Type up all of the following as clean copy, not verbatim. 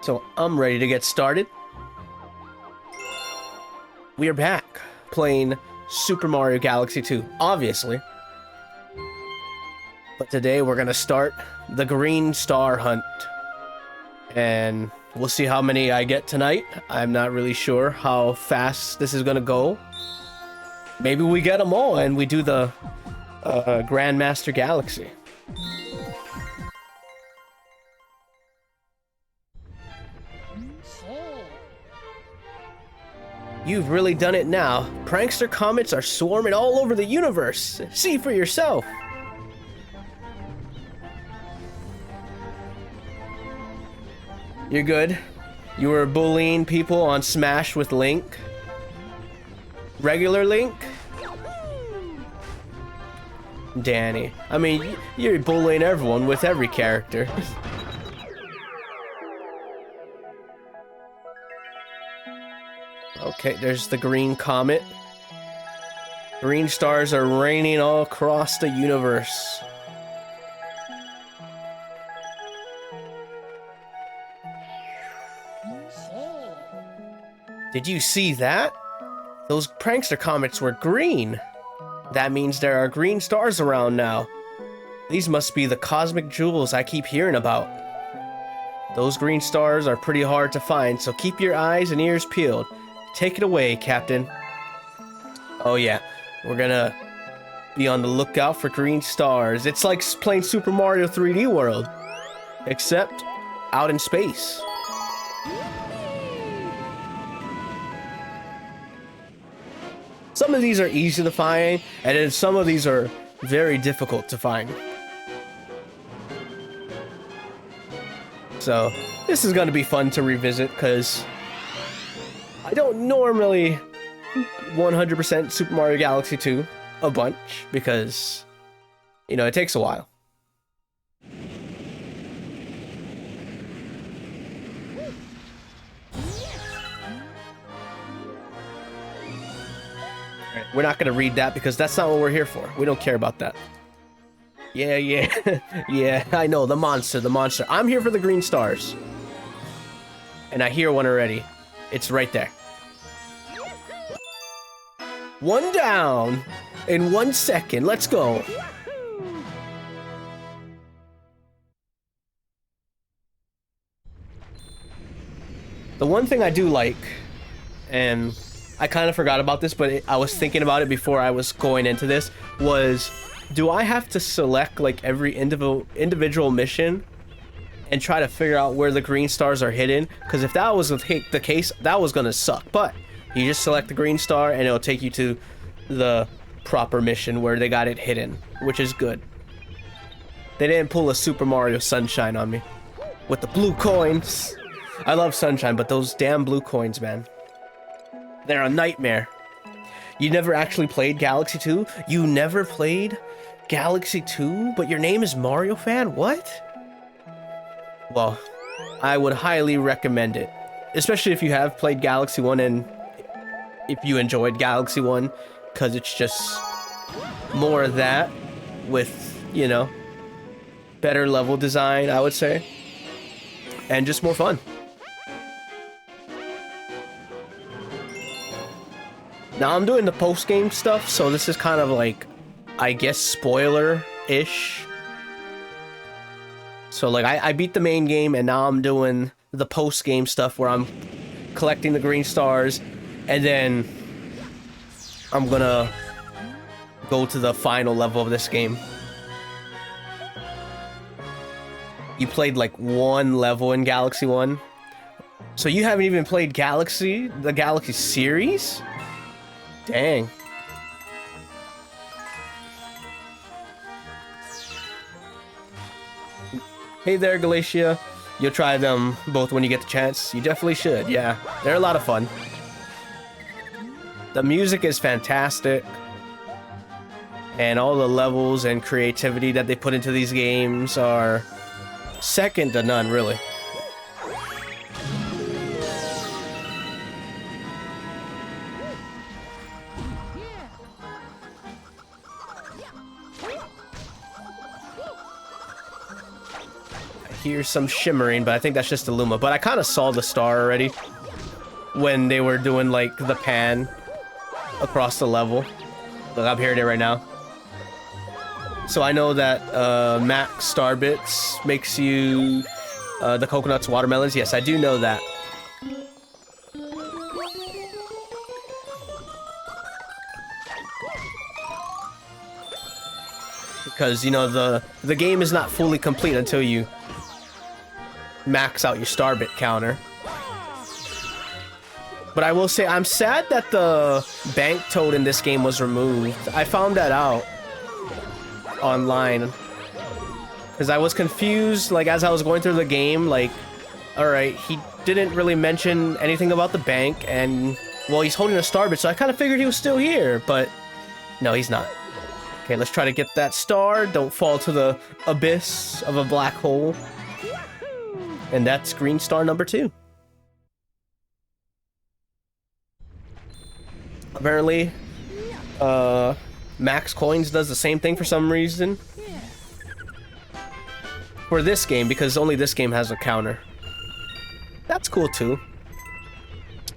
So I'm ready to get started. We are back playing Super Mario Galaxy 2, obviously. But today we're gonna start the Green Star Hunt. And we'll see how many I get tonight. I'm not really sure how fast this is gonna go. Maybe we get them all and we do the Grandmaster Galaxy. You've really done it now. Prankster comets are swarming all over the universe. See for yourself. You're good. You were bullying people on Smash with Link. Regular Link? Danny. I mean, you're bullying everyone with every character. Okay, there's the green comet. Green stars are raining all across the universe. Did you see that? Those prankster comets were green. That means there are green stars around now. These must be the cosmic jewels I keep hearing about. Those green stars are pretty hard to find, so keep your eyes and ears peeled. Take it away, Captain. Oh yeah, we're gonna be on the lookout for green stars. It's like playing Super Mario 3D World, except out in space. Some of these are easy to find, and then some of these are very difficult to find. So, this is gonna be fun to revisit, because I don't normally 100% Super Mario Galaxy 2 a bunch, because, you know, it takes a while. We're not gonna read that because that's not what we're here for. We don't care about that. Yeah. Yeah, I know, the monster. I'm here for the green stars. And I hear one already. It's right there. One down in 1 second. Let's go. The one thing I do like, and I kind of forgot about this, but I was thinking about it before I was going into this, was do I have to select like every individual mission and try to figure out where the green stars are hidden? Because if that was the case, that was gonna suck. But you just select the green star and it'll take you to the proper mission where they got it hidden, which is good. They didn't pull a Super Mario Sunshine on me with the blue coins. I love Sunshine, but those damn blue coins, man, they're a nightmare. You never actually played Galaxy 2? You never played Galaxy 2, but your name is Mario fan? What? Well, I would highly recommend it, especially if you have played Galaxy 1 and if you enjoyed Galaxy 1, because it's just more of that with, you know, better level design, I would say, and just more fun. Now I'm doing the post-game stuff, so this is kind of like, I guess, spoiler-ish. So like, I beat the main game, and now I'm doing the post-game stuff where I'm collecting the green stars, and then I'm gonna go to the final level of this game. You played like one level in Galaxy 1? So you haven't even played the Galaxy series? Dang. Hey there, Galatia. You'll try them both when you get the chance. You definitely should, yeah. They're a lot of fun. The music is fantastic. And all the levels and creativity that they put into these games are second to none, really. hear some shimmering, but I think that's just the Luma. But I kind of saw the star already when they were doing like the pan across the level. Look, I'm hearing it right now. So I know that max star bits makes you the coconuts, watermelons. Yes, I do know that. Because, you know, the game is not fully complete until you max out your star bit counter. But I will say, I'm sad that the bank toad in this game was removed. I found that out online. Because I was confused, like, as I was going through the game, like, alright, he didn't really mention anything about the bank, and, well, he's holding a star bit, so I kind of figured he was still here, but no, he's not. Okay, let's try to get that star. Don't fall to the abyss of a black hole. And that's green star number 2. Apparently, Max Coins does the same thing for some reason. For this game, because only this game has a counter. That's cool too.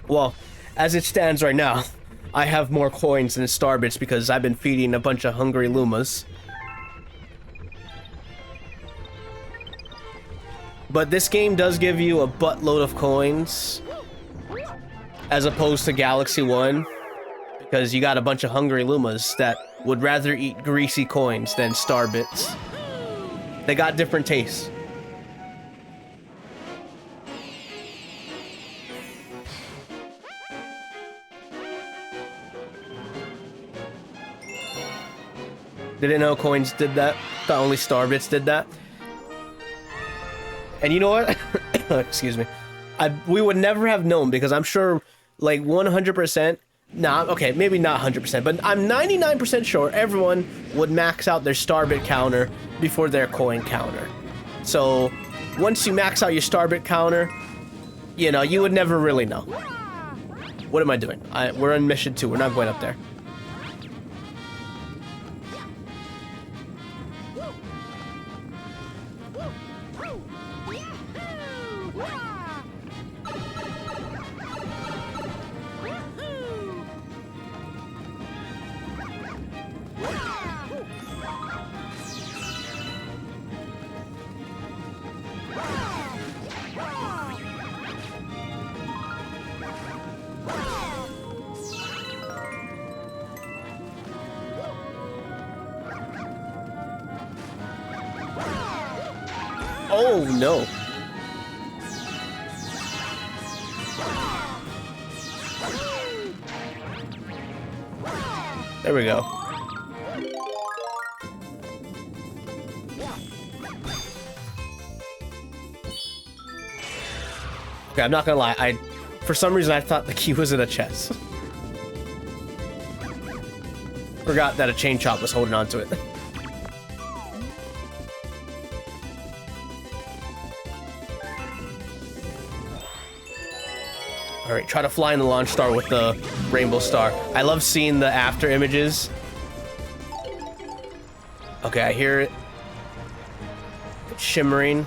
Well, as it stands right now, I have more coins than star bits because I've been feeding a bunch of hungry Lumas. But this game does give you a buttload of coins as opposed to Galaxy 1, because you got a bunch of hungry Lumas that would rather eat greasy coins than star bits. They got different tastes. Didn't know coins did that. Thought only star bits did that. And you know what? Excuse me. We would never have known, because I'm sure, like, 100%. Nah, okay, maybe not 100%, but I'm 99% sure everyone would max out their star bit counter before their coin counter. So once you max out your star bit counter, you know, you would never really know. What am I doing? We're on mission 2. We're not going up there. Oh no. There we go. Okay, I'm not gonna lie. For some reason, I thought the key was in a chest. Forgot that a chain chomp was holding on to it. Alright, try to fly in the launch star with the rainbow star. I love seeing the after images. Okay, I hear it. It's shimmering.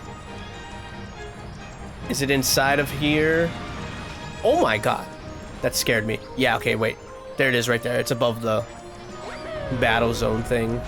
Is it inside of here? Oh my god. That scared me. Yeah, okay, wait. There it is right there. It's above the battle zone thing.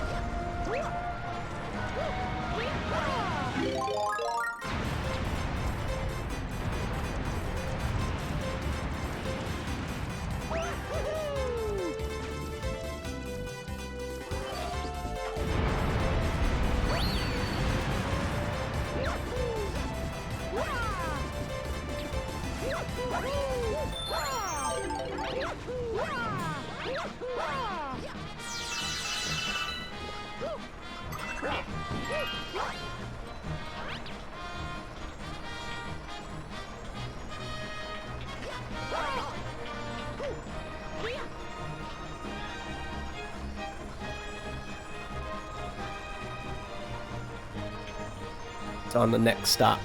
It's on the next stop.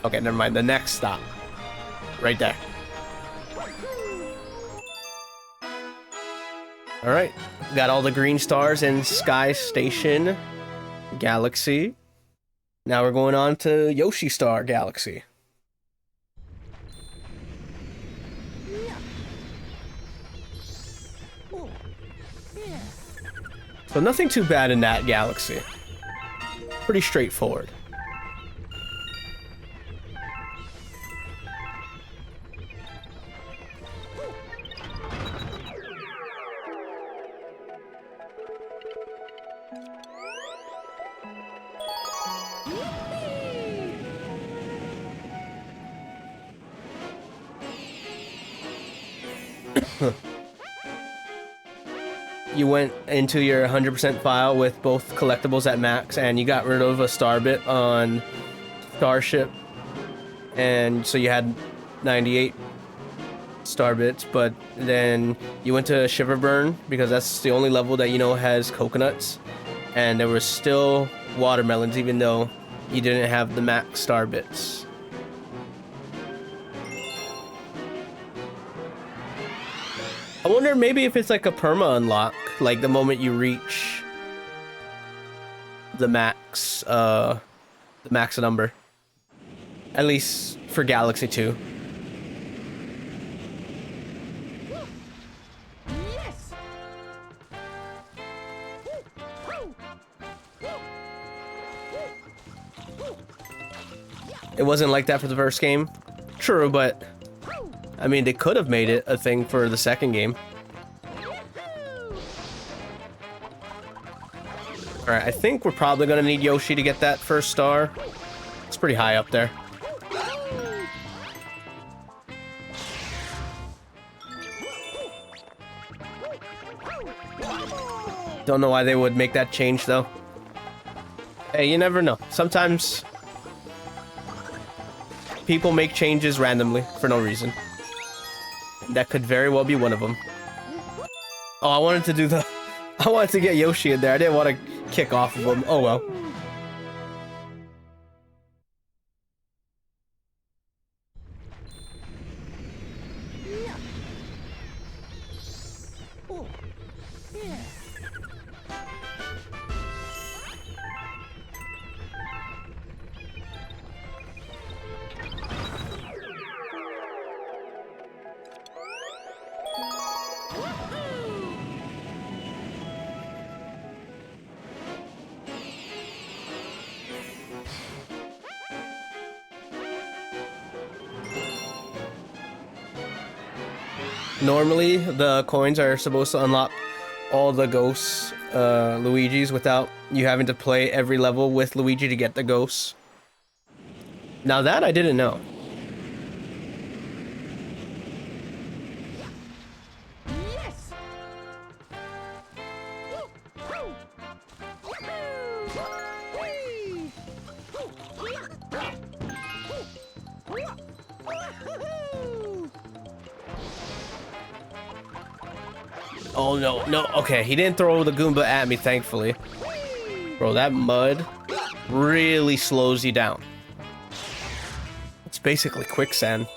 Okay, never mind. The next stop. Right there. Alright. Got all the green stars in Sky Station Galaxy. Now we're going on to Yoshi Star Galaxy. So nothing too bad in that galaxy. Pretty straightforward. You went into your 100% file with both collectibles at max, and you got rid of a star bit on Starship, and so you had 98 star bits, but then you went to Shiverburn because that's the only level that you know has coconuts, and there was still watermelons even though you didn't have the max star bits. I wonder maybe if it's like a perma unlock, like the moment you reach the max number. At least for Galaxy 2. Yes. It wasn't like that for the first game. True, but I mean, they could have made it a thing for the second game. Alright, I think we're probably gonna need Yoshi to get that first star. It's pretty high up there. Don't know why they would make that change, though. Hey, you never know. Sometimes people make changes randomly for no reason. That could very well be one of them. Oh, I wanted to do the... I wanted to get Yoshi in there. I didn't want to kick off of him. Oh, well. Normally, the coins are supposed to unlock all the ghosts, Luigi's, without you having to play every level with Luigi to get the ghosts. Now that I didn't know. Oh no, no, okay, he didn't throw the Goomba at me, thankfully. Bro, that mud really slows you down. It's basically quicksand.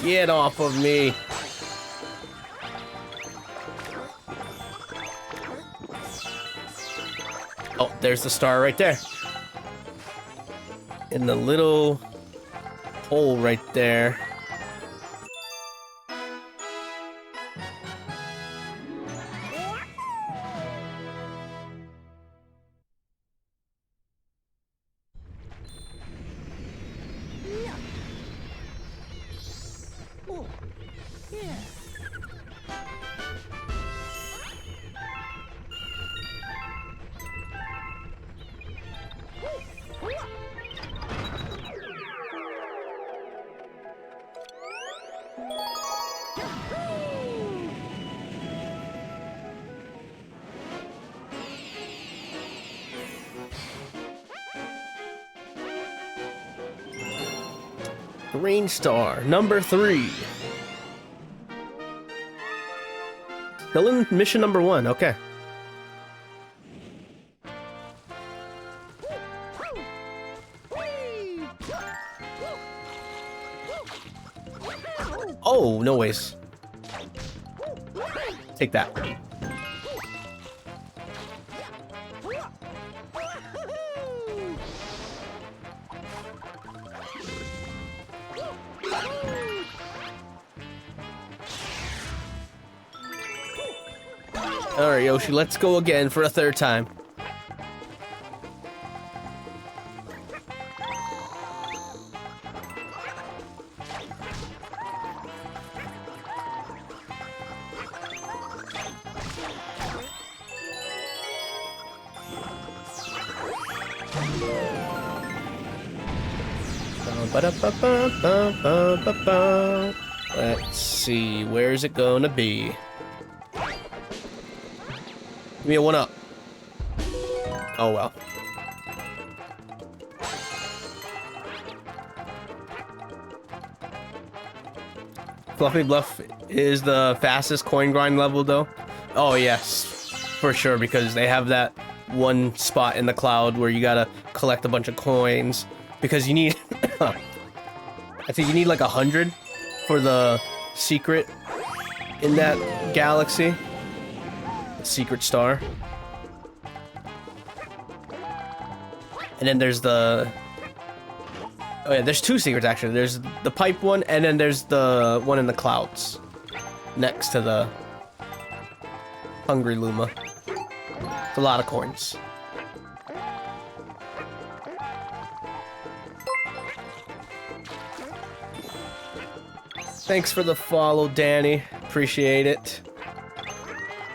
Get off of me. Oh, there's the star right there. In the little hole right there. Green star, number 3. Still in mission number 1, okay. Oh, no ways. Take that. Alright, Yoshi, let's go again for a 3rd time. Let's see, where's it gonna be? Give me a 1-up. Oh well. Fluffy Bluff is the fastest coin grind level though? Oh yes, for sure, because they have that one spot in the cloud where you gotta collect a bunch of coins because you need I think you need like 100 for the secret in that galaxy. The secret star. And then there's the... Oh yeah, there's 2 secrets actually. There's the pipe one, and then there's the one in the clouds. Next to the Hungry Luma. It's a lot of coins. Thanks for the follow, Danny. Appreciate it.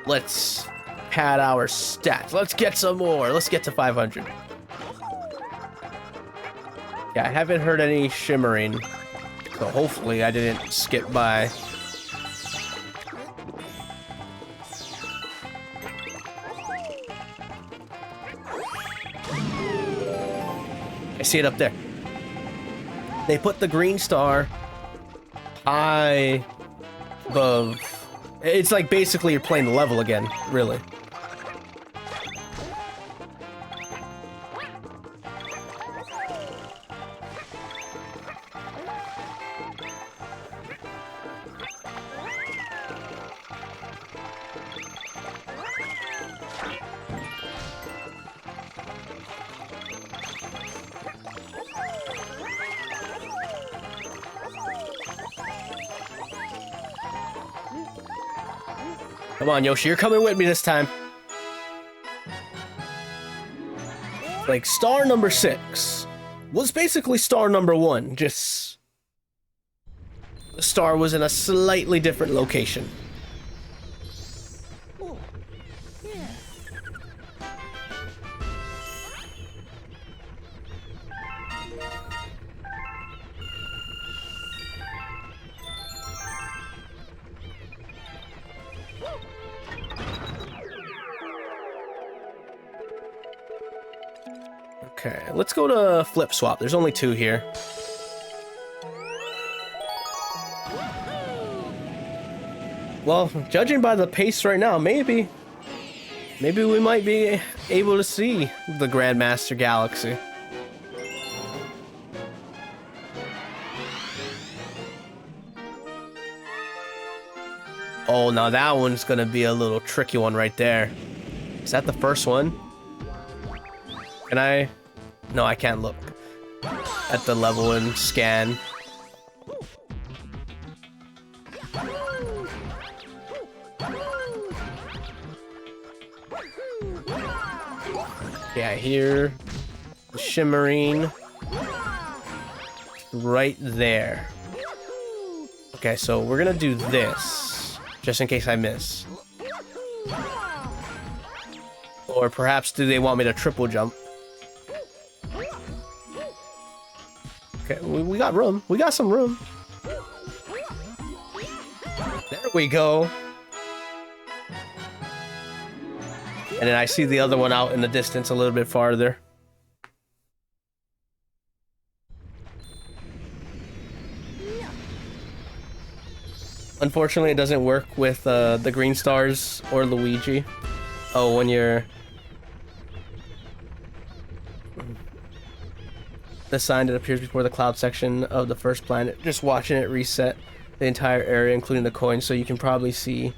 Let's pad our stats. Let's get some more. Let's get to 500. Yeah, I haven't heard any shimmering, so hopefully I didn't skip by. I see it up there. They put the green star high above. It's like basically you're playing the level again, really. Come on, Yoshi, you're coming with me this time. Like, star number 6 was basically star number 1, just... the star was in a slightly different location. Okay, let's go to Flip Swap. There's only 2 here. Well, judging by the pace right now, maybe we might be able to see the Grandmaster Galaxy. Oh, now that one's gonna be a little tricky one right there. Is that the first one? Can I? No, I can't look at the level and scan. Yeah, I hear the shimmering right there. Okay, so we're gonna do this just in case I miss. Or perhaps do they want me to triple jump? Okay, we got room. We got some room. There we go. And then I see the other one out in the distance a little bit farther. Unfortunately, it doesn't work with the green stars or Luigi. Oh, when you're the sign that appears before the cloud section of the first planet, just watching it reset the entire area, including the coins, so you can probably see.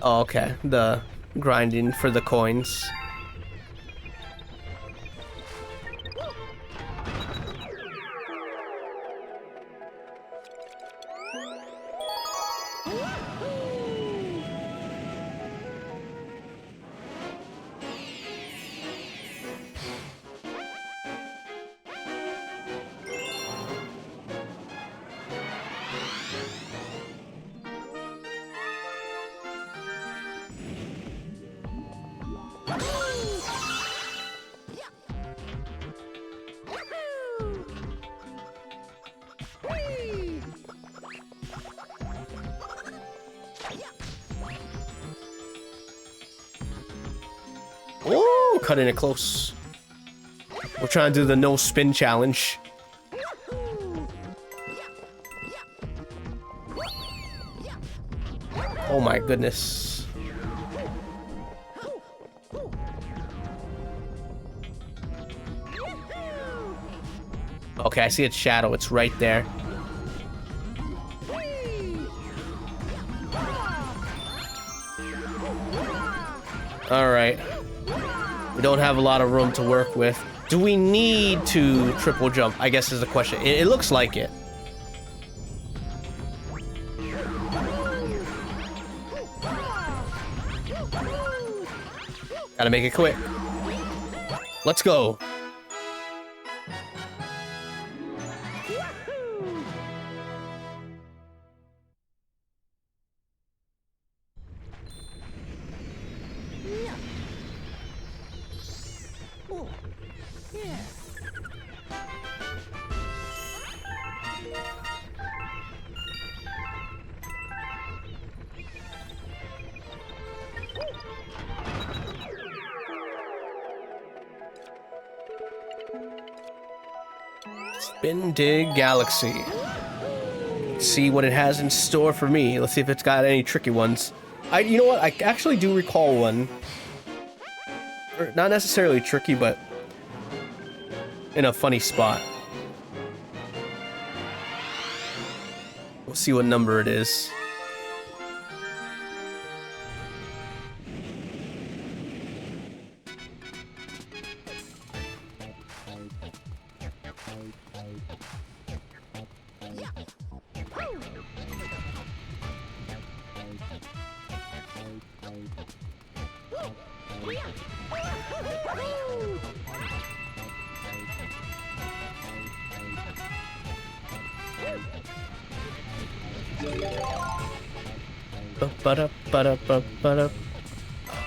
Oh, okay, the grinding for the coins. Oh, cutting it close. We're trying to do the no spin challenge. Oh my goodness. Okay, I see its shadow. It's right there. All right. We don't have a lot of room to work with. Do we need to triple jump? I guess is the question. It looks like it. Gotta make it quick. Let's go. Spin Dig Galaxy. See what it has in store for me. Let's see if it's got any tricky ones. You know what? I actually do recall one. Or not necessarily tricky, but in a funny spot. We'll see what number it is.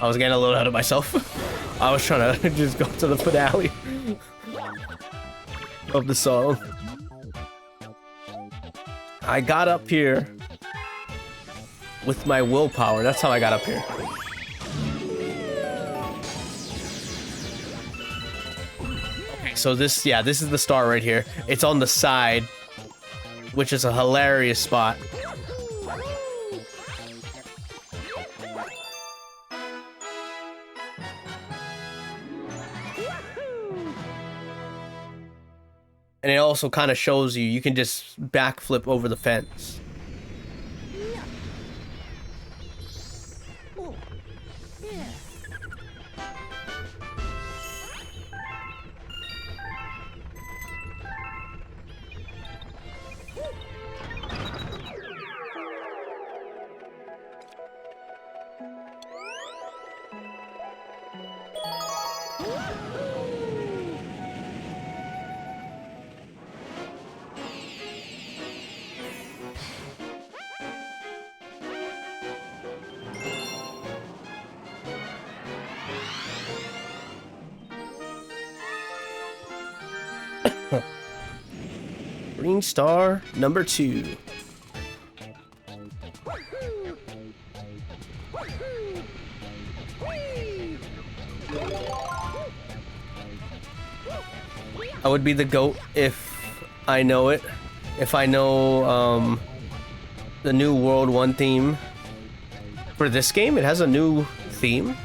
I was getting a little ahead of myself. I was trying to just go to the finale of the song. I got up here with my willpower. That's how I got up here. Okay, so this is the star right here. It's on the side, which is a hilarious spot. And it also kind of shows you can just backflip over the fence. Green star number 2. I would be the GOAT if I know it. If I know the new World 1 theme for this game. It has a new theme.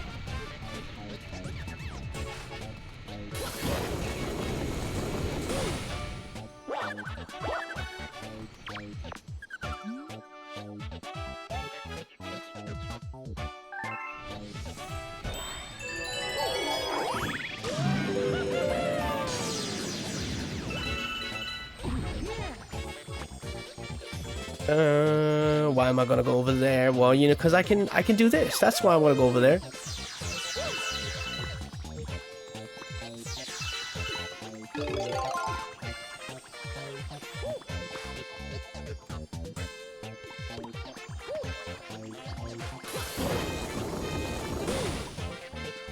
Why am I gonna go over there? Well, you know, because I can do this. That's why I want to go over there.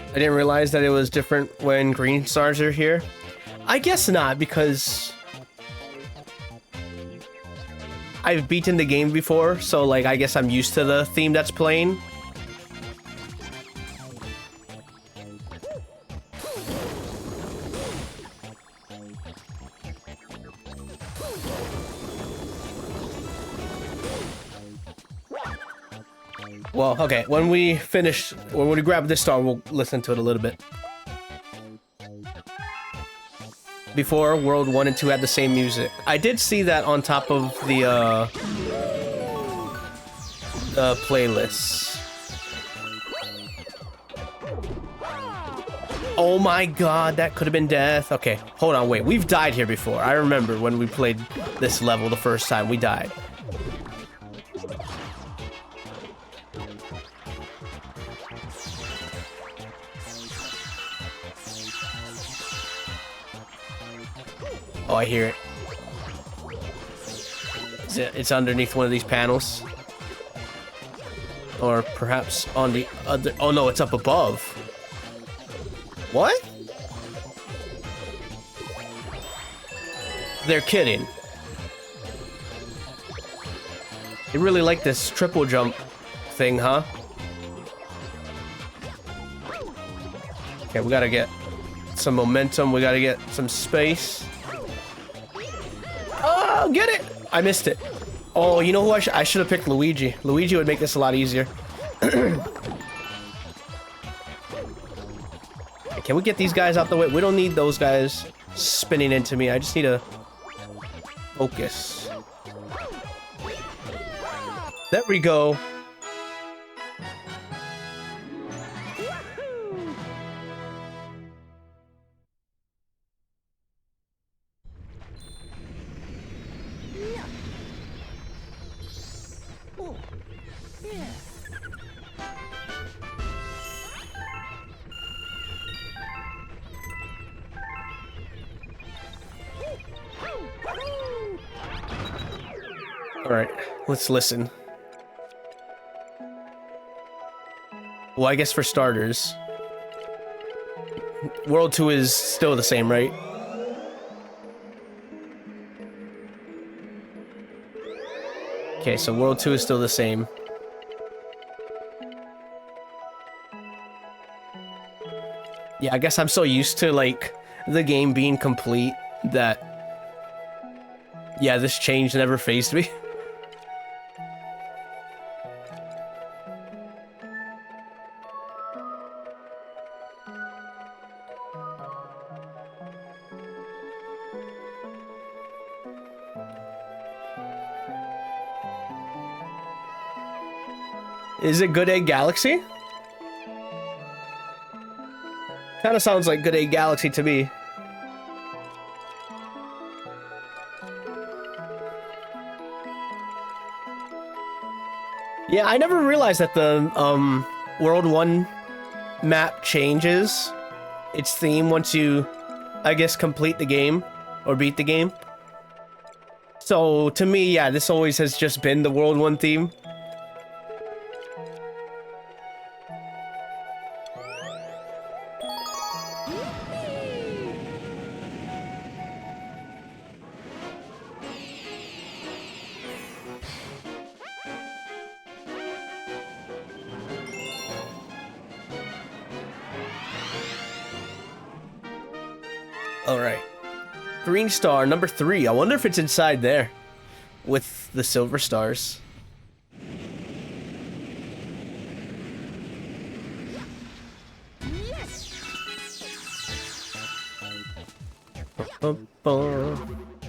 I didn't realize that it was different when green stars are here. I guess not, because I've beaten the game before, so like I guess I'm used to the theme that's playing. Well, okay, when we grab this star, we'll listen to it a little bit. Before, World 1 and 2 had the same music. I did see that on top of the playlists. Oh my god, that could have been death. Okay, hold on, wait. We've died here before. I remember when we played this level the first time, we died. Oh, I hear it. It's underneath one of these panels. Or perhaps on the other... Oh no, it's up above. What? They're kidding. They really like this triple jump thing, huh? Okay, we gotta get some momentum. We gotta get some space. Oh, get it! I missed it. Oh, you know who I should have picked? Luigi. Luigi would make this a lot easier. Can we get these guys out the way? We don't need those guys spinning into me. I just need to focus. There we go. Alright, let's listen. Well, I guess for starters, World 2 is still the same, right? Okay, so World 2 is still the same. Yeah, I guess I'm so used to, like, the game being complete that... Yeah, this change never fazed me. Is it Good Egg Galaxy? Kinda sounds like Good Egg Galaxy to me. Yeah, I never realized that the World 1 map changes its theme once you, I guess, complete the game or beat the game. So to me, yeah, this always has just been the World 1 theme. Alright. Green star, number 3. I wonder if it's inside there. With the silver stars.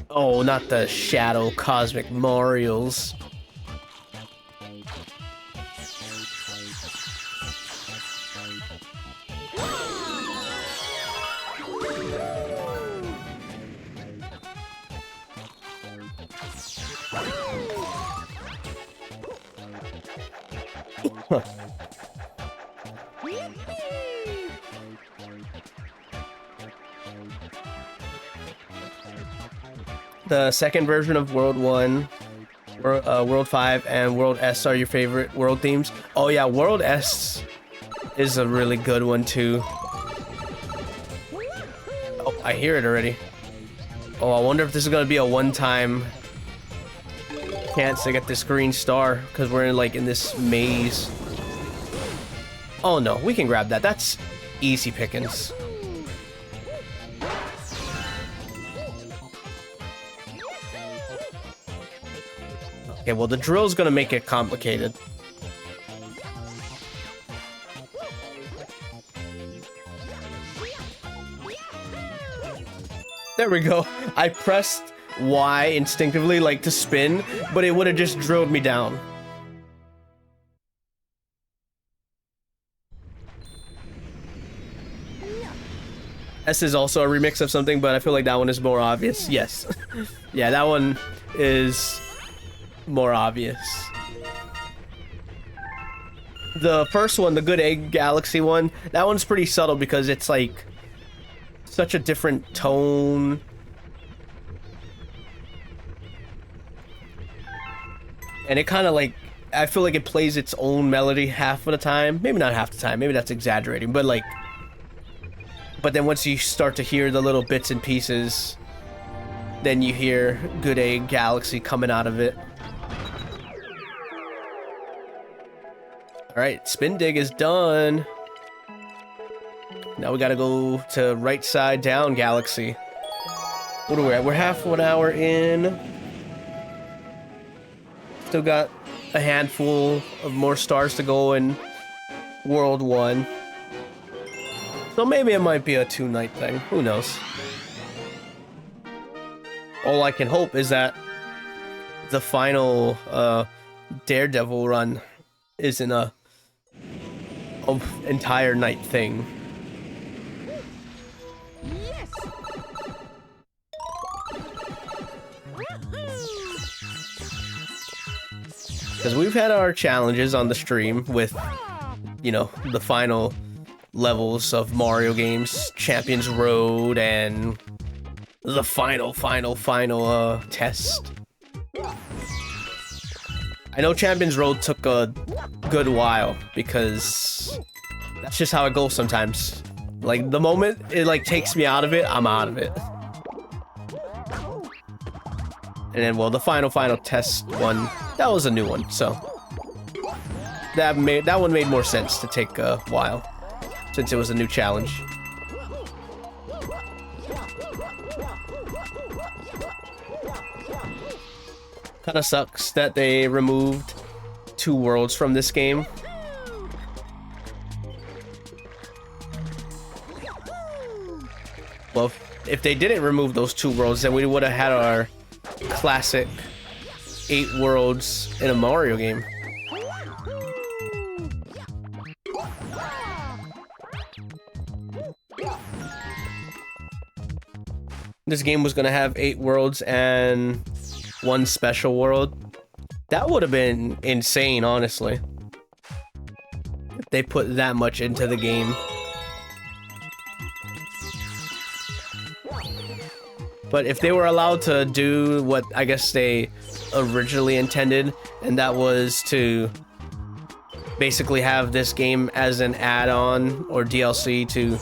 Oh, not the Shadow Cosmic Marios. Huh. The second version of World 1, World 5, and World S are your favorite world themes? Oh yeah, World S is a really good one too. Oh, I hear it already. Oh, I wonder if this is gonna be a one-time chance to get this green star, because we're in this maze. Oh no, we can grab that. That's easy pickings. Okay, well, the drill's gonna make it complicated. There we go. I pressed Y instinctively, to spin, but it would have just drilled me down. S is also a remix of something, but I feel like that one is more obvious. Yes. Yeah, that one is more obvious. The first one, the Good Egg Galaxy one, that one's pretty subtle because it's such a different tone. And it kind of I feel like it plays its own melody half of the time. Maybe not half the time, maybe that's exaggerating, but but then once you start to hear the little bits and pieces, then you hear Good Egg Galaxy coming out of it. Alright, Spin Dig is done. Now we gotta go to right side down Galaxy. What are we at? We're half an hour in. Still got a handful of more stars to go in World 1. So maybe it might be a 2-night thing. Who knows? All I can hope is that the final Daredevil run isn't a entire night thing. Yes. Because we've had our challenges on the stream with, the final levels of Mario games, Champions Road, and the final test. I know Champions Road took a good while because that's just how it goes sometimes. The moment it takes me out of it, I'm out of it. And then, well, the final test one, that was a new one, so that one made more sense to take a while since it was a new challenge. Kinda sucks that they removed 2 worlds from this game. Well, if they didn't remove those 2 worlds, then we would have had our classic 8 worlds in a Mario game. This game was gonna have 8 worlds and 1 special world. That would have been insane, honestly. If they put that much into the game. But if they were allowed to do what I guess they originally intended, and that was to basically have this game as an add-on or DLC to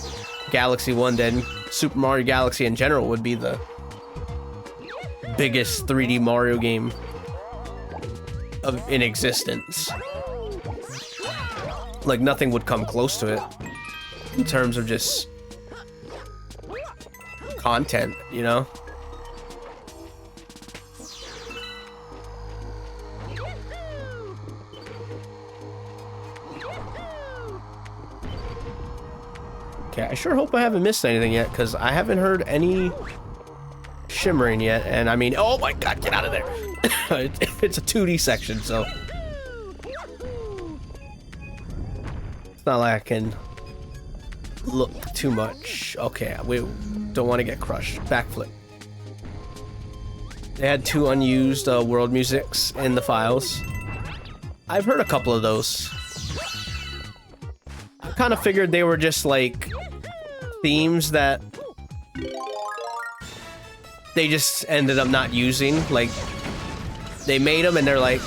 Galaxy 1, then Super Mario Galaxy in general would be the biggest 3D Mario game in existence. Nothing would come close to it in terms of just content, Okay, I sure hope I haven't missed anything yet, because I haven't heard any shimmering yet, and I mean, oh my god, get out of there. It's a 2D section, so it's not like I can look too much. Okay, we don't want to get crushed. Backflip. They had 2 unused world musics in the files. I've heard a couple of those. I kind of figured they were just like themes that they just ended up not using. Like, they made them and they're like,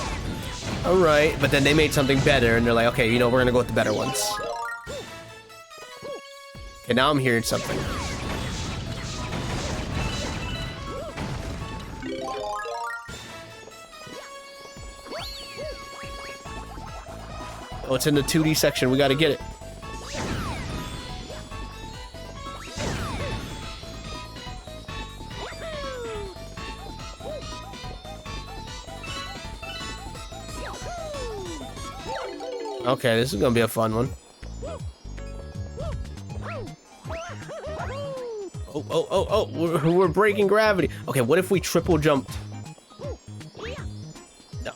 all right, but then they made something better and they're like, okay, you know, we're gonna go with the better ones. Okay, now I'm hearing something. Oh, it's in the 2D section. We gotta get it. Okay, this is gonna be a fun one. Oh, we're breaking gravity. Okay, what if we triple jumped? No.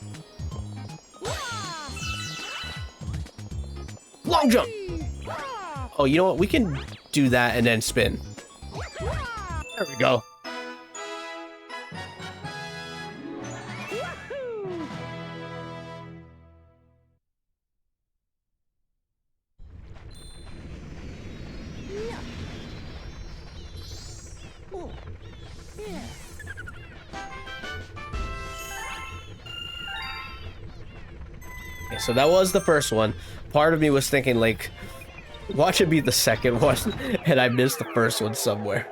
Long jump! Oh, you know what? We can do that and then spin. There we go. Okay, so that was the first one. Part of me was thinking, like, watch it be the second one, and I missed the first one somewhere.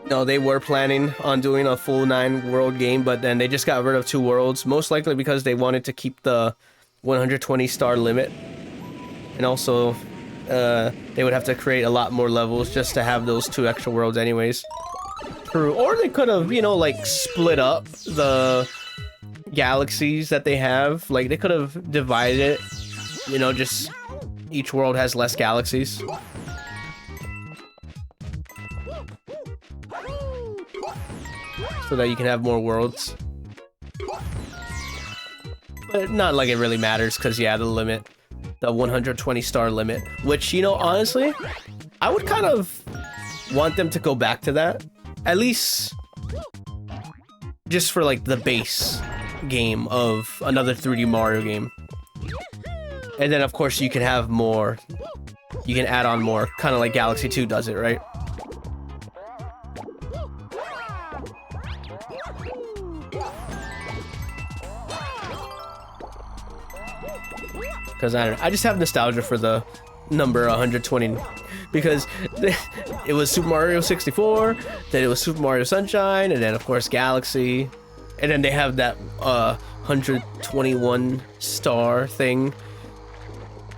No, they were planning on doing a full 9-world game, but then they just got rid of 2 worlds, most likely because they wanted to keep the 120 star limit. And also, they would have to create a lot more levels just to have those 2 extra worlds anyways. True. Or they could have, you know, like, split up the galaxies that they have. Like, they could have divided it, you know, just each world has less galaxies. So that you can have more worlds. But not like it really matters, because yeah, the limit. The 120 star limit. Which, you know, honestly, I would kind of want them to go back to that. At least just for like the base game of another 3D Mario game. And then of course you can have more. You can add on more. Kind of like Galaxy 2 does it, right? Because I don't know, I just have nostalgia for the number 120, because it was Super Mario 64, then it was Super Mario Sunshine, and then of course Galaxy, and then they have that 121 star thing,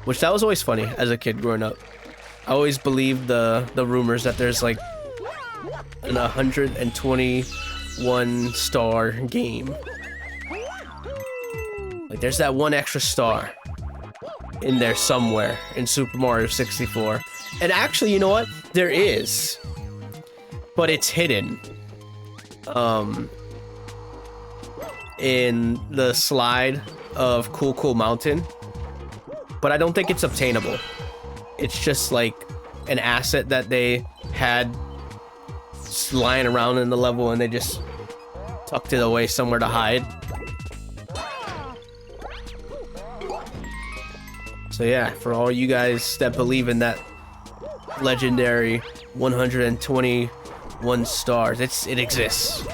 which that was always funny as a kid growing up. I always believed the rumors that there's like an 121 star game. Like there's that one extra star in there somewhere in Super Mario 64. And actually, you know what? There is. But it's hidden. In the slide of Cool Cool Mountain. But I don't think it's obtainable. It's just like an asset that they had lying around in the level and they just tucked it away somewhere to hide. So yeah, for all you guys that believe in that legendary 121 stars, it exists.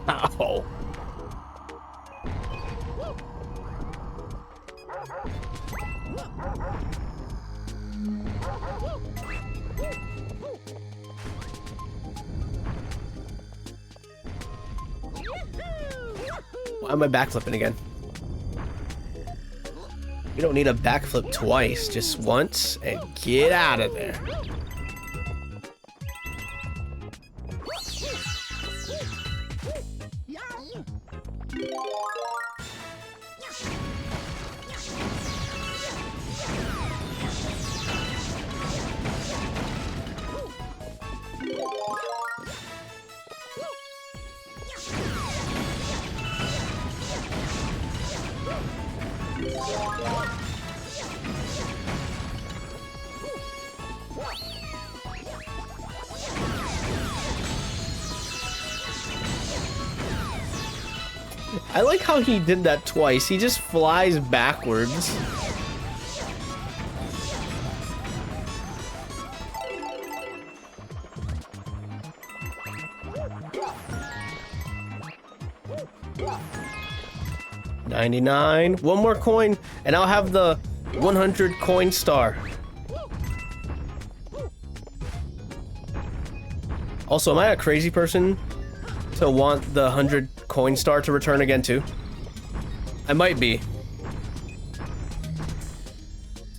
Ow. Why am I backflipping again? You don't need a backflip twice, just once and get out of there. I like how he did that twice. He just flies backwards. $99. One more coin, and I'll have the 100 coin star. Also, am I a crazy person to want the 100 coin star to return again too? I might be.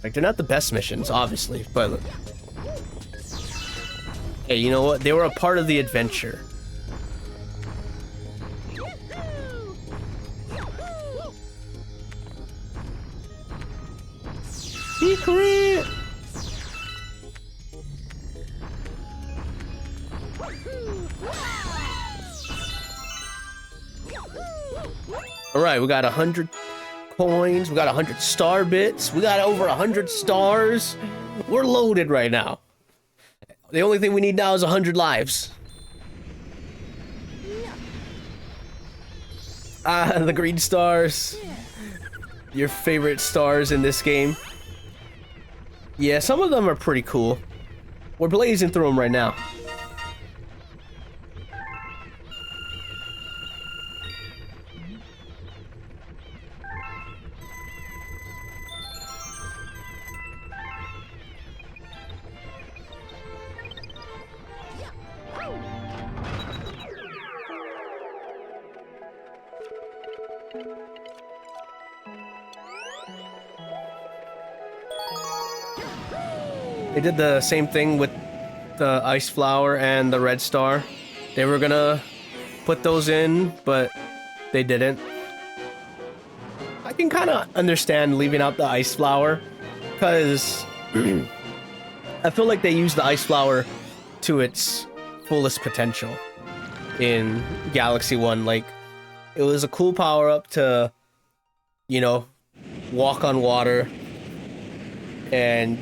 Like, they're not the best missions, obviously, but hey, you know what? They were a part of the adventure. Secret! Alright, we got 100 coins, we got 100 star bits, we got over 100 stars. We're loaded right now. The only thing we need now is 100 lives. Ah, the green stars. Your favorite stars in this game. Yeah, some of them are pretty cool. We're blazing through them right now. They did the same thing with the ice flower and the red star. They were gonna put those in, but they didn't. I can kind of understand leaving out the ice flower, because I feel like they used the ice flower to its fullest potential in Galaxy 1. Like, it was a cool power-up to, you know, walk on water and,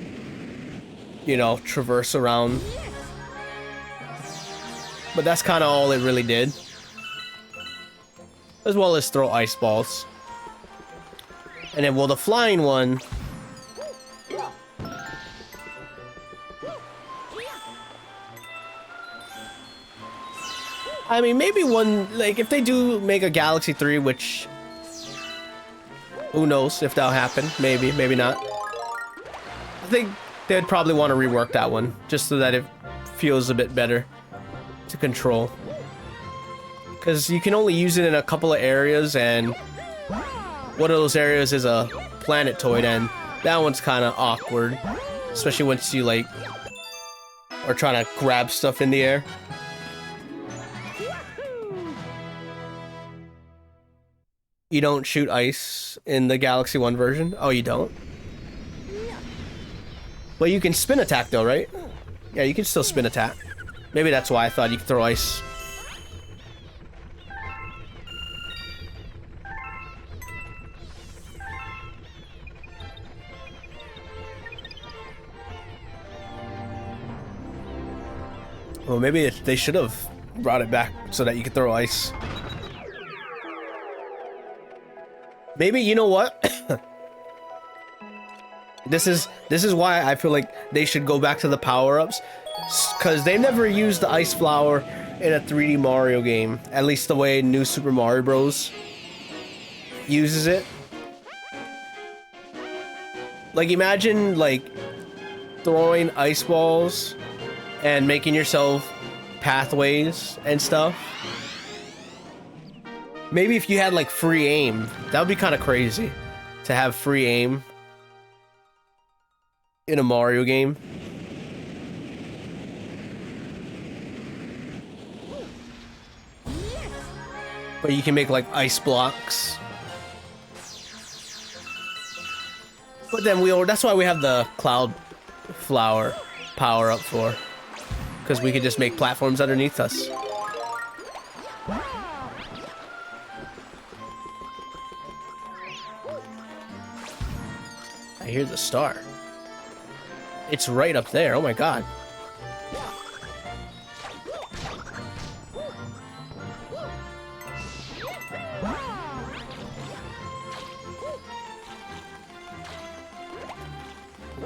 you know, traverse around. But that's kind of all it really did. As well as throw ice balls. And then, well, the flying one... I mean, maybe one... Like, if they do make a Galaxy 3, which... Who knows if that'll happen. Maybe, maybe not. I think they'd probably want to rework that one, just so that it feels a bit better to control. Because you can only use it in a couple of areas, and one of those areas is a planetoid, and that one's kind of awkward. Especially once you, like, are trying to grab stuff in the air. You don't shoot ice in the Galaxy 1 version? Oh, you don't? But you can spin attack though, right? Yeah, you can still spin attack. Maybe that's why I thought you could throw ice. Well, maybe they should have brought it back so that you could throw ice. Maybe, you know what? This is why I feel like they should go back to the power-ups, because they never used the ice flower in a 3D Mario game, at least the way New Super Mario Bros. Uses it. Like, imagine, like, throwing ice balls and making yourself pathways and stuff. Maybe if you had like free aim, that would be kind of crazy to have free aim in a Mario game. But you can make like ice blocks. But then that's why we have the Cloud Flower power up for. Because we could just make platforms underneath us. I hear the star. It's right up there. Oh my god.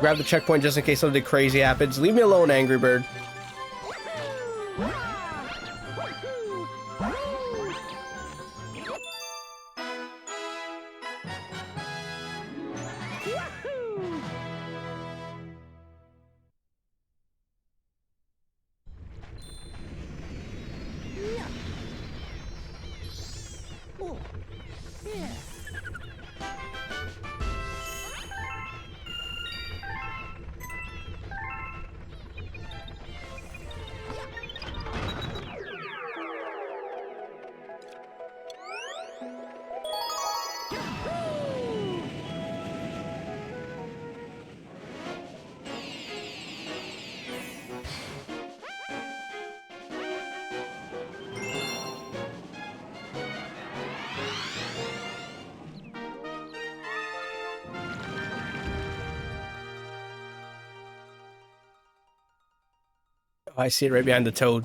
Grab the checkpoint just in case something crazy happens. Leave me alone, Angry Bird. Oh, I see it right behind the toad.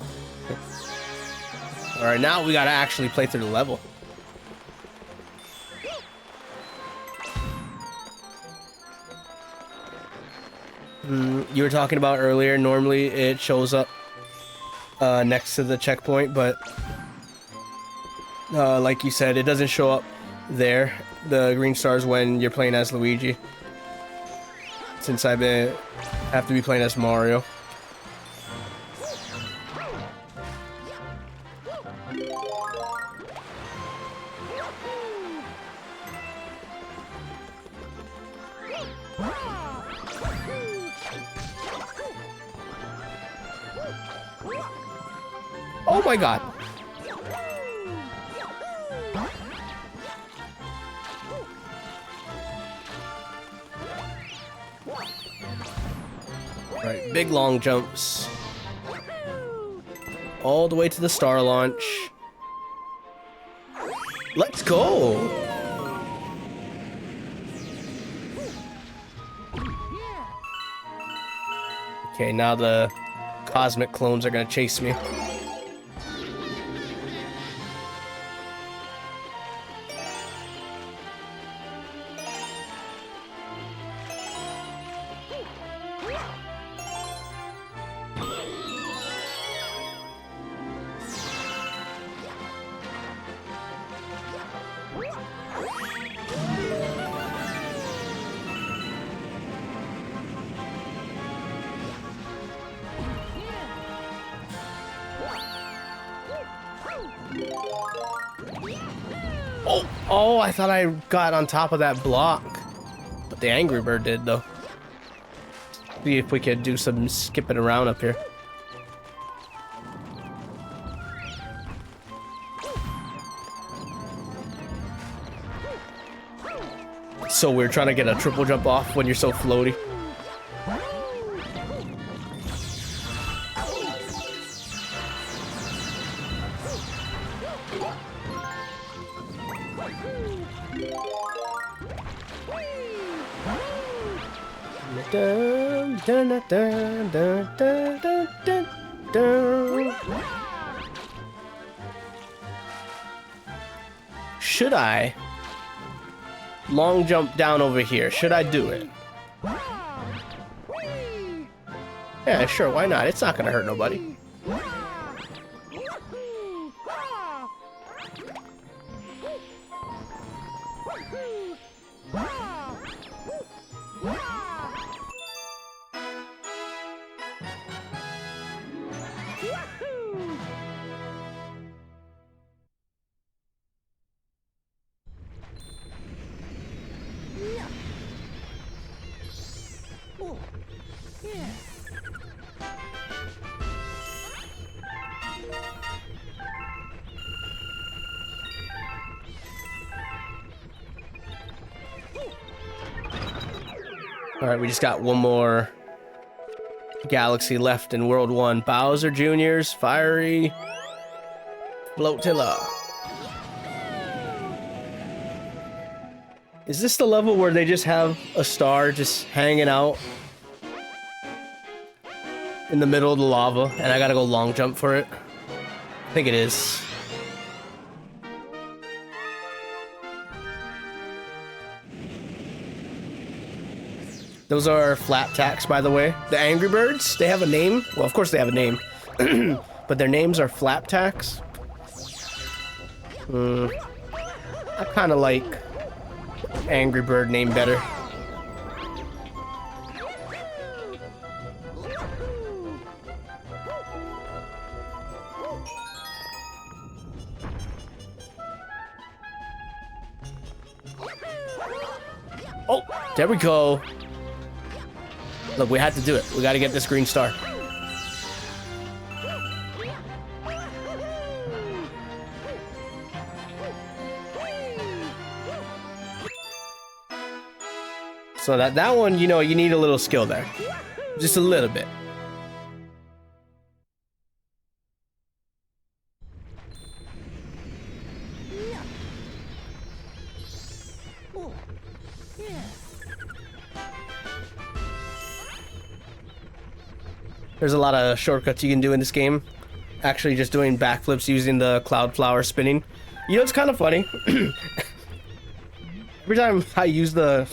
Alright, now we gotta actually play through the level. You were talking about earlier, normally it shows up next to the checkpoint, but like you said, it doesn't show up there, the green stars, when you're playing as Luigi. Since have to be playing as Mario. Oh my god. Right, big long jumps. All the way to the star launch. Let's go! Okay, now the cosmic clones are gonna chase me. Oh, I thought I got on top of that block. But the Angry Bird did, though. See if we could do some skipping around up here. It's so weird trying to get a triple jump off when you're so floaty. Dun, dun, dun, dun, dun, dun, dun, dun. Should I long jump down over here? Should I do it? Yeah, sure, why not? It's not gonna hurt nobody. All right, we just got one more galaxy left in World 1. Bowser Jr.'s Fiery Flotilla. Is this the level where they just have a star just hanging out in the middle of the lava, and I gotta go long jump for it? I think it is. Those are Flapjacks, by the way. The Angry Birds, they have a name. Well, of course they have a name. But their names are Flapjacks. I kind of like Angry Bird name better. Oh, there we go. Look, we had to do it. We got to get this green star. So that one, you know, you need a little skill there. Just a little bit. There's a lot of shortcuts you can do in this game. Actually, just doing backflips using the cloud flower spinning. You know, it's kind of funny. Every time I use the...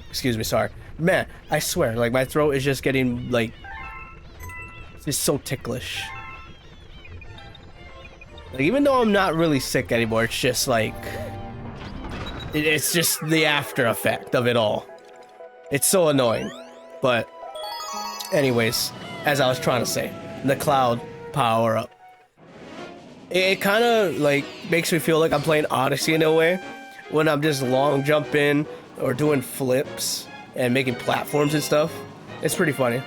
Excuse me, sorry. Man, I swear, like, my throat is just getting, like... It's just so ticklish. Like, even though I'm not really sick anymore, it's just, like... It's just the after effect of it all. It's so annoying. But... Anyways, as I was trying to say, the cloud power-up. It kind of, like, makes me feel like I'm playing Odyssey in a way. When I'm just long jumping or doing flips and making platforms and stuff. It's pretty funny.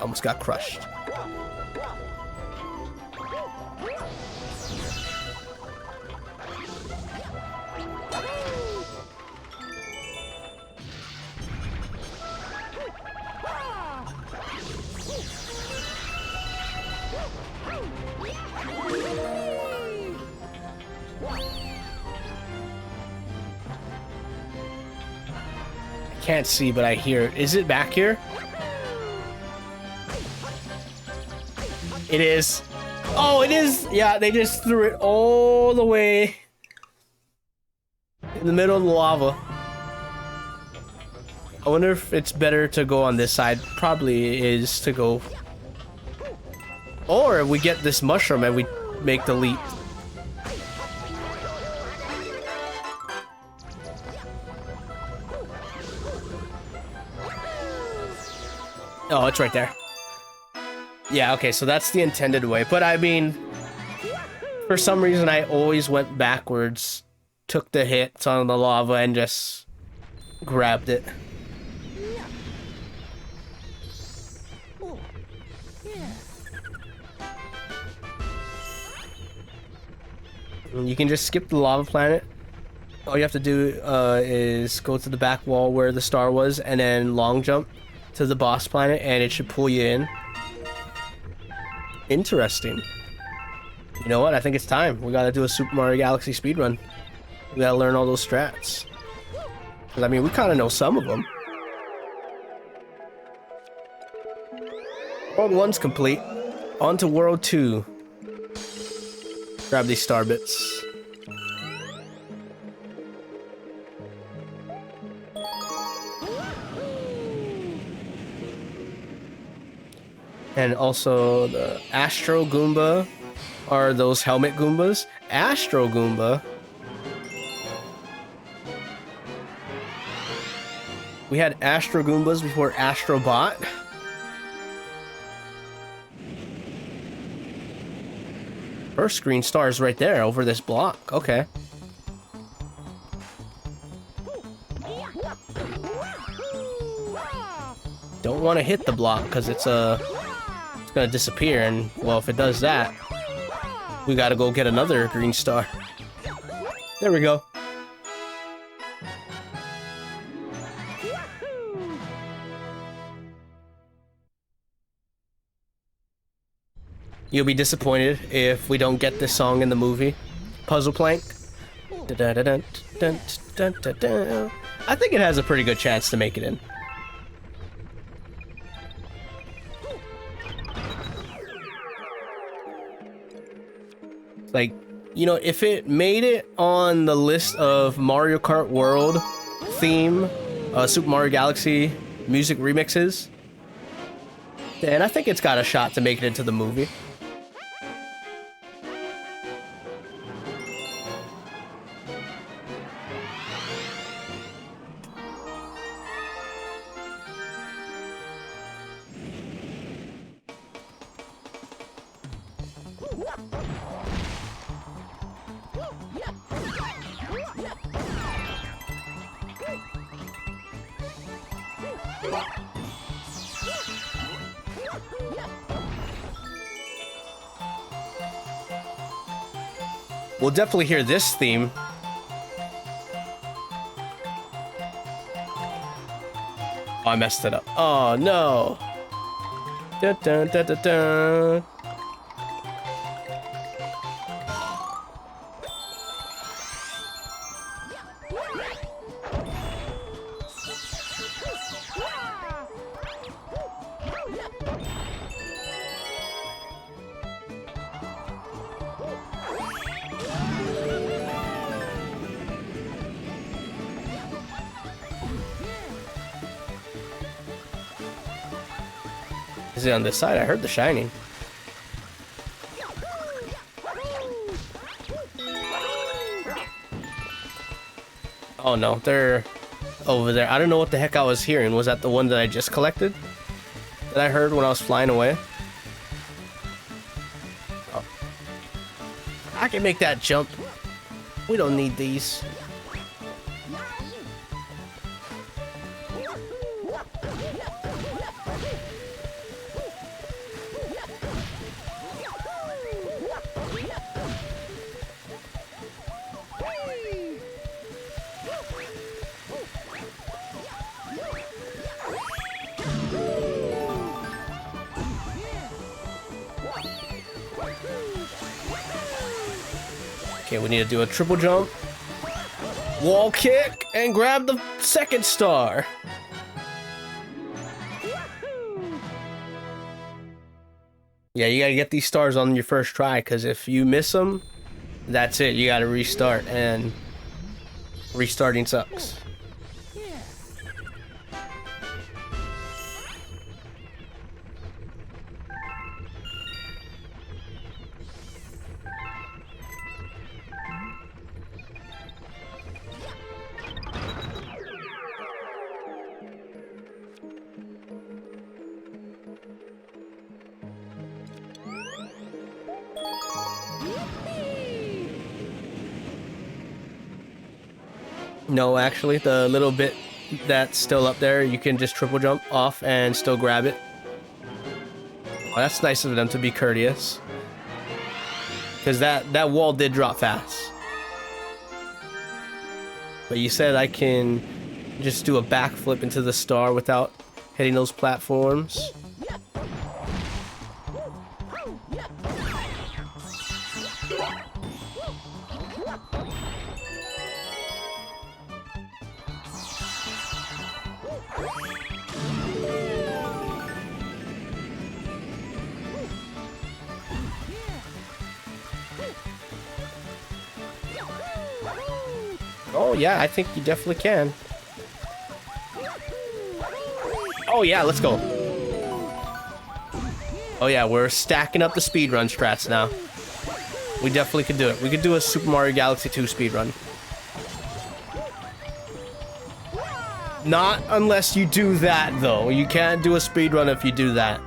Almost got crushed. I can't see, but I hear it. Is it back here? It is. Oh, it is. Yeah, they just threw it all the way in the middle of the lava. I wonder if it's better to go on this side. Probably is to go. Or we get this mushroom and we make the leap. Oh, it's right there. Yeah, okay, so that's the intended way. But I mean, for some reason, I always went backwards, took the hits on the lava, and just grabbed it. You can just skip the lava planet. All you have to do is go to the back wall where the star was, and then long jump to the boss planet, and it should pull you in. Interesting. You know what? I think it's time. We gotta do a Super Mario Galaxy speedrun. We gotta learn all those strats. Because, I mean, we kind of know some of them. World 1's complete. On to World 2. Grab these star bits. And also the Astro Goomba are those helmet Goombas. Astro Goomba. We had Astro Goombas before Astro Bot. First green star is right there over this block. Okay. Don't want to hit the block because it's gonna disappear, and well, if it does that, we gotta go get another green star. There we go. You'll be disappointed if we don't get this song in the movie. Puzzle Plank. I think it has a pretty good chance to make it in. Like, you know, if it made it on the list of Mario Kart World theme, Super Mario Galaxy music remixes, then I think it's got a shot to make it into the movie. We'll definitely hear this theme. Oh, I messed it up. Oh, no. Dun, dun, dun, dun, dun. Is it on this side? I heard the shining. Oh no, they're over there. I don't know what the heck I was hearing. Was that the one that I just collected? That I heard when I was flying away? Oh. I can make that jump. We don't need these. Okay, we need to do a triple jump, wall kick, and grab the second star. Yeah, you gotta get these stars on your first try, because if you miss them, that's it. You gotta restart, and restarting sucks. No, actually, the little bit that's still up there, you can just triple jump off and still grab it. Oh, that's nice of them to be courteous. Because that wall did drop fast. But you said I can just do a backflip into the star without hitting those platforms. Oh yeah, I think you definitely can. Oh yeah, let's go. Oh yeah, we're stacking up the speedrun strats now. We definitely could do it. We could do a Super Mario Galaxy 2 speedrun. Not unless you do that, though. You can't do a speedrun if you do that.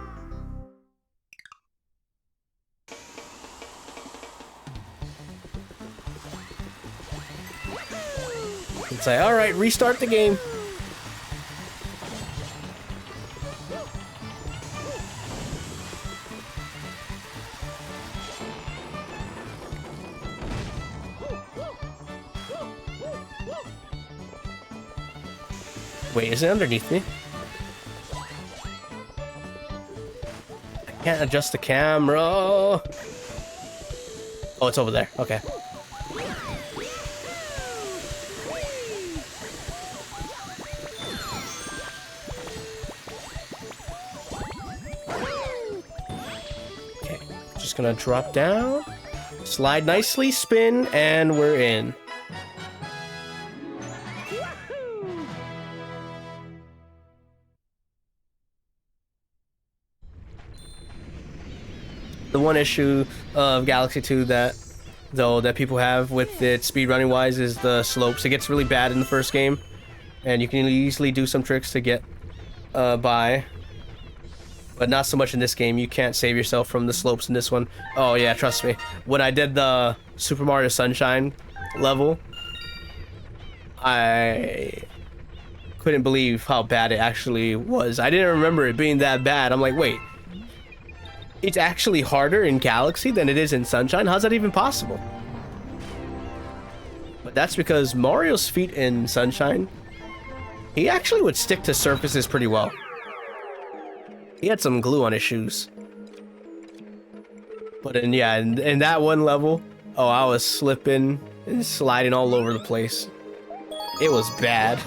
It's like, all right, restart the game. Wait, is it underneath me? I can't adjust the camera. Oh, it's over there. Okay. Okay, just gonna drop down, slide nicely, spin, and we're in. The one issue of Galaxy 2 that people have with it speedrunning wise is the slopes. It gets really bad in the first game, and you can easily do some tricks to get by, but not so much in this game. You can't save yourself from the slopes in this one. Oh yeah, trust me. When I did the Super Mario Sunshine level, I couldn't believe how bad it actually was. I didn't remember it being that bad. I'm like, wait, it's actually harder in Galaxy than it is in Sunshine? How's that even possible? But that's because Mario's feet in Sunshine, he actually would stick to surfaces pretty well. He had some glue on his shoes. But in that one level, oh, I was slipping and sliding all over the place. It was bad.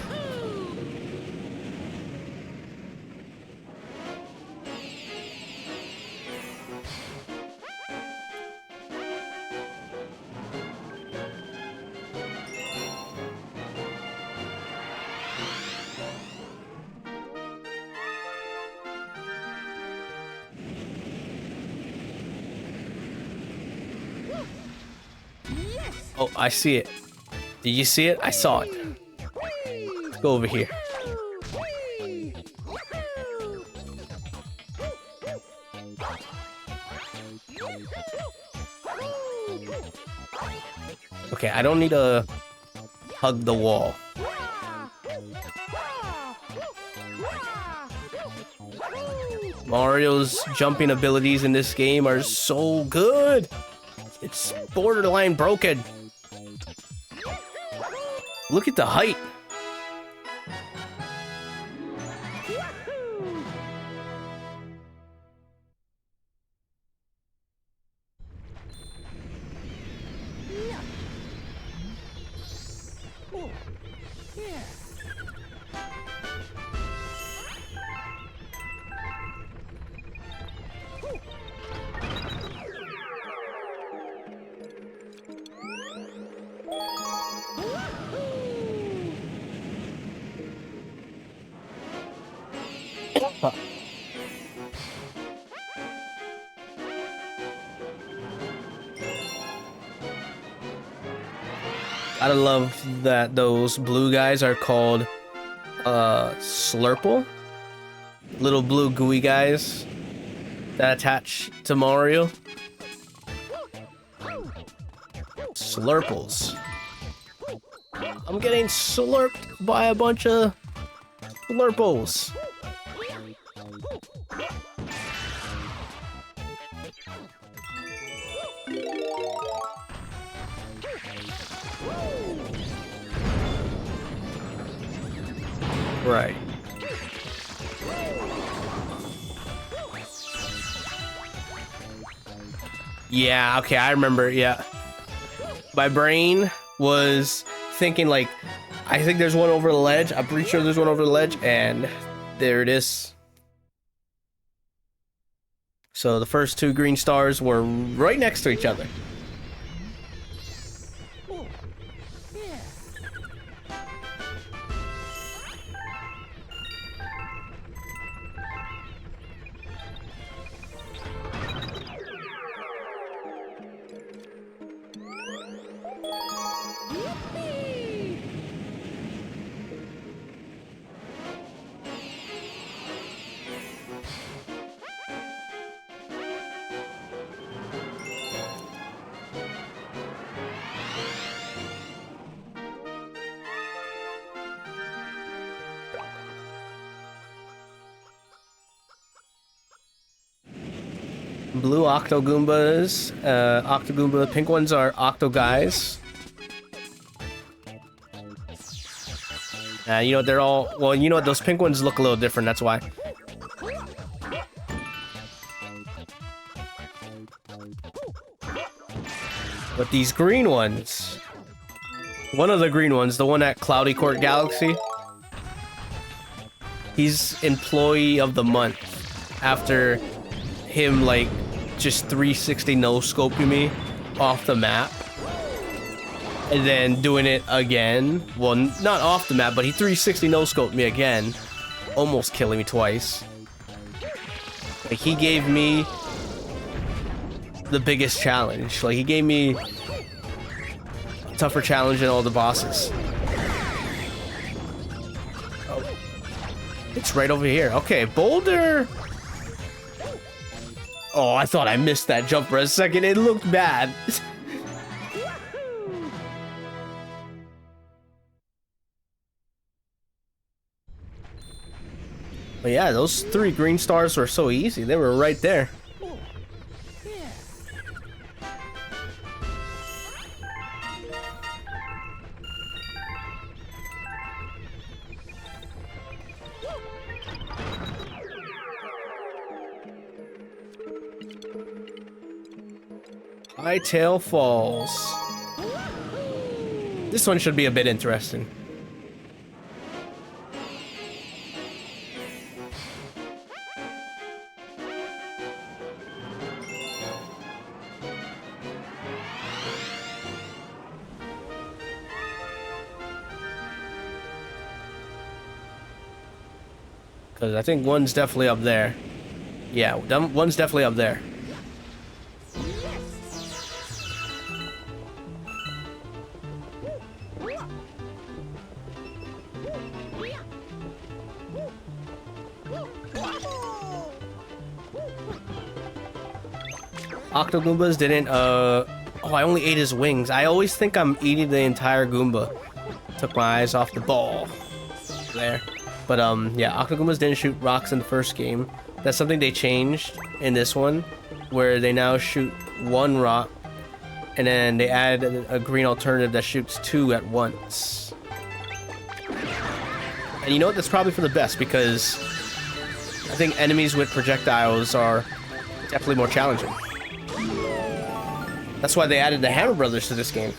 Oh, I see it. Did you see it? I saw it. Let's go over here. Okay, I don't need to hug the wall. Mario's jumping abilities in this game are so good. It's borderline broken. Look at the height. I love that those blue guys are called Slurple. Little blue gooey guys that attach to Mario. Slurples. I'm getting slurped by a bunch of Slurples. Right. Yeah, okay, I remember, yeah. My brain was thinking, like, I think there's one over the ledge. I'm pretty sure there's one over the ledge, and there it is. So the first two green stars were right next to each other. Blue Octo Goombas. Octogoomba. Pink ones are Octo Guys. You know, they're all... Well, you know what? Those pink ones look a little different. That's why. But these green ones... One of the green ones, the one at Cloudy Court Galaxy, he's Employee of the Month after him, like, just 360 no-scoping me off the map. And then doing it again. Well, not off the map, but he 360 no-scoped me again. Almost killing me twice. Like, he gave me the biggest challenge. Like, he gave me tougher challenge than all the bosses. Oh. It's right over here. Okay, Boulder. Oh, I thought I missed that jump for a second. It looked bad. But yeah, those 3 green stars were so easy. They were right there. Hightail Falls. This one should be a bit interesting. Because I think one's definitely up there. Yeah, one's definitely up there. Octogoombas didn't, oh, I only ate his wings. I always think I'm eating the entire Goomba. Took my eyes off the ball. There. But, yeah, Octogoombas didn't shoot rocks in the first game. That's something they changed in this one, where they now shoot 1 rock, and then they add a green alternative that shoots 2 at once. And you know what? That's probably for the best, because I think enemies with projectiles are definitely more challenging. That's why they added the Hammer Brothers to this game.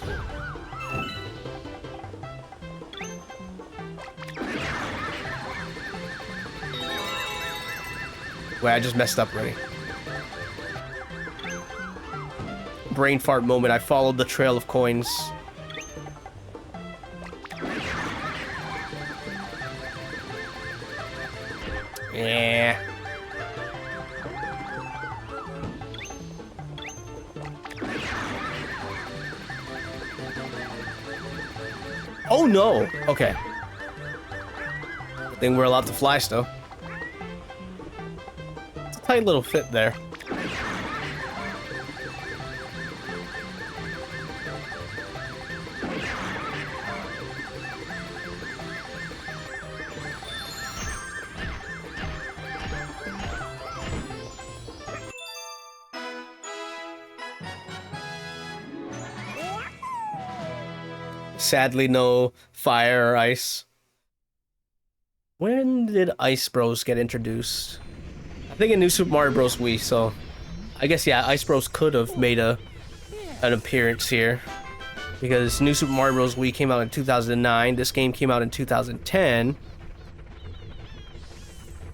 Wait, I just messed up already. Brain fart moment. I followed the trail of coins. Yeah. Oh no! Okay. Good thing we're allowed to fly still. It's a tight little fit there. Sadly, no fire or ice. When did Ice Bros get introduced? I think in New Super Mario Bros. Wii, so I guess, yeah, Ice Bros could have made an appearance here. Because New Super Mario Bros. Wii came out in 2009, this game came out in 2010.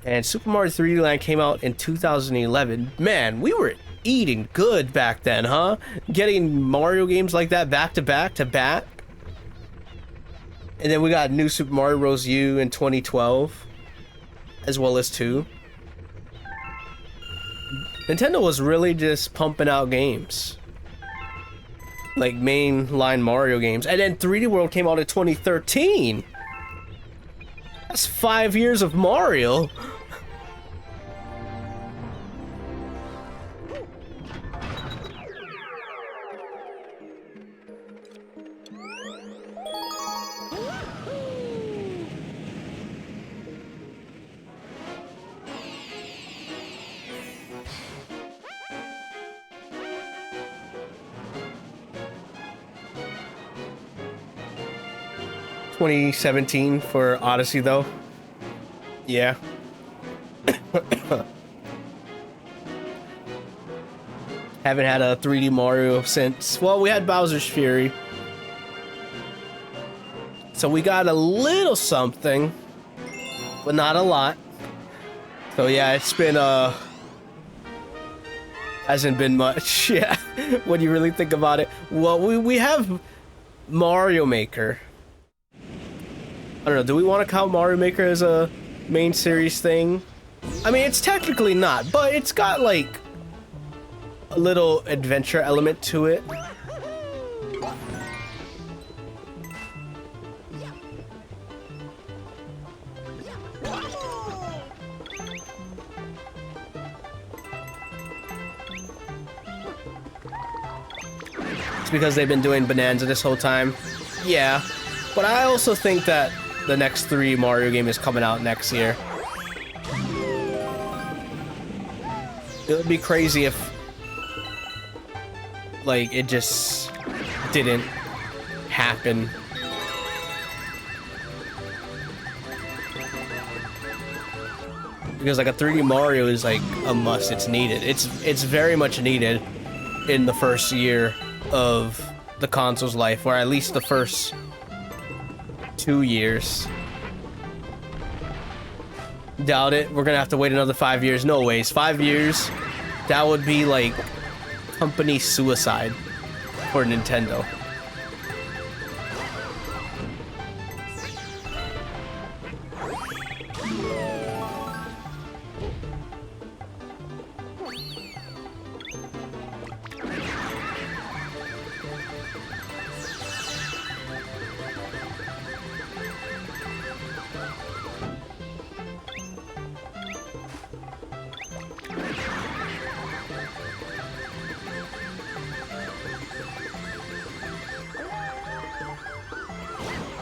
And Super Mario 3D Land came out in 2011. Man, we were eating good back then, huh? Getting Mario games like that back to back to back. And then we got New Super Mario Bros. U in 2012, as well as 2. Nintendo was really just pumping out games. Like mainline Mario games. And then 3D World came out in 2013. That's 5 years of Mario. 2017 for Odyssey, though. Yeah. Haven't had a 3D Mario since, well, we had Bowser's Fury. So we got a little something, but not a lot. So yeah, it's been, hasn't been much, yeah, when you really think about it. Well, we have Mario Maker. I don't know, do we want to count Mario Maker as a main series thing? I mean, it's technically not, but it's got, like, a little adventure element to it. It's because they've been doing Bonanza this whole time. Yeah, but I also think that the next 3 Mario game is coming out next year. It would be crazy if, like, it just didn't happen. Because, like, a 3D Mario is, like, a must. It's needed. It's very much needed in the first year of the console's life, or at least the first 2 years. Doubt it. We're gonna have to wait another 5 years. No ways. 5 years? That would be, like, company suicide for Nintendo.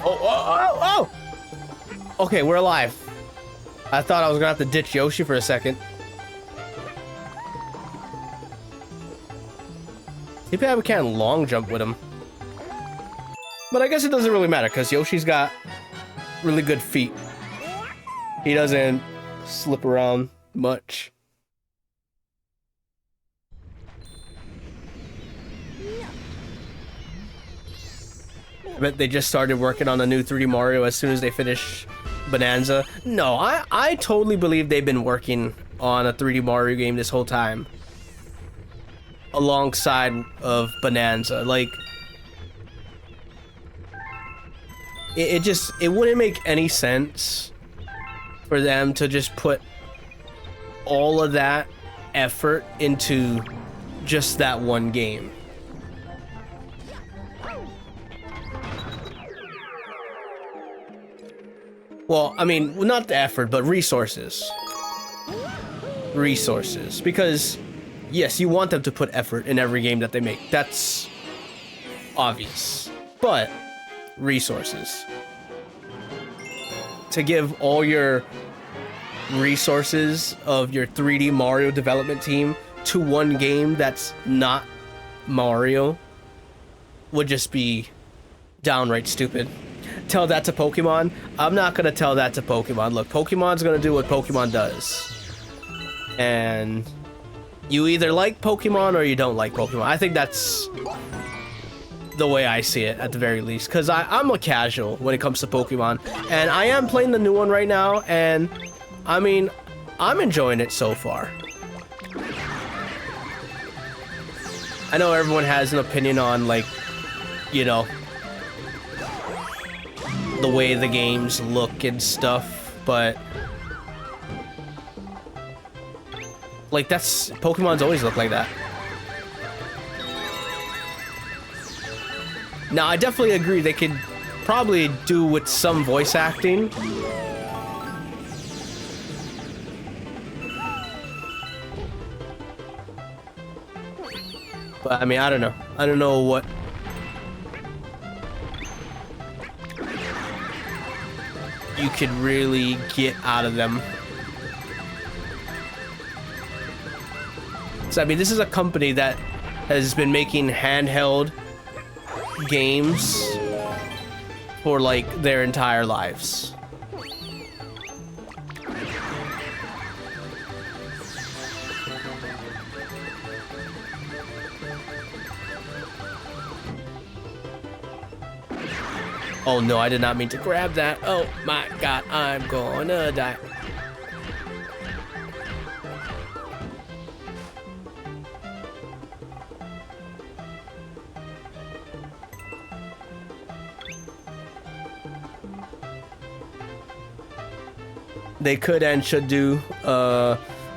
Oh! Okay, we're alive. I thought I was gonna have to ditch Yoshi for a second. Maybe I can't long jump with him. But I guess it doesn't really matter, because Yoshi's got really good feet. He doesn't slip around much. I bet they just started working on a new 3D Mario as soon as they finish Bonanza. No, I totally believe they've been working on a 3D Mario game this whole time. Alongside of Bonanza. Like, it wouldn't make any sense for them to just put all of that effort into just that one game. Well, I mean, not the effort, but resources. Resources. Because, yes, you want them to put effort in every game that they make. That's obvious. But, resources. To give all your resources of your 3D Mario development team to one game that's not Mario would just be downright stupid. Tell that to Pokemon? I'm not gonna tell that to Pokemon. Look, Pokemon's gonna do what Pokemon does. And you either like Pokemon or you don't like Pokemon. I think that's the way I see it, at the very least. Because I'm a casual when it comes to Pokemon. And I am playing the new one right now, and I mean, I'm enjoying it so far. I know everyone has an opinion on, like, you know, the way the games look and stuff, but like, that's Pokemon's always looked like that. Now, I definitely agree they could probably do with some voice acting. But I mean, I don't know. I don't know what you could really get out of them. So I mean, this is a company that has been making handheld games for like their entire lives. Oh no, I did not mean to grab that. Oh my god, I'm gonna die. They could and should do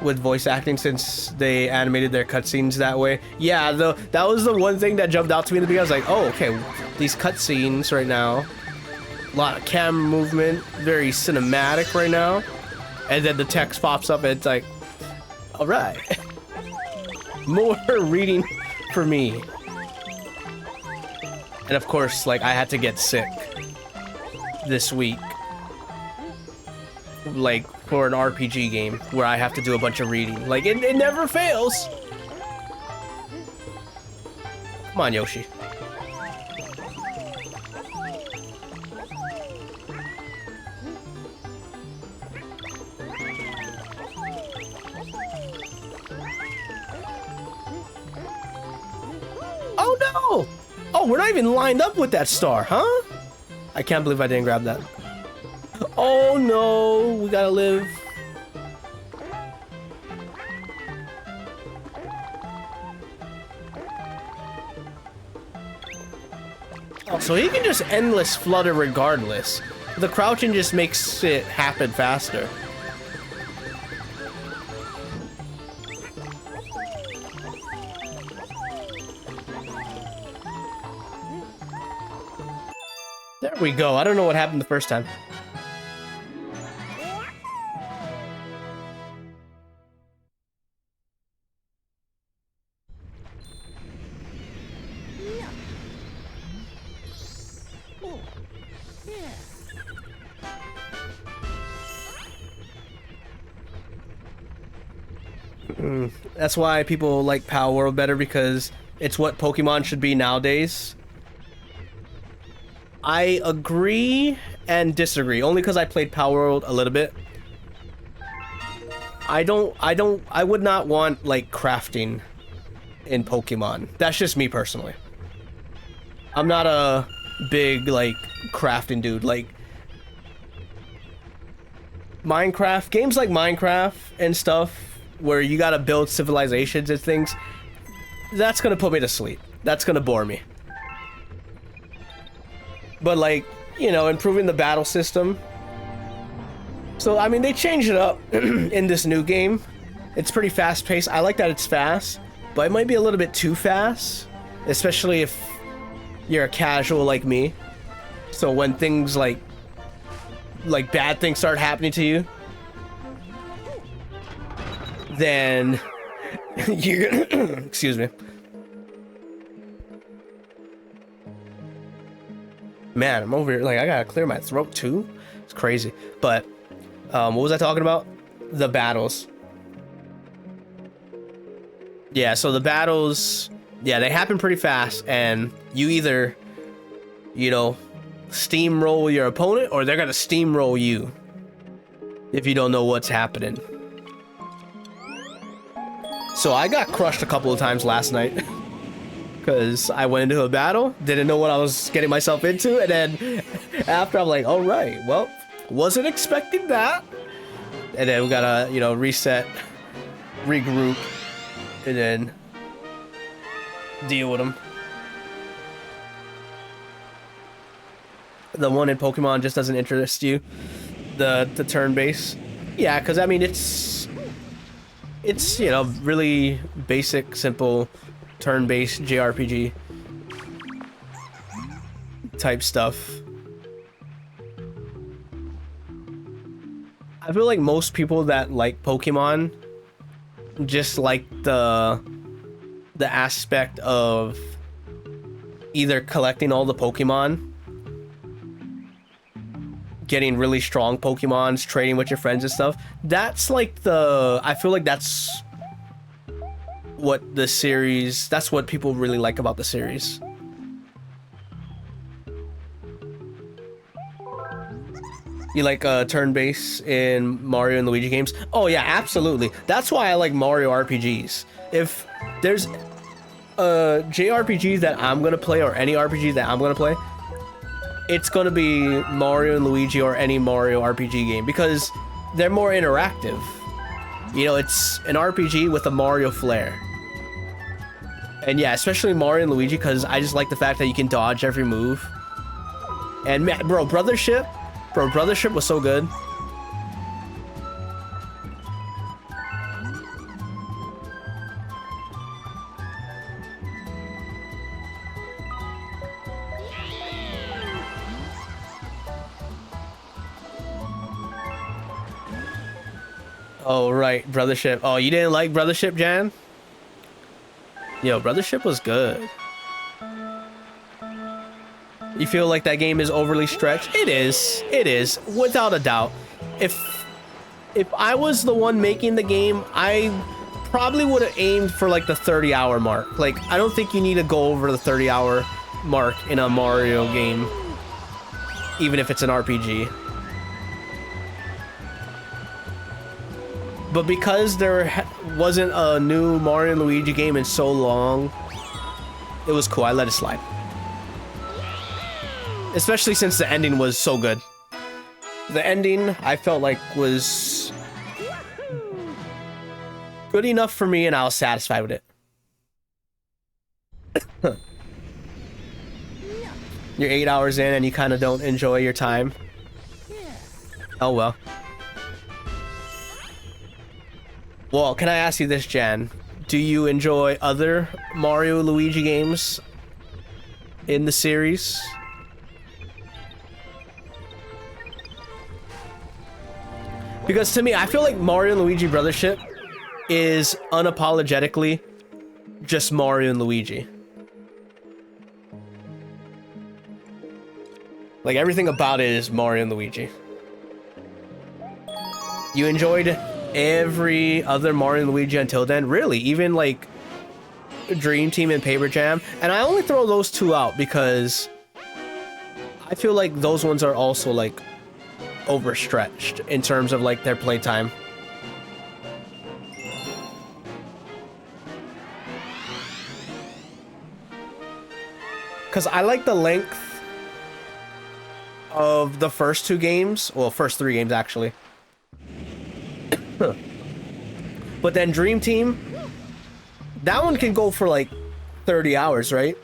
with voice acting, since they animated their cutscenes that way. Yeah, that was the one thing that jumped out to me in the beginning. I was like, oh, okay, these cutscenes right now, a lot of camera movement, very cinematic right now. And then the text pops up and it's like, all right, more reading for me. And of course, like, I had to get sick this week, like, for an RPG game where I have to do a bunch of reading. Like, it never fails. Come on, Yoshi. Oh no! Oh, we're not even lined up with that star, huh? I can't believe I didn't grab that. Oh no, we gotta live. Oh, so he can just endless flutter regardless. The crouching just makes it happen faster. There we go. I don't know what happened the first time. That's why people like Power World better, because it's what Pokemon should be nowadays. I agree and disagree, only because I played Power World a little bit. I would not want like crafting in Pokemon. That's just me personally. I'm not a big like crafting dude. Like Minecraft, games like Minecraft and stuff, where you gotta build civilizations and things, that's gonna put me to sleep. That's gonna bore me. But like, you know, improving the battle system. So, I mean, they changed it up in this new game. It's pretty fast paced. I like that it's fast, but it might be a little bit too fast, especially if you're a casual like me. So when things like bad things start happening to you, then you're gonna excuse me. Man, I'm over here, like, I gotta clear my throat too. It's crazy. But what was I talking about? The battles. Yeah, so the battles, yeah, they happen pretty fast, and you either, you know, steamroll your opponent, or they're gonna steamroll you if you don't know what's happening. So I got crushed a couple of times last night because I went into a battle, didn't know what I was getting myself into, and then after I'm like, all right, well, wasn't expecting that. And then we gotta, you know, reset, regroup, and then deal with them. The one in Pokemon just doesn't interest you, the turn-based. Yeah, because I mean it's you know, really basic, simple turn-based JRPG type stuff. I feel like most people that like Pokemon just like the aspect of either collecting all the Pokemon, getting really strong Pokemons, trading with your friends and stuff. That's like I feel like that's what the series, that's what people really like about the series. You like turn-based in Mario and Luigi games? Oh yeah, absolutely. That's why I like Mario RPGs. If there's a JRPG that I'm gonna play, or any RPG that I'm gonna play, it's gonna be Mario and Luigi or any Mario RPG game because they're more interactive. You know, it's an RPG with a Mario flair. And yeah, especially Mario and Luigi, because I just like the fact that you can dodge every move. And man, Brothership was so good. Oh, right, Brothership. Oh, you didn't like Brothership, Jan? Yo, Brothership was good. You feel like that game is overly stretched? It is, without a doubt. If I was the one making the game, I probably would have aimed for like the 30-hour mark. Like, I don't think you need to go over the 30-hour mark in a Mario game, even if it's an RPG. But because there wasn't a new Mario and Luigi game in so long, it was cool. I let it slide. Especially since the ending was so good. The ending, I felt like, was good enough for me, and I was satisfied with it. You're 8 hours in, and you kind of don't enjoy your time. Oh, well. Well, can I ask you this, Jan? Do you enjoy other Mario and Luigi games in the series? Because to me, I feel like Mario and Luigi Brothership is unapologetically just Mario and Luigi. Like, everything about it is Mario and Luigi. You enjoyed every other Mario and Luigi until then? Really? Even like Dream Team and Paper Jam? And I only throw those two out because I feel like those ones are also like overstretched in terms of like their playtime. Because I like the length of the first two games. Well, first three games actually. But then Dream Team, that one can go for like 30 hours, right?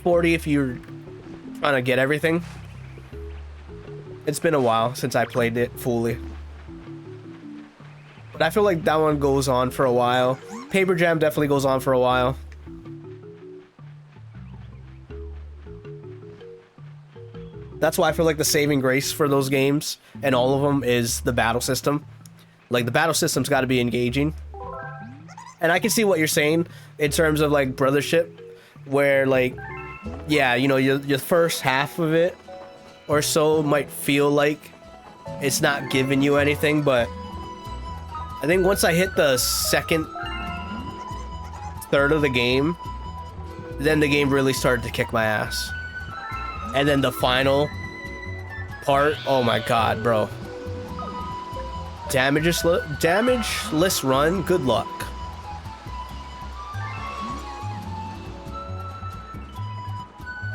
40 if you're trying to get everything. It's been a while since I played it fully. But I feel like that one goes on for a while. Paper Jam definitely goes on for a while. That's why I feel like the saving grace for those games and all of them is the battle system. Like, the battle system's got to be engaging. And I can see what you're saying in terms of like Brothership, where like, yeah, you know, your first half of it or so might feel like it's not giving you anything, but I think once I hit the second third of the game, then the game really started to kick my ass. And then the final part, oh my god, bro. Damageless run, good luck.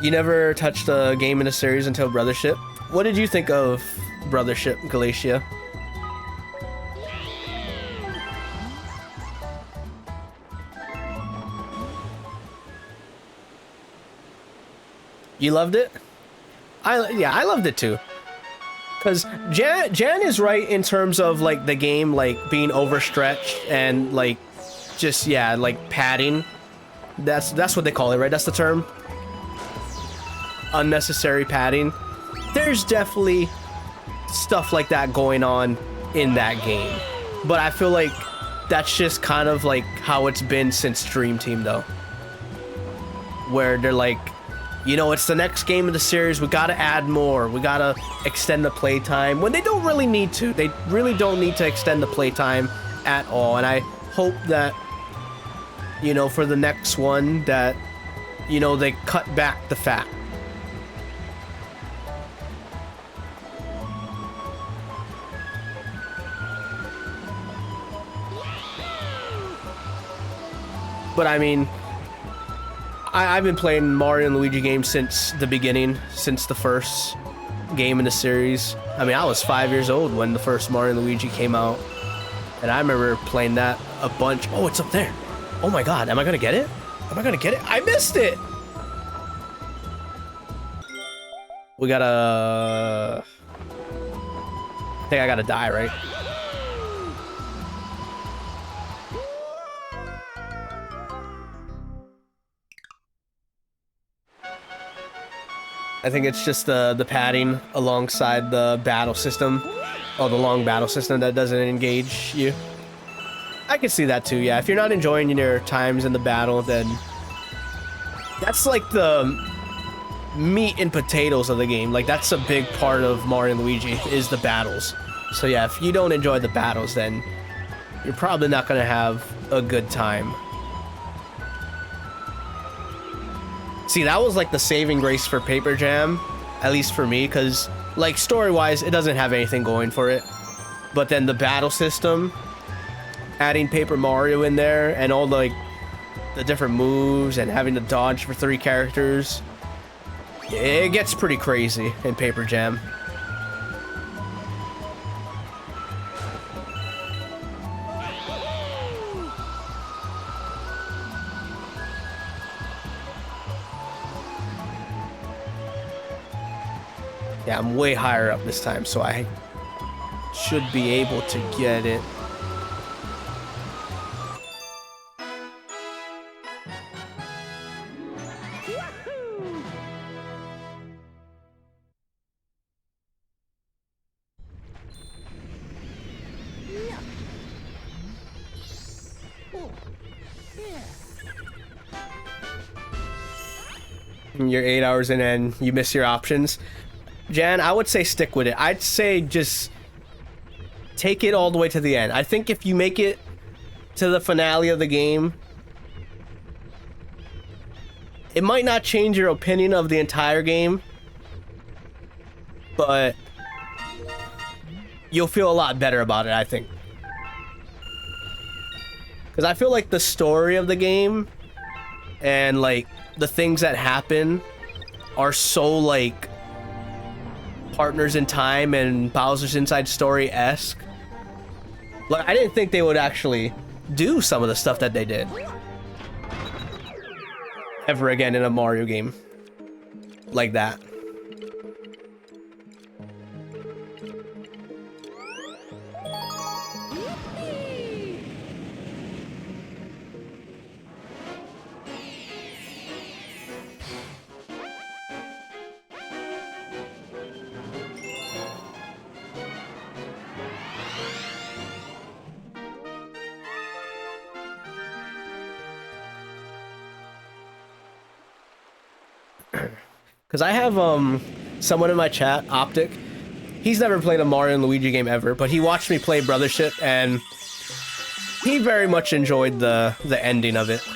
You never touched a game in a series until Brothership. What did you think of Brothership, Galatia? You loved it? Yeah, I loved it too. Because Jan is right in terms of like the game like being overstretched and like just, yeah, like padding. That's what they call it, right? That's the term. Unnecessary padding. There's definitely stuff like that going on in that game, but I feel like that's just kind of like how it's been since Dream Team though, where they're like, you know, it's the next game of the series, we gotta add more, we gotta extend the playtime, when they don't really need to. They really don't need to extend the playtime at all. And I hope that, you know, for the next one that, you know, they cut back the fat. But I mean, I've been playing Mario and Luigi games since the beginning, since the first game in the series. I mean, I was 5 years old when the first Mario and Luigi came out, and I remember playing that a bunch. Oh, it's up there. Oh my god, am I gonna get it? Am I gonna get it? I missed it! We gotta... I think I gotta die, right? I think it's just the padding alongside the battle system. Oh, the long battle system that doesn't engage you. I can see that too, yeah. If you're not enjoying your times in the battle, then that's like the meat and potatoes of the game. Like, that's a big part of Mario and Luigi, is the battles. So yeah, if you don't enjoy the battles, then you're probably not gonna have a good time. See, that was like the saving grace for Paper Jam, at least for me, because like story-wise, it doesn't have anything going for it. But then the battle system, adding Paper Mario in there, and all like the different moves, and having to dodge for 3 characters, it gets pretty crazy in Paper Jam. Yeah, I'm way higher up this time, so I should be able to get it. You're 8 hours in and you miss your options. Jan, I would say stick with it. I'd say just take it all the way to the end. I think if you make it to the finale of the game, it might not change your opinion of the entire game, but you'll feel a lot better about it, I think. Because I feel like the story of the game and like the things that happen are so like Partners in Time and Bowser's Inside Story-esque. Like, I didn't think they would actually do some of the stuff that they did ever again in a Mario game like that. Because I have someone in my chat, Optic. He's never played a Mario and Luigi game ever, but he watched me play Brothership, and he very much enjoyed the ending of it.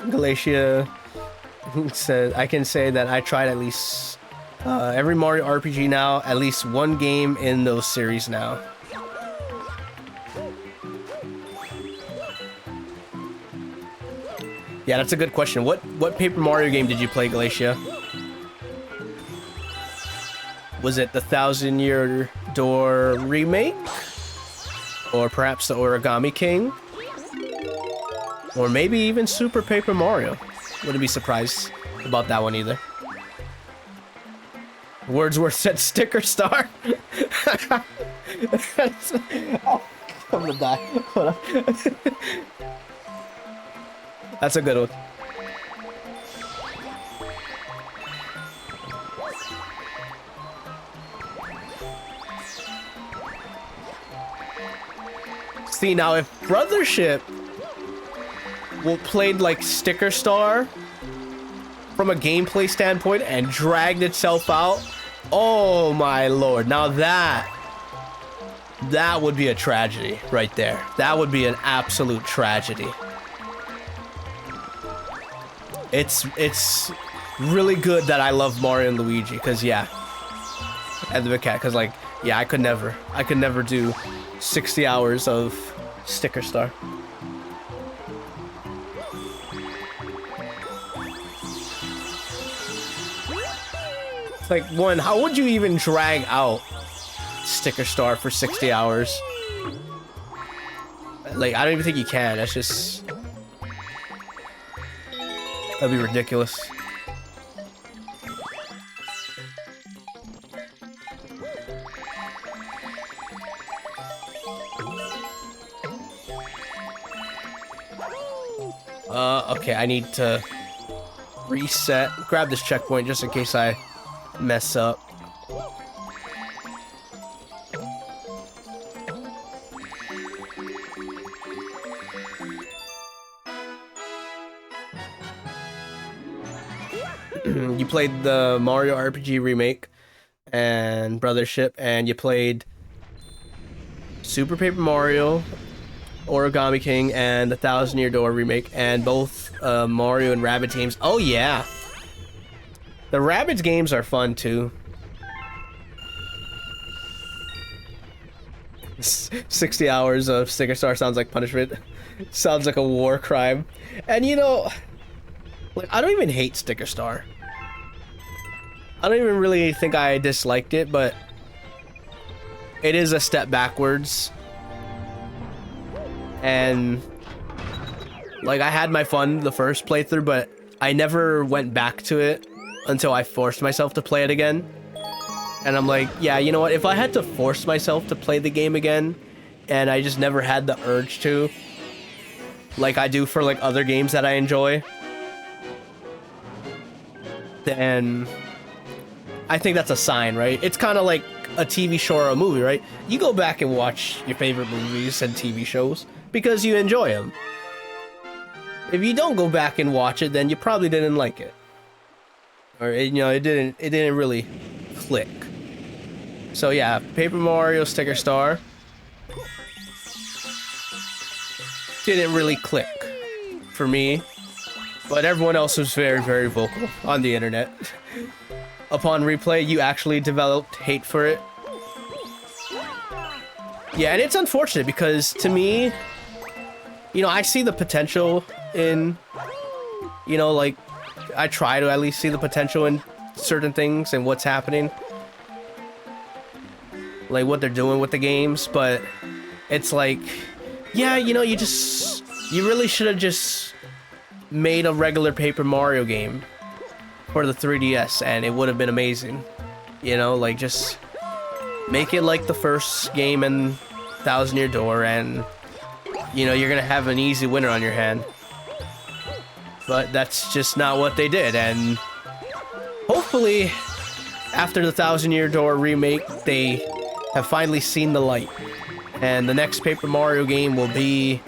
Galatia said, I can say that I tried at least every Mario RPG now, at least one game in those series now. Yeah, that's a good question. What Paper Mario game did you play, Galatia? Was it the Thousand Year Door remake? Or perhaps the Origami King? Or maybe even Super Paper Mario. Wouldn't be surprised about that one either. Wordsworth said sticker star. Oh, I'm gonna die. Hold on. That's a good one. See, now if Brothership played like Sticker Star from a gameplay standpoint and dragged itself out, oh my lord, now that would be a tragedy right there. That would be an absolute tragedy. It's really good that I love Mario and Luigi, because yeah, and the cat, because like, yeah, I could never do 60 hours of Sticker Star. It's like, one, how would you even drag out Sticker Star for 60 hours? Like, I don't even think you can. That's just... that'd be ridiculous. Okay, I need to reset. Grab this checkpoint just in case I mess up. You played the Mario RPG remake and Brothership, and you played Super Paper Mario, Origami King, and the Thousand Year Door remake, and both Mario and Rabbids games. Oh yeah, the Rabbids games are fun too. 60 hours of Sticker Star sounds like punishment. Sounds like a war crime. And you know, like, I don't even hate Sticker Star. I don't even really think I disliked it, but it is a step backwards. And like, I had my fun the first playthrough, but I never went back to it until I forced myself to play it again. And I'm like, yeah, you know what? If I had to force myself to play the game again, and I just never had the urge to, like I do for like other games that I enjoy, then I think that's a sign, right? It's kind of like a TV show or a movie, right? You go back and watch your favorite movies and TV shows because you enjoy them. If you don't go back and watch it, then you probably didn't like it, or you know, it didn't really click. So yeah, Paper Mario Sticker Star didn't really click for me, but everyone else was very, very vocal on the internet. Upon replay, you actually developed hate for it. Yeah, and it's unfortunate because to me, you know, I see the potential in, you know, like, I try to at least see the potential in certain things and what's happening, like what they're doing with the games, but it's like, yeah, you know, you really should have just made a regular Paper Mario game for the 3DS and it would have been amazing. You know, like, just make it like the first game in Thousand Year Door, and you know, you're gonna have an easy winner on your hand. But that's just not what they did, and hopefully after the Thousand Year Door remake, they have finally seen the light, and the next Paper Mario game will be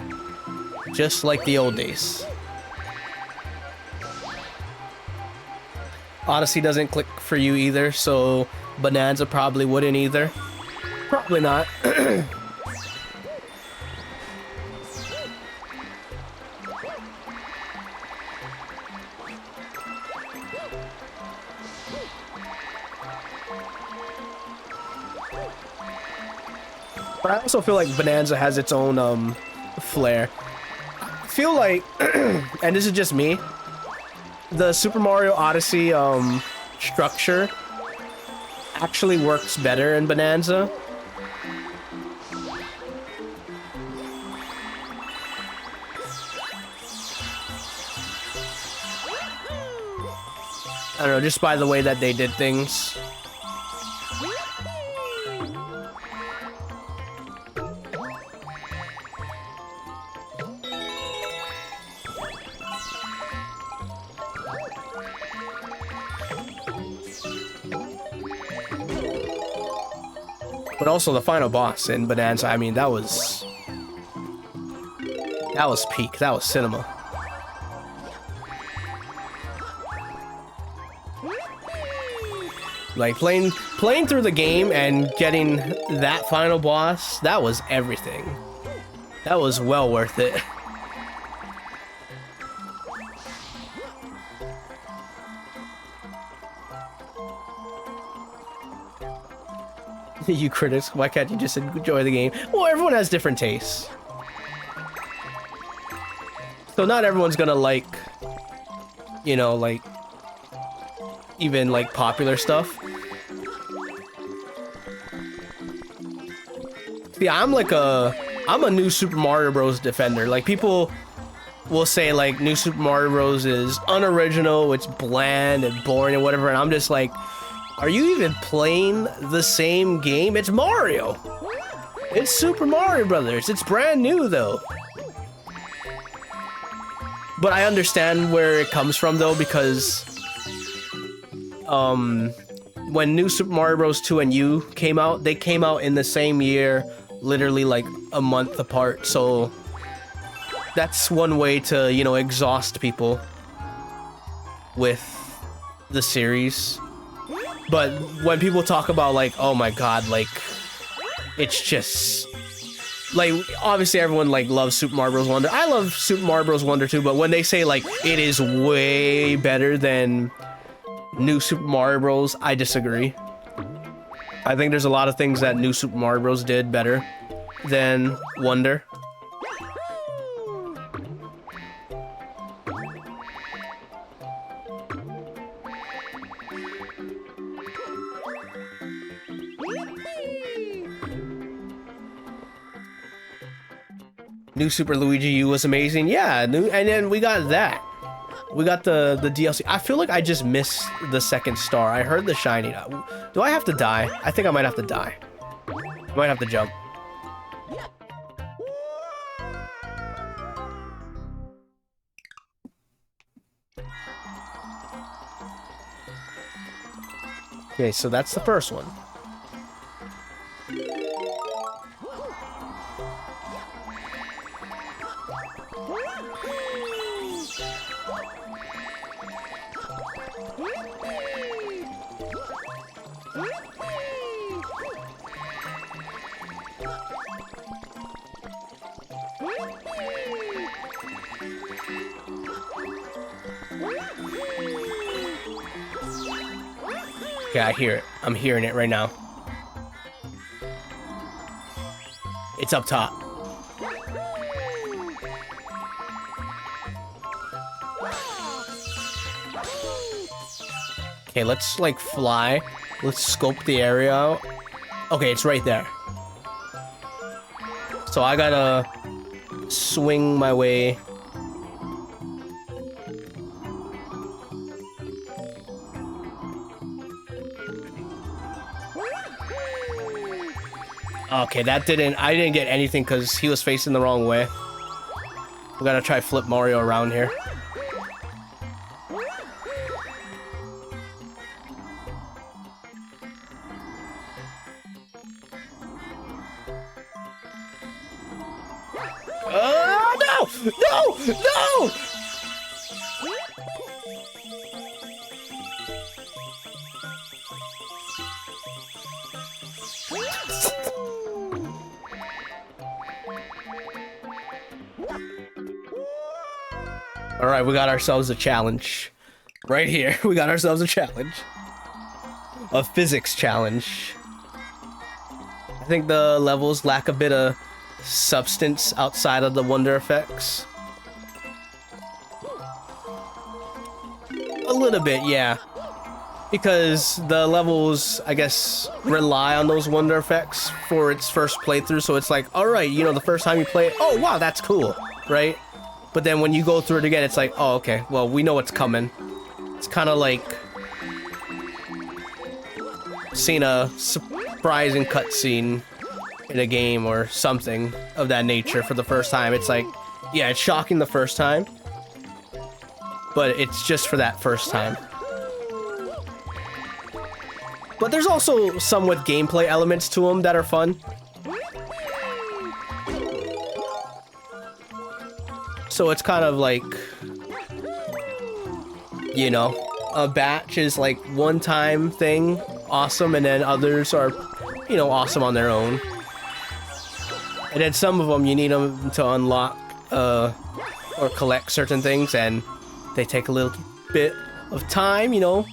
just like the old days. Odyssey doesn't click for you either, so Bonanza probably wouldn't either. Probably not. But I also feel like Bonanza has its own flair. I feel like, and this is just me, the Super Mario Odyssey structure actually works better in Bonanza. I don't know, just by the way that they did things. But also the final boss in Bonanza, I mean, that was That was peak. That was cinema. Like playing through the game and getting that final boss, that was everything. That was well worth it. You critics, why can't you just enjoy the game? Well, everyone has different tastes. So not everyone's gonna like, you know, like, even like popular stuff. See, I'm a new Super Mario Bros. Defender. Like, people will say like New Super Mario Bros. Is unoriginal, it's bland and boring and whatever, and I'm just like, are you even playing the same game? It's Mario. It's Super Mario Brothers. It's brand new though. But I understand where it comes from though, because when New Super Mario Bros. 2 and U came out, they came out in the same year, literally like a month apart. So that's one way to, you know, exhaust people with the series. But when people talk about like, oh my god, like, it's just like, obviously everyone like loves Super Mario Bros. Wonder. I love Super Mario Bros. Wonder too, but when they say like it is way better than New Super Mario Bros., I disagree. I think there's a lot of things that New Super Mario Bros. Did better than Wonder. New Super Luigi U was amazing. Yeah, and then we got that. We got the DLC. I feel like I just missed the second star. I heard the shiny. Do I have to die? I think I might have to die. I might have to jump. Okay, so that's the first one. Okay, I hear it. I'm hearing it right now. It's up top. Okay, let's like fly. Let's scope the area out. Okay, it's right there. So I gotta swing my way. Okay, I didn't get anything because he was facing the wrong way. We gotta try flip Mario around here. No! No! No! All right, we got ourselves a challenge. Right here, we got ourselves a challenge. A physics challenge. I think the levels lack a bit of substance outside of the wonder effects. A little bit, yeah. Because the levels, I guess, rely on those wonder effects for its first playthrough, so it's like, alright, you know, the first time you play it, oh wow, that's cool, right? But then when you go through it again, it's like, oh, okay, well, we know what's coming. It's kind of like seeing a surprising cutscene in a game or something of that nature for the first time. It's like, yeah, it's shocking the first time, but it's just for that first time. But there's also somewhat gameplay elements to them that are fun. So it's kind of like, you know, a batch is like one-time thing, awesome, and then others are, you know, awesome on their own. And then some of them you need them to unlock or collect certain things, and they take a little bit of time, you know.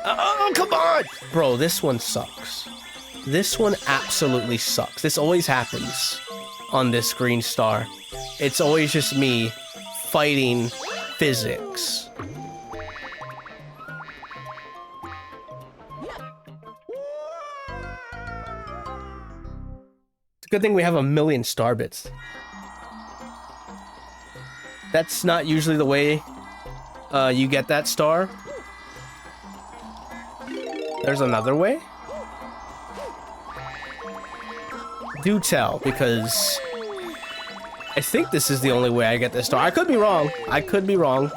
Oh, come on! Bro, this one sucks. This one absolutely sucks. This always happens on this green star. It's always just me fighting physics. It's a good thing we have 1,000,000 star bits. That's not usually the way you get that star. There's another way? Do tell, because I think this is the only way I get this star. I could be wrong. I could be wrong.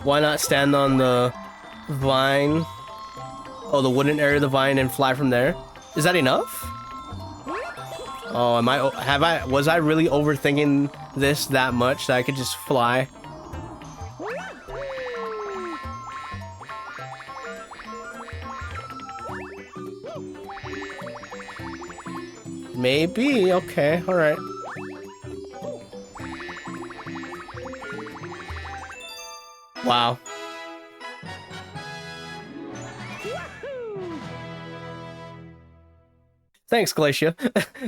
Why not stand on the vine? Oh, the wooden area of the vine and fly from there? Is that enough? Oh, was I really overthinking this that much that I could just fly? Maybe, okay, alright. Wow. Thanks, Glacia.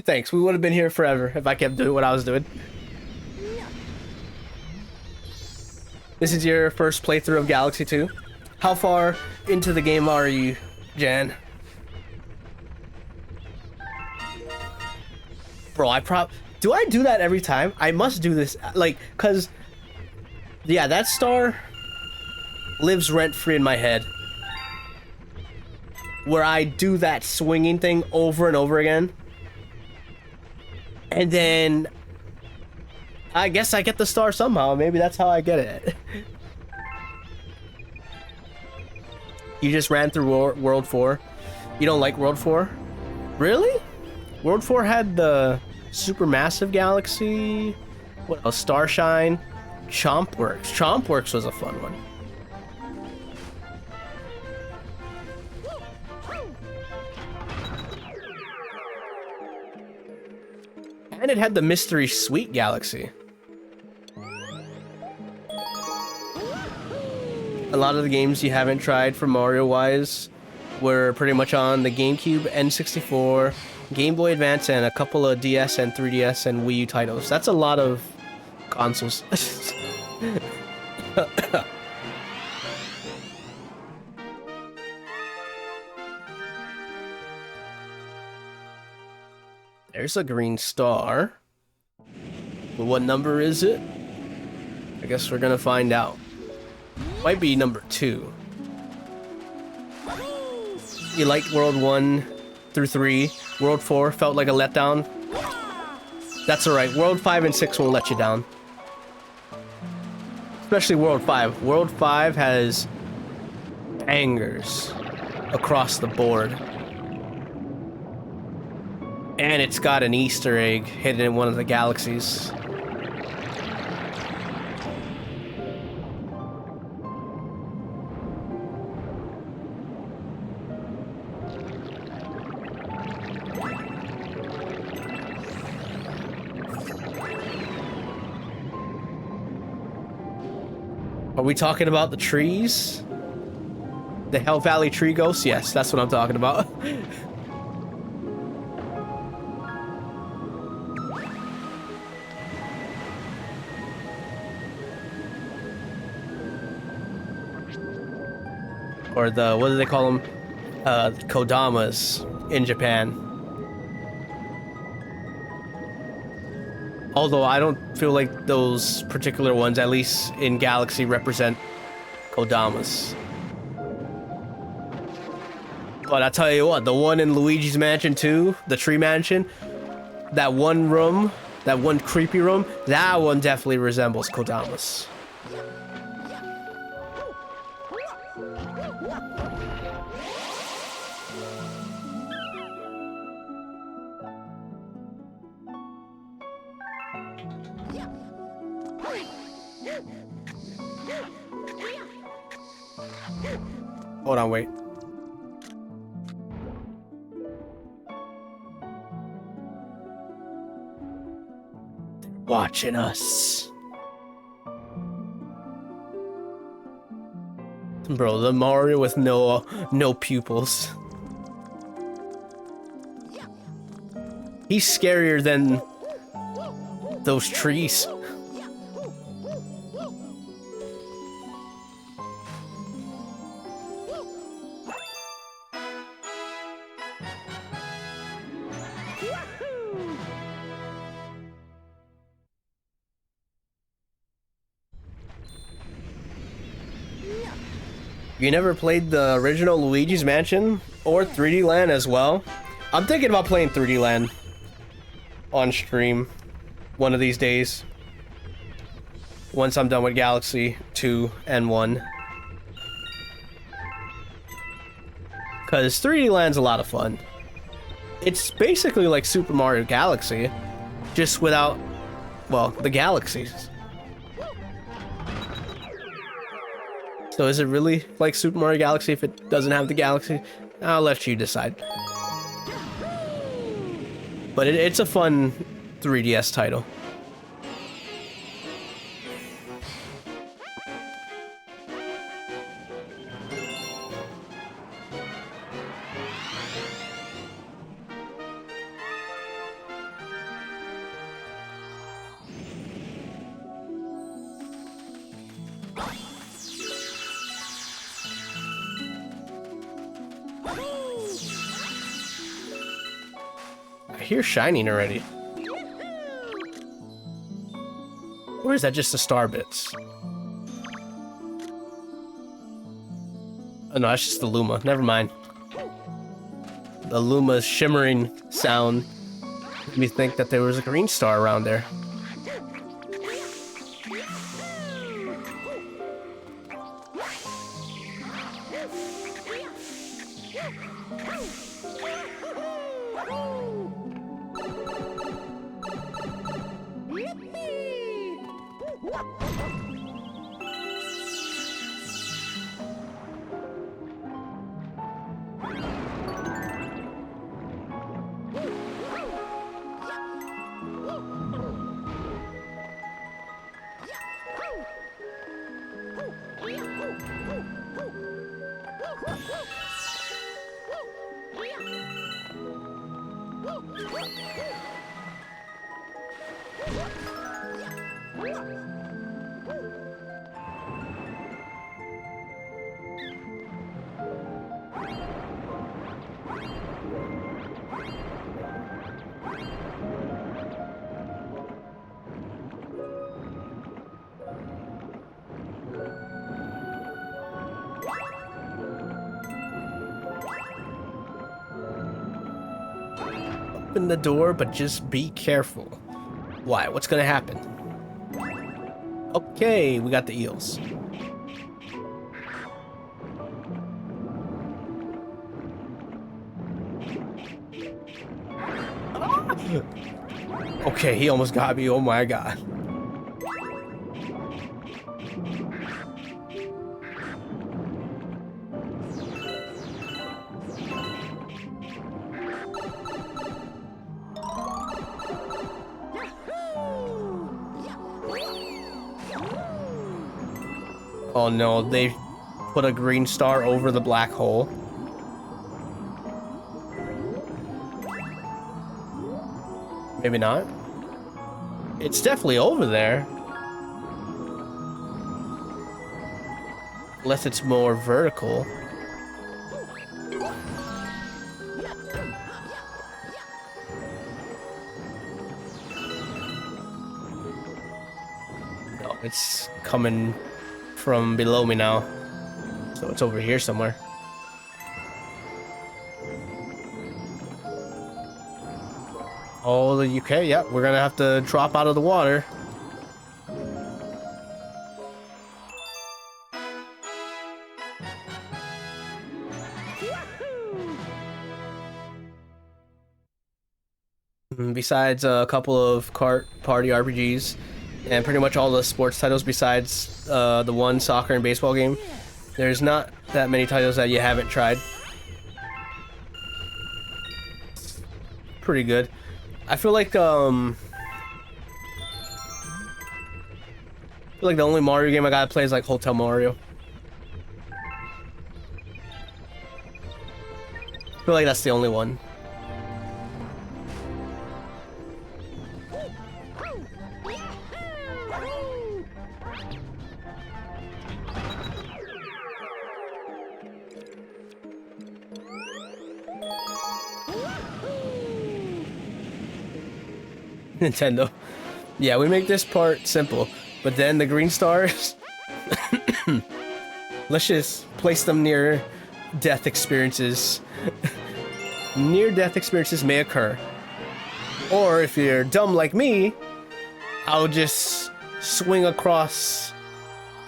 Thanks. We would have been here forever if I kept doing what I was doing. This is your first playthrough of Galaxy 2. How far into the game are you, Jan? Bro, do I do that every time? I must do this, like, cause yeah, that star lives rent-free in my head. Where I do that swinging thing over and over again. And then I guess I get the star somehow. Maybe that's how I get it. You just ran through World 4. You don't like World 4? Really? World 4 had the Supermassive Galaxy. What else? Starshine. Chompworks. Chompworks was a fun one. And it had the Mystery Sweet Galaxy. A lot of the games you haven't tried for Mario-wise were pretty much on the GameCube, N64, Game Boy Advance, and a couple of DS and 3DS and Wii U titles. That's a lot of consoles. There's a green star. But what number is it? I guess we're gonna find out. Might be number 2. You liked World 1 through 3. World 4 felt like a letdown. That's alright. World 5 and 6 won't let you down. Especially World 5. World 5 has bangers across the board. And it's got an Easter egg hidden in one of the galaxies. Are we talking about the trees? The Hell Valley Tree Ghost? Yes, that's what I'm talking about. Or the, what do they call them? Kodamas in Japan. Although I don't feel like those particular ones, at least in Galaxy, represent Kodamas. But I tell you what, the one in Luigi's Mansion 2, the Tree Mansion, that one room, that one creepy room, that one definitely resembles Kodama's. Hold on, wait. Watching us. Bro, the Mario with no pupils. He's scarier than those trees. You never played the original Luigi's Mansion or 3D Land as well? I'm thinking about playing 3D Land on stream one of these days. Once I'm done with Galaxy 2 and 1. Because 3D Land's a lot of fun. It's basically like Super Mario Galaxy, just without, well, the galaxies. So is it really like Super Mario Galaxy if it doesn't have the galaxy? I'll let you decide. But it's a fun 3DS title. I hear shining already. Or is that just the star bits? Oh no, that's just the Luma. Never mind. The Luma's shimmering sound made me think that there was a green star around there. Open the door, but just be careful. Why? What's gonna happen? Okay, we got the eels. Okay, he almost got me. Oh my god. Oh no, they put a green star over the black hole. Maybe not. It's definitely over there. Unless it's more vertical. No, it's coming from below me now. So it's over here somewhere. Oh, the UK. Yep, we're gonna have to drop out of the water. Besides a couple of kart party RPGs and pretty much all the sports titles besides the one soccer and baseball game, there's not that many titles that you haven't tried. Pretty good. I feel like the only Mario game I gotta play is like Hotel Mario. I feel like that's the only one. Nintendo. Yeah, we make this part simple, but then the green stars, let's just place them near death experiences. Near death experiences may occur. Or if you're dumb like me, I'll just swing across.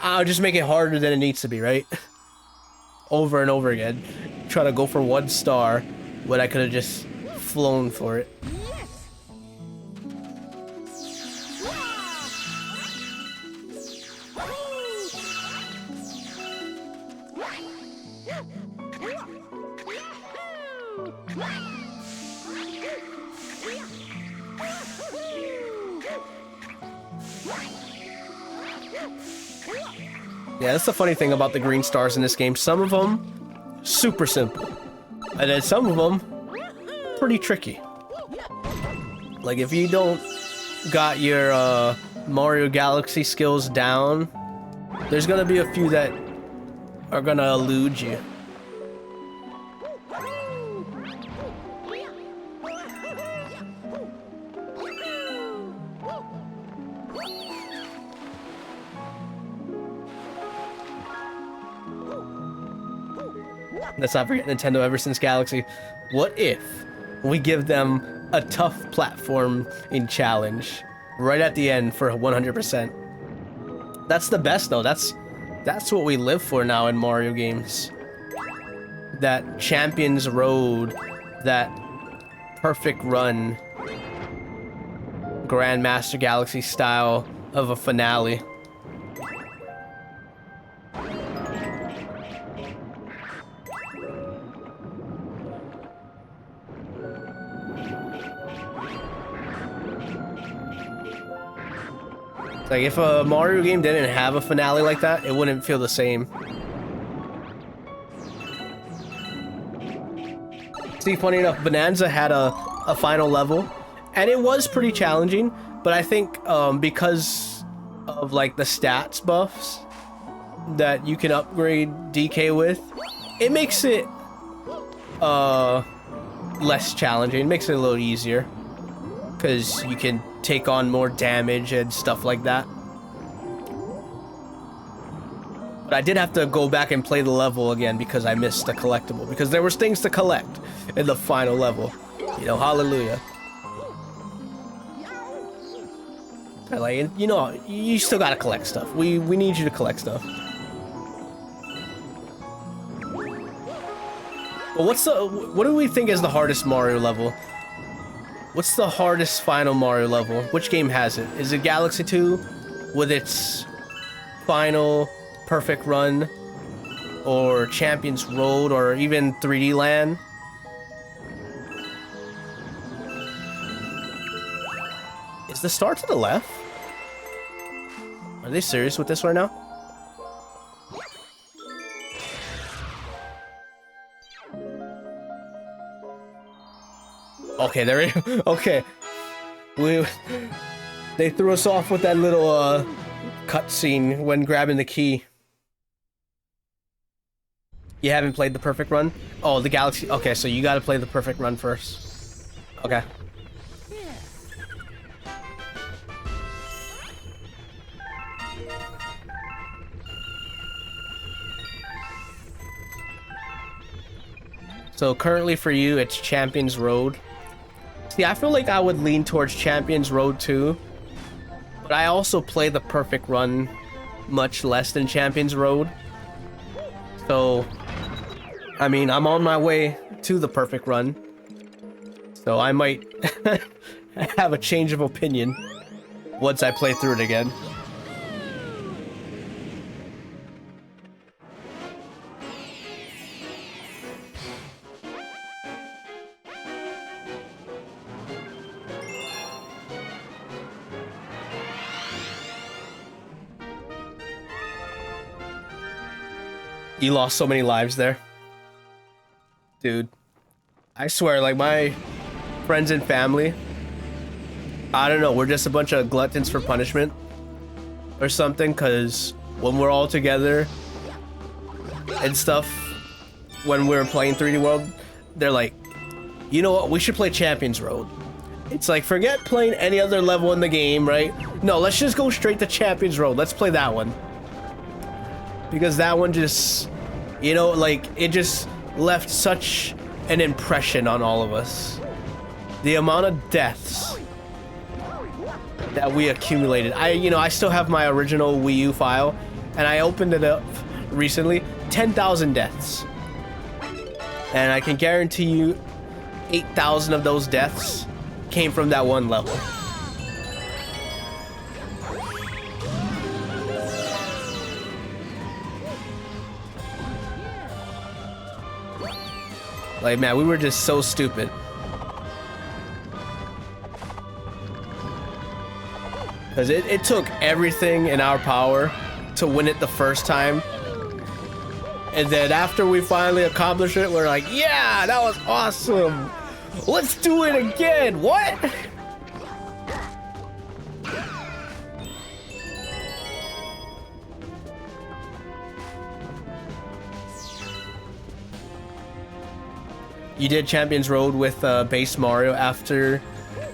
I'll just make it harder than it needs to be, right? Over and over again. Try to go for 1 star when I could have just flown for it. Yeah, that's the funny thing about the green stars in this game. Some of them, super simple. And then some of them, pretty tricky. Like, if you don't got your Mario Galaxy skills down, there's gonna be a few that are gonna elude you. Let's not forget Nintendo ever since Galaxy. What if we give them a tough platform in challenge right at the end for 100%? That's the best though. That's what we live for now in Mario games. That Champions Road, that perfect run, Grandmaster Galaxy style of a finale. Like, if a Mario game didn't have a finale like that, it wouldn't feel the same. See, funny enough, Bonanza had a final level, and it was pretty challenging, but I think because of, like, the stats buffs that you can upgrade DK with, it makes it less challenging. It makes it a little easier, because you can take on more damage and stuff like that. But I did have to go back and play the level again because I missed the collectible, because there was things to collect in the final level. You know, hallelujah. But like, you know, you still gotta collect stuff. We need you to collect stuff. But what do we think is the hardest Mario level? What's the hardest final Mario level? Which game has it? Is it Galaxy 2 with its final perfect run? Or Champions Road? Or even 3D Land? Is the star to the left? Are they serious with this right now? Okay, there we go. Okay. They threw us off with that little cutscene when grabbing the key. You haven't played the perfect run? Oh, the Galaxy. Okay, so you gotta play the perfect run first. Okay. So currently for you, it's Champions Road. See, I feel like I would lean towards Champions Road too, but I also play the perfect run much less than Champions Road. So, I mean, I'm on my way to the perfect run. So I might have a change of opinion once I play through it again. You lost so many lives there. Dude, I swear, like, my friends and family, I don't know, we're just a bunch of gluttons for punishment or something, because when we're all together and stuff, when we're playing 3D World, they're like, you know what, we should play Champions Road. It's like, forget playing any other level in the game, right? No, let's just go straight to Champions Road. Let's play that one. Because that one just, you know, like, it just left such an impression on all of us. The amount of deaths that we accumulated. I still have my original Wii U file, and I opened it up recently. 10,000 deaths. And I can guarantee you 8,000 of those deaths came from that one level. Like, man, we were just so stupid. Because it took everything in our power to win it the first time. And then after we finally accomplished it, we're like, yeah, that was awesome. Let's do it again. What? You did Champions Road with base Mario after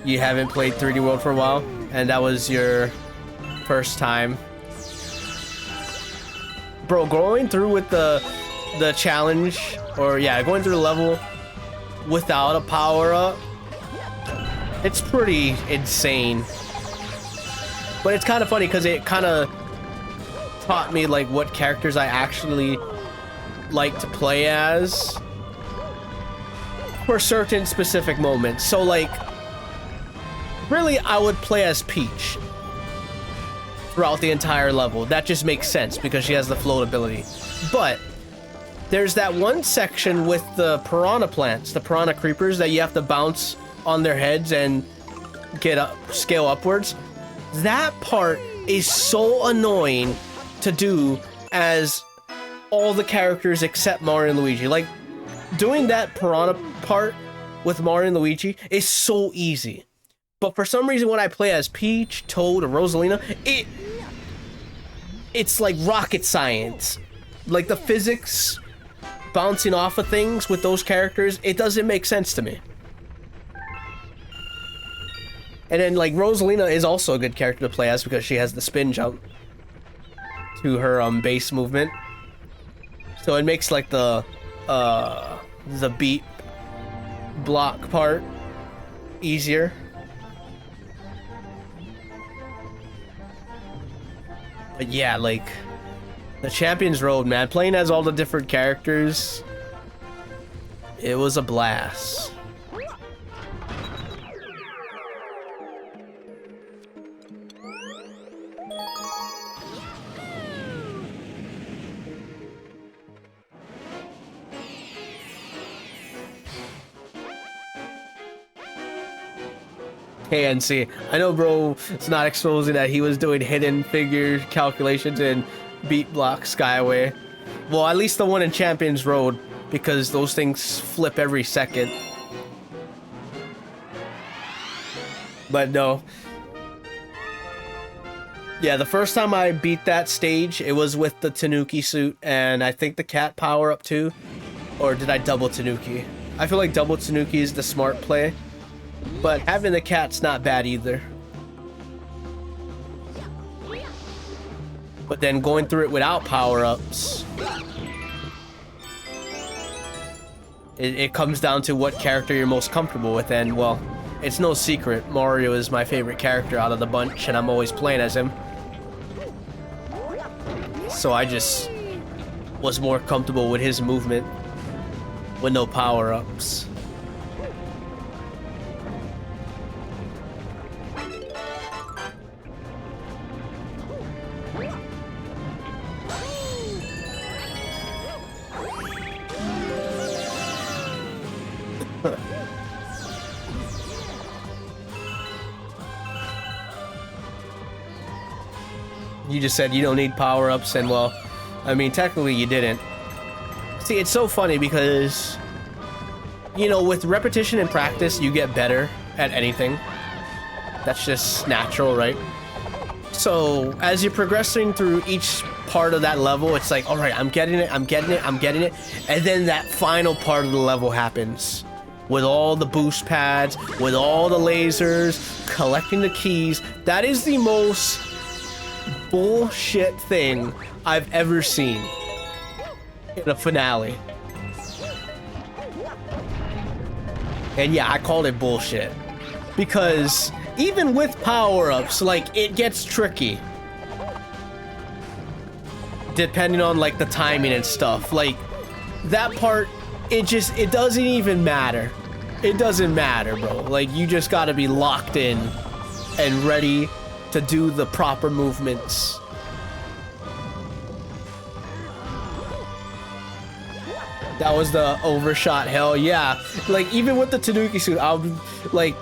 you haven't played 3D World for a while, and that was your first time. Bro, going through with the challenge, or yeah, going through the level without a power-up, it's pretty insane. But it's kind of funny because it kind of taught me like what characters I actually like to play as for certain specific moments. So like, really, I would play as Peach throughout the entire level. That just makes sense because she has the float ability. But there's that one section with the piranha plants, the piranha creepers, that you have to bounce on their heads and get up, scale upwards. That part is so annoying to do as all the characters except Mario and Luigi. Like, doing that piranha part with Mario and Luigi is so easy. But for some reason when I play as Peach, Toad, or Rosalina, it's like rocket science. Like the physics bouncing off of things with those characters, it doesn't make sense to me. And then like Rosalina is also a good character to play as because she has the spin jump to her base movement. So it makes like the beat block part easier. But yeah, like the Champions Road, man, playing as all the different characters, it was a blast. KNC. I know bro it's not exposing that he was doing hidden figure calculations in Beat Block Skyway. Well, at least the one in Champions Road, because those things flip every second. But no. Yeah, the first time I beat that stage, it was with the Tanuki suit, and I think the cat power-up too. Or did I double Tanuki? I feel like double Tanuki is the smart play. But having the cat's not bad either. But then going through it without power-ups, it comes down to what character you're most comfortable with. And, well, It's no secret, Mario is my favorite character out of the bunch, and I'm always playing as him. So I just was more comfortable with his movement with no power-ups. You just said you don't need power-ups, and well, I mean, technically you didn't. See, it's so funny because, you know, with repetition and practice, you get better at anything. That's just natural, right? So, as you're progressing through each part of that level, it's like, all right, I'm getting it, I'm getting it, I'm getting it. And then that final part of the level happens. With all the boost pads, with all the lasers, collecting the keys. That is the most bullshit thing I've ever seen in a finale. And yeah, I called it bullshit. Because even with power-ups, like, it gets tricky. Depending on, like, the timing and stuff. Like, that part, it doesn't even matter. It doesn't matter, bro. Like, you just gotta be locked in and ready to do the proper movements. That was the overshot, hell yeah. Like, even with the Tanuki suit, like,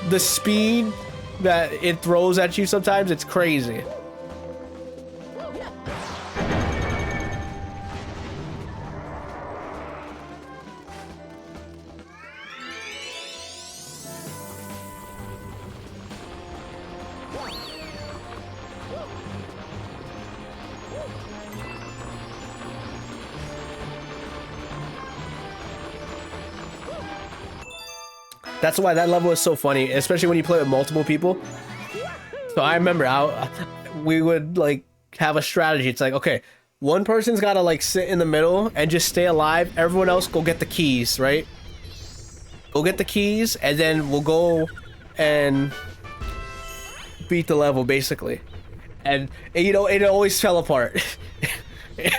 the speed that it throws at you sometimes, it's crazy. That's why that level is so funny, especially when you play with multiple people. So I remember we would like have a strategy. It's like, okay, one person's gotta like sit in the middle and just stay alive. Everyone else go get the keys, right? Go get the keys, and then we'll go and beat the level, basically. And you know, it always fell apart.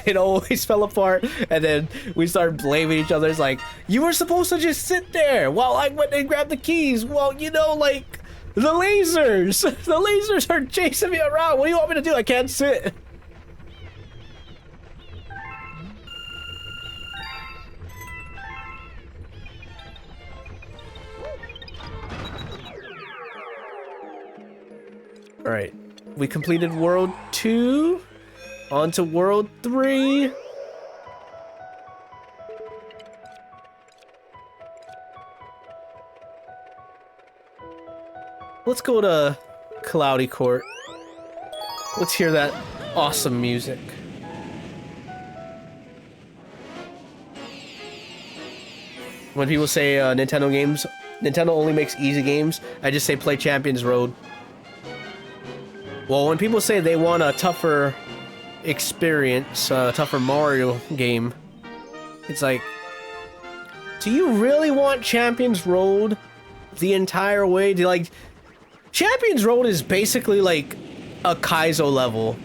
It always fell apart, and then we started blaming each other. It's like, you were supposed to just sit there while I went and grabbed the keys. Well, you know, like, the lasers! The lasers are chasing me around. What do you want me to do? I can't sit. Alright, we completed World 2. On to World 3. Let's go to Cloudy Court. Let's hear that awesome music. When people say Nintendo only makes easy games, I just say play Champions Road. Well, when people say they want a tougher experience, tougher Mario game, it's like, do you really want Champions Road the entire way? Do you, like, Champions Road is basically like a Kaizo level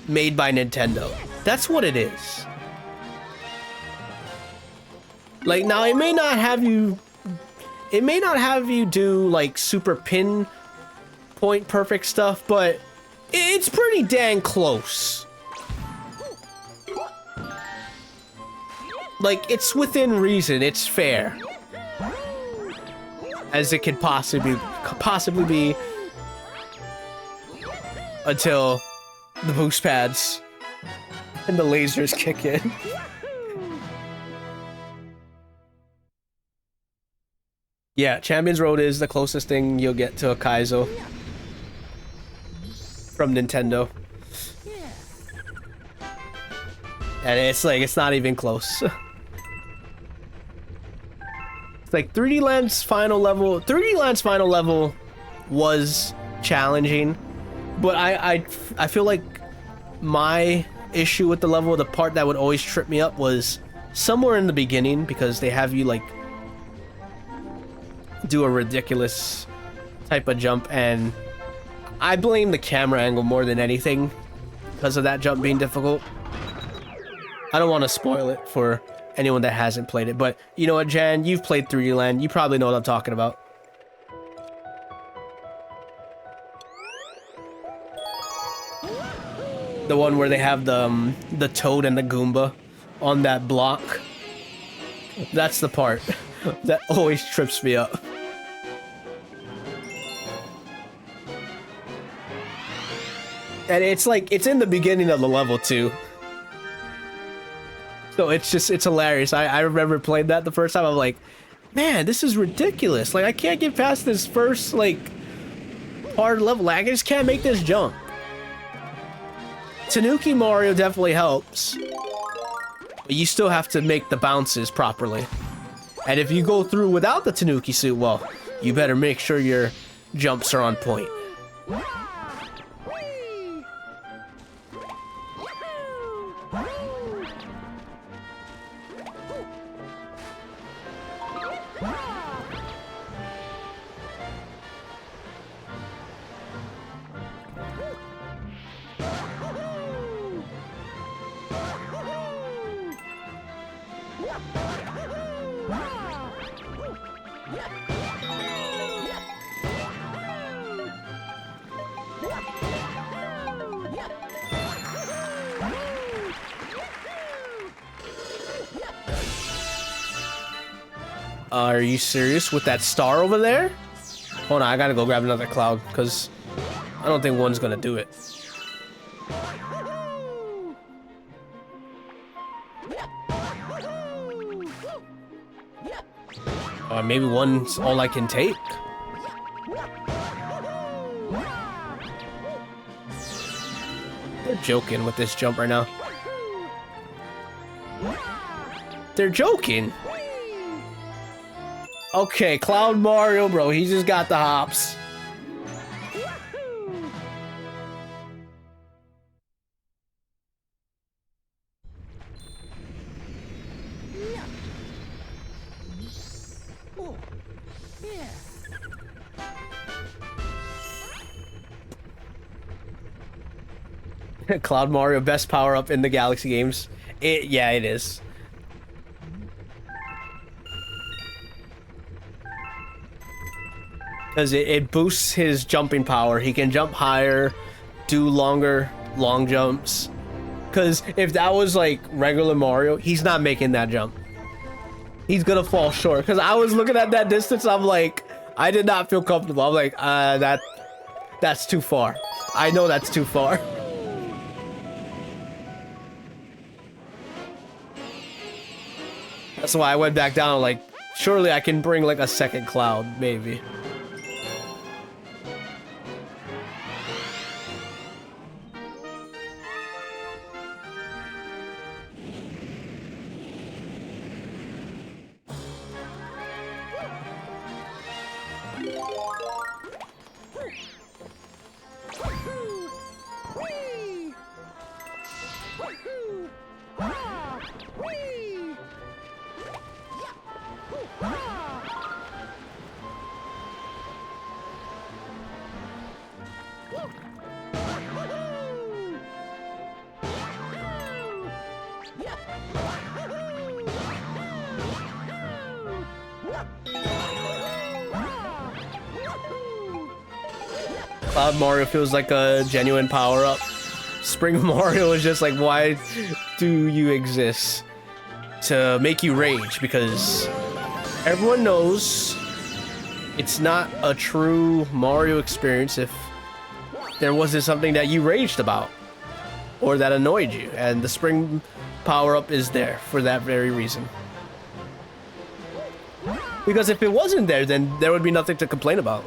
made by Nintendo. That's what it is. Like, now it may not have you do like super pinpoint perfect stuff, but it's pretty dang close. Like, it's within reason, it's fair. As it could possibly be until the boost pads and the lasers kick in. Yeah, Champions Road is the closest thing you'll get to a Kaizo from Nintendo. And it's like, it's not even close. It's like 3D Land's final level. 3D Land's final level was challenging, but I feel like my issue with the level, the part that would always trip me up, was somewhere in the beginning, because they have you like do a ridiculous type of jump, and I blame the camera angle more than anything because of that jump being difficult. I don't want to spoil it for anyone that hasn't played it, but you know what, Jan, you've played 3D Land, you probably know what I'm talking about. The one where they have the Toad and the Goomba on that block. That's the part that always trips me up. And it's like, it's in the beginning of the level too. So it's hilarious. I remember playing that the first time. I'm like, man, this is ridiculous. Like, I can't get past this first, like, hard level. Like, I just can't make this jump. Tanuki Mario definitely helps. But you still have to make the bounces properly. And if you go through without the Tanuki suit, well, you better make sure your jumps are on point. Are you serious with that star over there? Hold on, I gotta go grab another cloud, because I don't think one's gonna do it. Maybe one's all I can take. They're joking with this jump right now. They're joking. Okay, Cloud Mario, bro, he just got the hops. Cloud Mario, best power-up in the Galaxy games. Yeah, it is. Because it boosts his jumping power. He can jump higher, do long jumps. Because if that was like regular Mario, he's not making that jump. He's gonna fall short. Because I was looking at that distance, I'm like, I did not feel comfortable. I'm like, that's too far. I know that's too far. That's why I went back down, like, surely I can bring like a second cloud, maybe. Cloud Mario feels like a genuine power-up. Spring Mario is just like, why do you exist? To make you rage, because everyone knows it's not a true Mario experience if there wasn't something that you raged about or that annoyed you, and the Spring power-up is there for that very reason. Because if it wasn't there, then there would be nothing to complain about.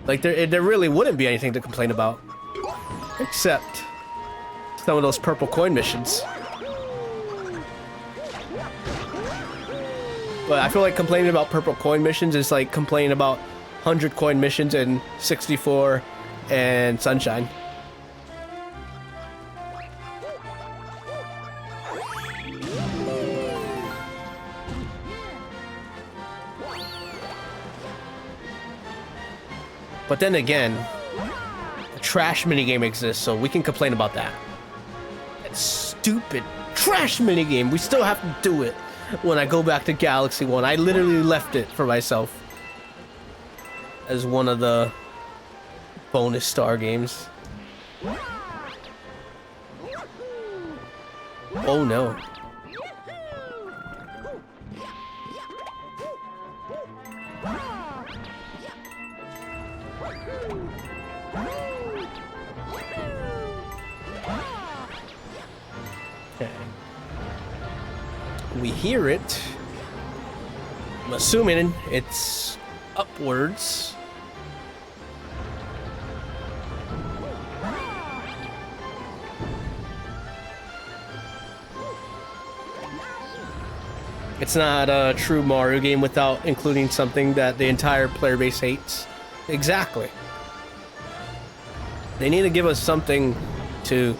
Like, there really wouldn't be anything to complain about. Except some of those purple coin missions. But I feel like complaining about purple coin missions is like complaining about 100 coin missions in 64 and Sunshine. But then again, a trash minigame exists, so we can complain about that. That stupid trash minigame. We still have to do it when I go back to Galaxy 1. I literally left it for myself as one of the bonus star games. Oh no. Okay. We hear it. I'm assuming it's upwards. It's not a true Mario game without including something that the entire player base hates. Exactly. They need to give us something to,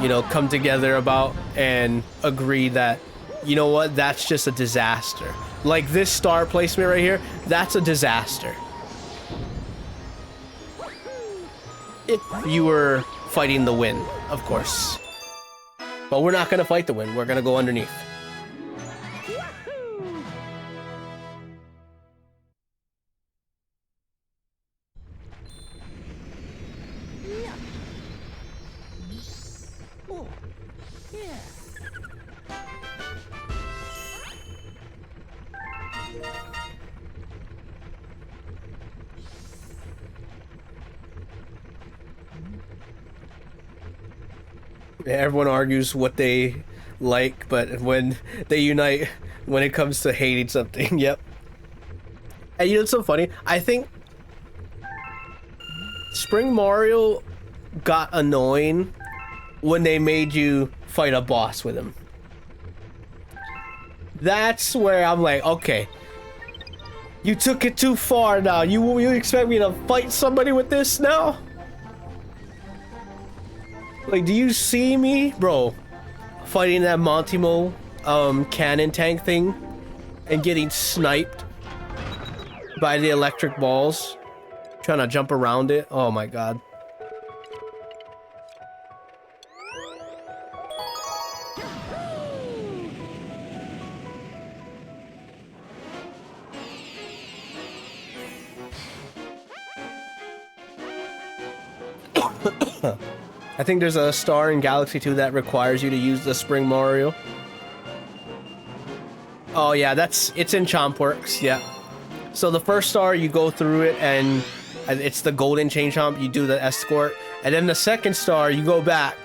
you know, come together about and agree that, you know what, that's just a disaster. Like this star placement right here, that's a disaster. If you were fighting the win, of course. But we're not gonna fight the win, we're gonna go underneath. Everyone argues what they like, but when they unite when it comes to hating something, yep. And you know what's so funny? I think Spring Mario got annoying when they made you fight a boss with him. That's where I'm like, okay, you took it too far now. You expect me to fight somebody with this now? Like, do you see me, bro, fighting that Montimo cannon tank thing and getting sniped by the electric balls, trying to jump around it? Oh my god. I think there's a star in Galaxy 2 that requires you to use the Spring Mario. Oh yeah, it's in Chompworks, yeah. So the first star, you go through it and it's the golden chain chomp, you do the escort. And then the second star, you go back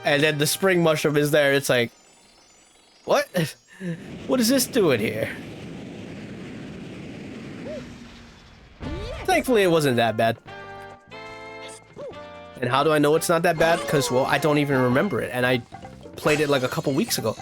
and then the spring mushroom is there. It's like, what? What is this doing here? Thankfully, it wasn't that bad. And how do I know it's not that bad? Because, well, I don't even remember it. And I played it like a couple weeks ago.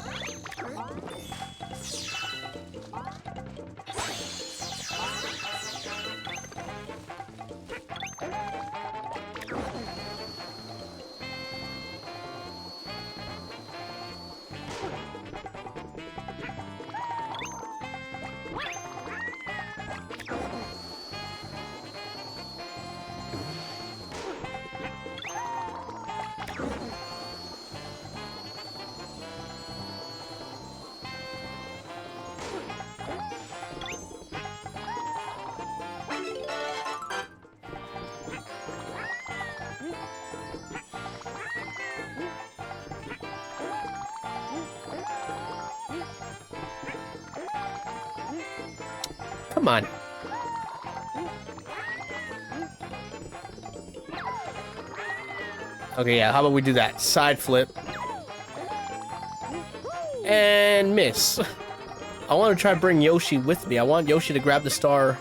Come on. Okay, yeah, how about we do that? Side flip. And miss. I want to try to bring Yoshi with me. I want Yoshi to grab the star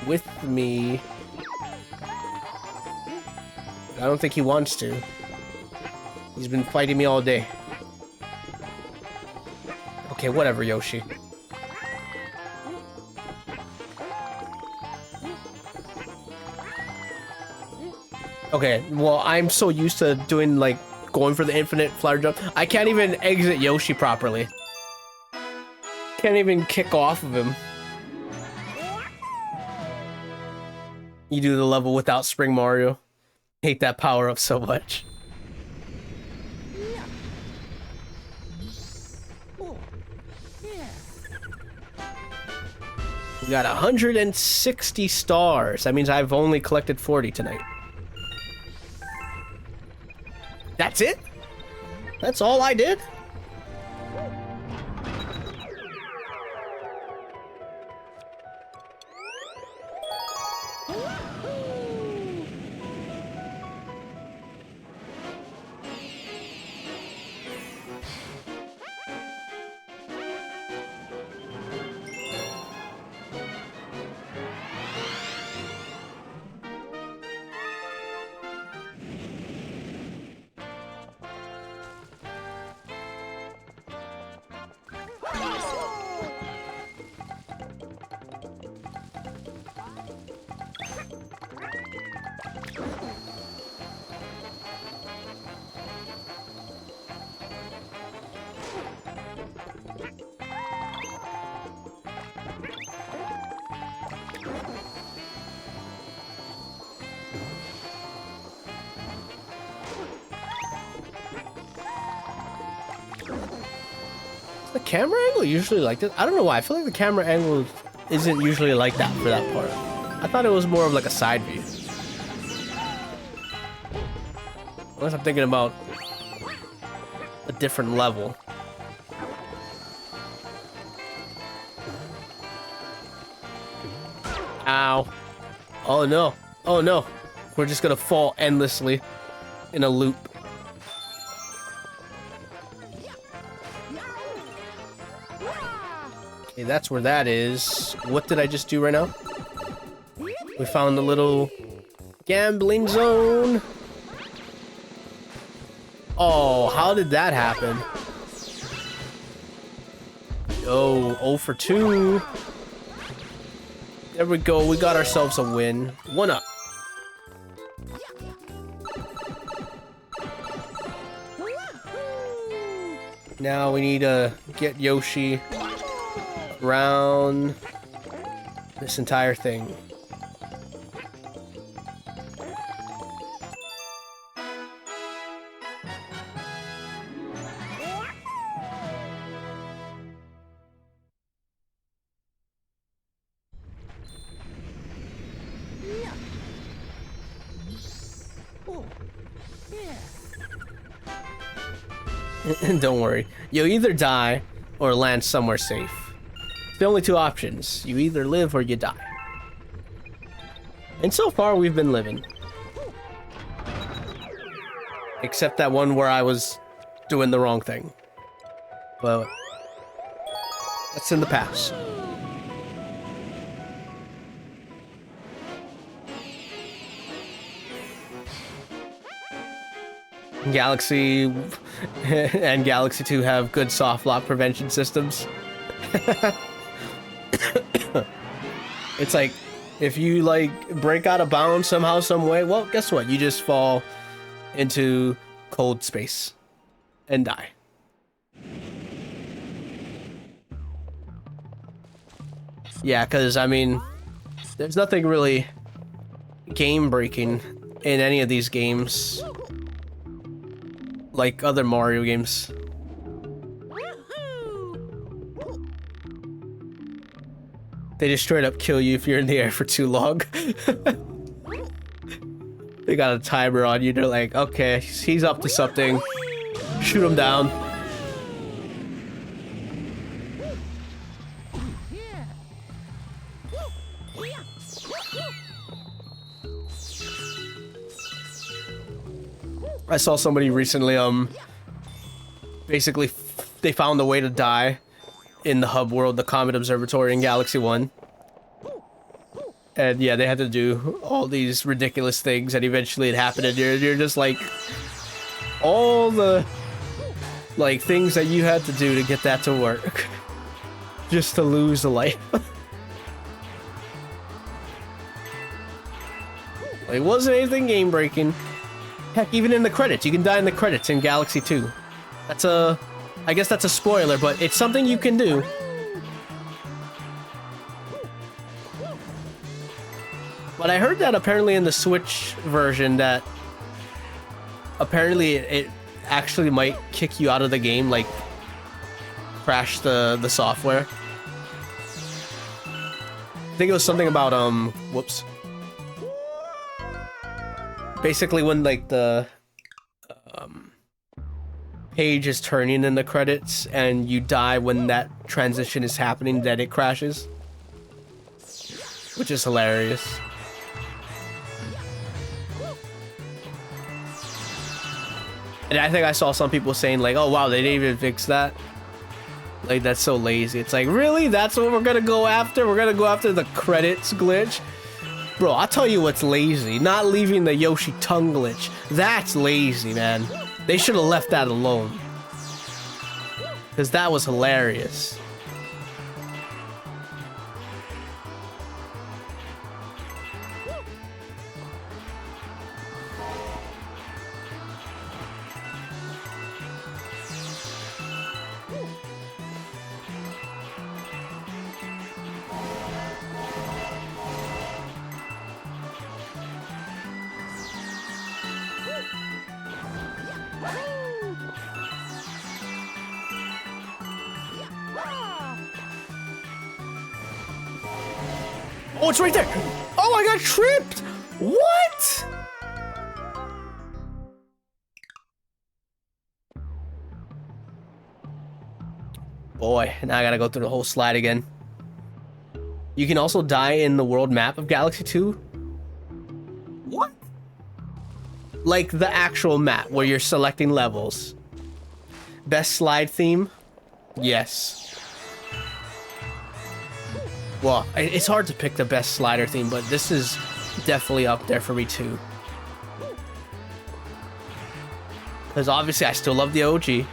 with me. I don't think he wants to. He's been fighting me all day. Okay, whatever, Yoshi. Okay, well, I'm so used to doing, like, going for the infinite flower jump. I can't even exit Yoshi properly. Can't even kick off of him. You do the level without Spring Mario. Hate that power up so much. We got 160 stars. That means I've only collected 40 tonight. That's it? That's all I did? The camera angle usually like this? I don't know why. I feel like the camera angle isn't usually like that for that part. I thought it was more of like a side view. Unless I'm thinking about a different level. Ow. Oh no. Oh no. We're just gonna fall endlessly in a loop. Okay, that's where that is. What did I just do right now? We found the little gambling zone. Oh, how did that happen? Oh, 0 for 2. There we go. We got ourselves a win. 1 up. Now we need to get Yoshi around this entire thing. Don't worry. You'll either die or land somewhere safe. It's the only two options. You either live or you die. And so far, we've been living. Except that one where I was doing the wrong thing. Well, that's in the past. Galaxy and Galaxy 2 have good soft lock prevention systems. It's like, if you like break out of bounds somehow, some way, well, guess what? You just fall into cold space and die. Yeah, because, I mean, there's nothing really game-breaking in any of these games like other Mario games. They just straight up kill you if you're in the air for too long. They got a timer on you. They're like, okay, he's up to something. Shoot him down. I saw somebody recently, basically they found a way to die in the hub world, the Comet Observatory in Galaxy 1. And yeah, they had to do all these ridiculous things, and eventually it happened, and you're just like, all the, like, things that you had to do to get that to work. Just to lose a life. It wasn't anything game-breaking. Heck, even in the credits, you can die in the credits in Galaxy 2. That's a... I guess that's a spoiler, but it's something you can do. But I heard that apparently in the Switch version that apparently it actually might kick you out of the game, like crash the software. I think it was something about whoops. Basically when like the page is turning in the credits and you die when that transition is happening, that it crashes. Which is hilarious. And I think I saw some people saying like, oh wow, they didn't even fix that. Like, that's so lazy. It's like, really? That's what we're gonna go after? We're gonna go after the credits glitch? Bro, I'll tell you what's lazy. Not leaving the Yoshi tongue glitch. That's lazy, man. They should have left that alone. Because that was hilarious. Oh, it's right there! Oh, I got tripped! What? Boy, now I gotta go through the whole slide again. You can also die in the world map of Galaxy 2. What? Like the actual map where you're selecting levels. Best slide theme? Yes. Well, it's hard to pick the best slider theme, but this is definitely up there for me too. Because obviously I still love the OG.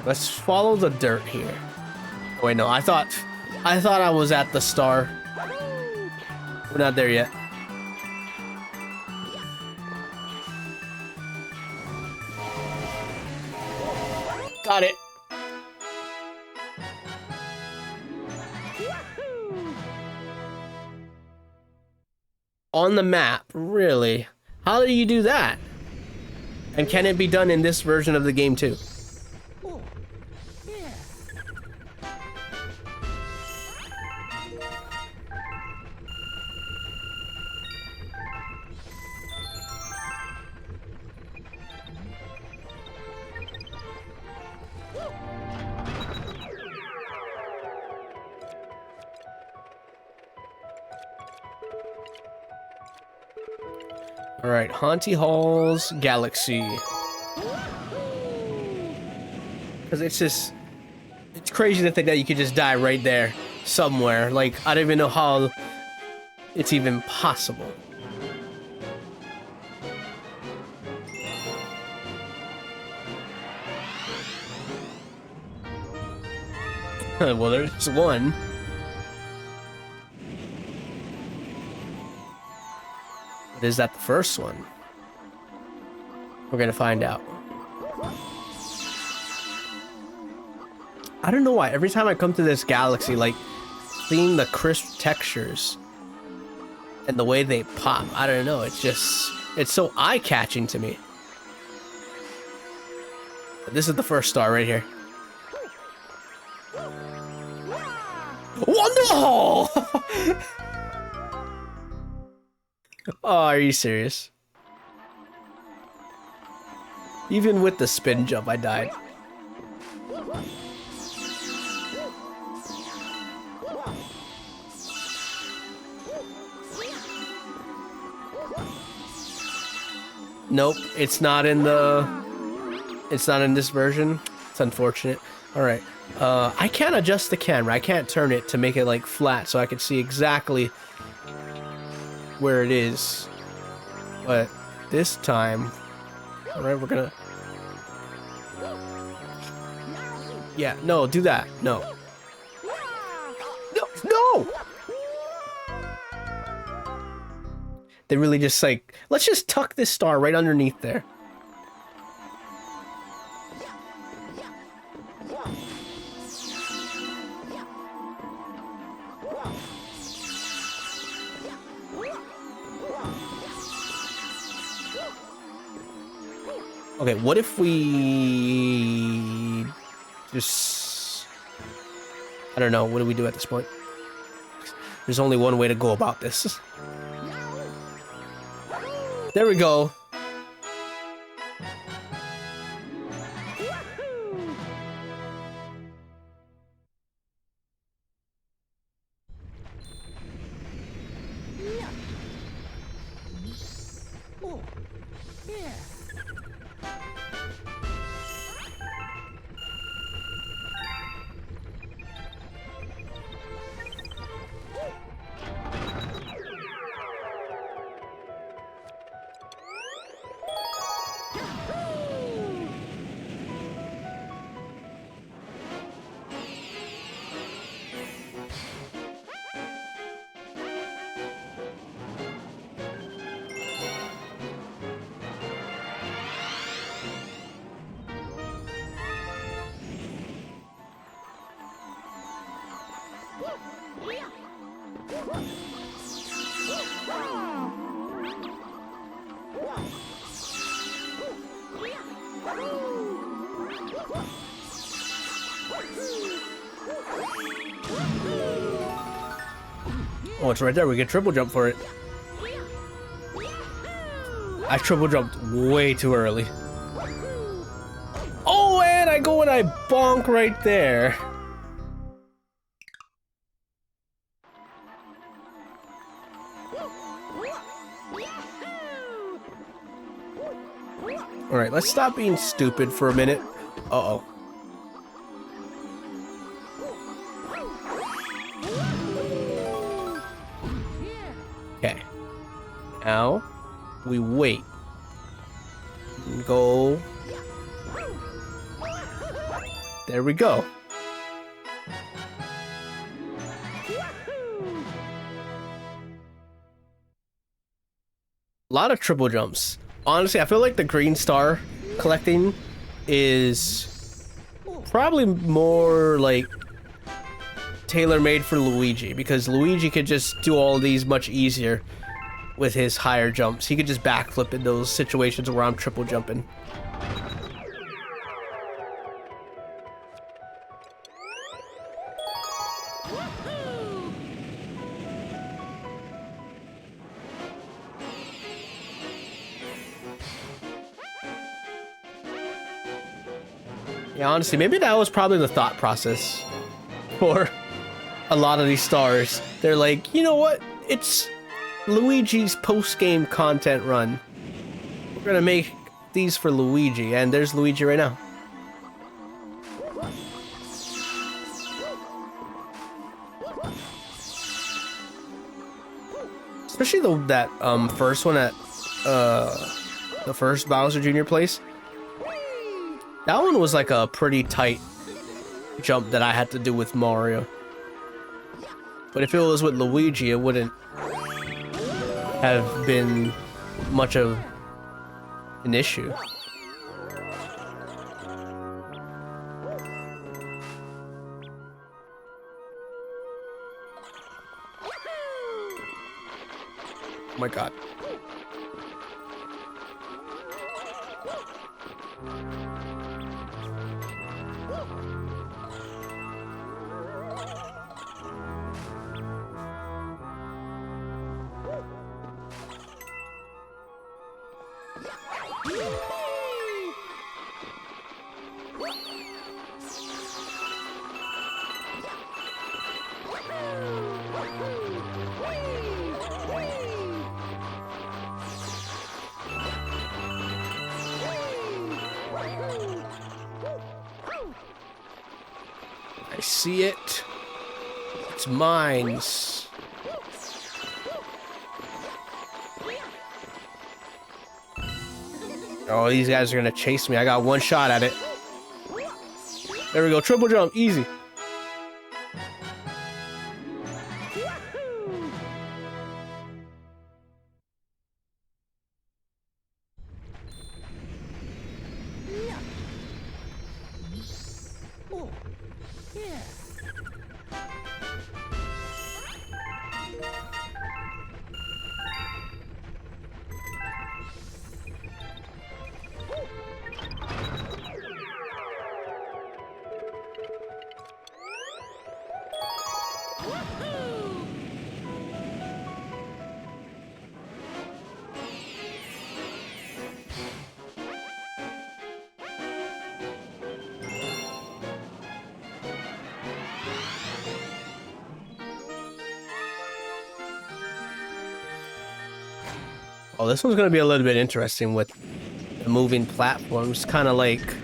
Let's follow the dirt here. Oh, wait, no, I thought I was at the star. We're not there yet. Got it. On the map, really? How do you do that? And can it be done in this version of the game too? All right, Haunty Halls Galaxy. Because it's crazy to think that you could just die right there somewhere. Like, I don't even know how it's even possible. Well, there's one. But is that the first one? We're gonna find out. I don't know why. Every time I come to this galaxy, like, seeing the crisp textures and the way they pop, I don't know. It's just, it's so eye-catching to me. This is the first star right here. Oh no! Oh, are you serious? Even with the spin jump, I died. Nope, it's not in the... It's not in this version. It's unfortunate. Alright, I can't adjust the camera. I can't turn it to make it like flat so I can see exactly where it is. But this time, all right, we're gonna. Yeah, no, do that. No. No, no! They really just like, let's just tuck this star right underneath there. Okay, what if we just... I don't know, what do we do at this point? There's only one way to go about this. There we go. Oh, it's right there. We can triple jump for it. I triple jumped way too early. Oh, and I go and I bonk right there. All right, let's stop being stupid for a minute. Uh-oh. Okay. Now, we wait. Go. There we go. A lot of triple jumps. Honestly, I feel like the green star collecting is probably more like tailor-made for Luigi, because Luigi could just do all these much easier with his higher jumps. He could just backflip in those situations where I'm triple jumping. Yeah, honestly, maybe that was probably the thought process for a lot of these stars. They're like, you know what? It's Luigi's post-game content run. We're gonna make these for Luigi, and there's Luigi right now. Especially that first one at the first Bowser Jr. place. That one was like a pretty tight jump that I had to do with Mario. But if it was with Luigi, it wouldn't have been much of an issue. Oh my god. see it. It's mine. Oh, these guys are gonna chase me. I got one shot at it. There we go. Triple jump. Easy. Oh, this one's gonna be a little bit interesting with the moving platforms, kind of like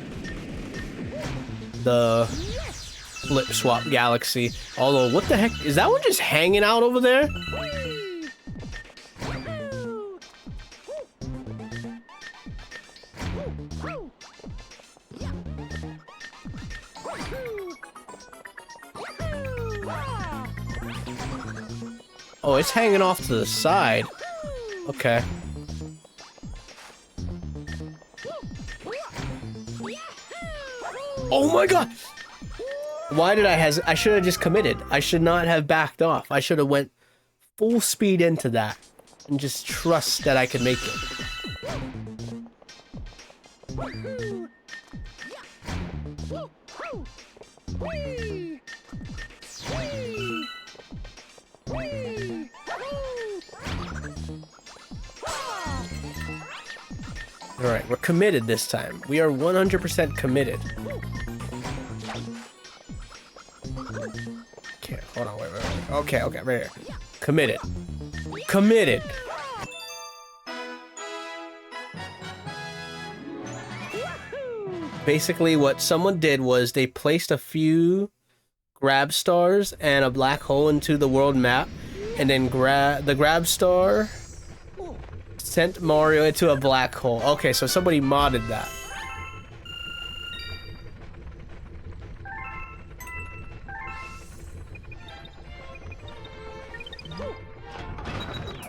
the Flip Swap Galaxy. Although, what the heck? Is that one just hanging out over there? Oh, it's hanging off to the side. Okay. Oh my god! Why did I should have just committed. I should not have backed off. I should have went full speed into that and just trust that I could make it. Alright, we're committed this time. We are 100% committed. Okay, hold on, wait. Okay, right here. Committed. Committed! Basically, what someone did was they placed a few grab stars and a black hole into the world map, and then the grab star sent Mario into a black hole. Okay, so somebody modded that.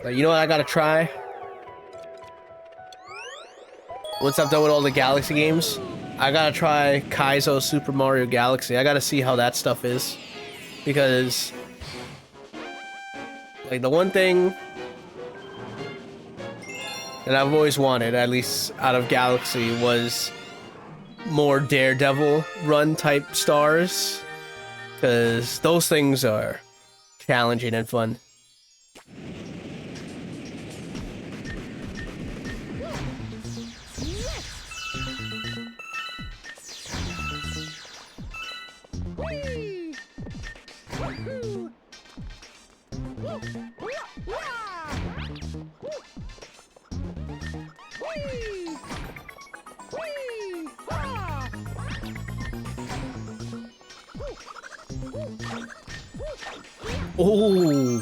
You know what I gotta try? Once I'm done with all the Galaxy games, I gotta try Kaizo Super Mario Galaxy. I gotta see how that stuff is. Because, like, the one thing that I've always wanted, at least out of Galaxy, was more Daredevil run type stars. Because those things are challenging and fun. Oh.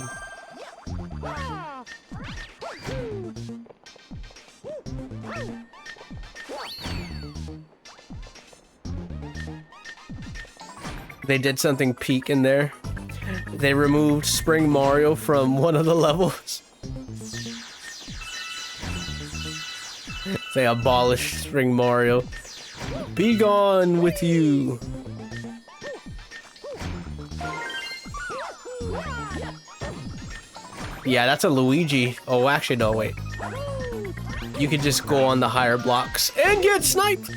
They did something peak in there. They removed Spring Mario from one of the levels. They abolished Spring Mario. Be gone with you. Yeah, that's a Luigi. Oh, actually, no, wait. You could just go on the higher blocks and get sniped!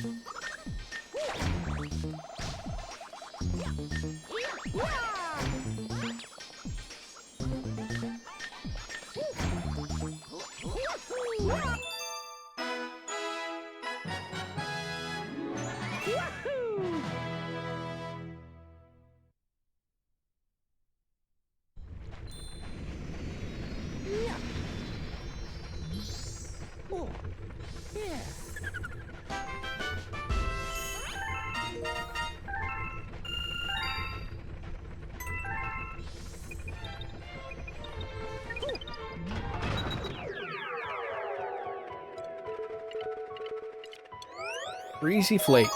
Greasy Flake.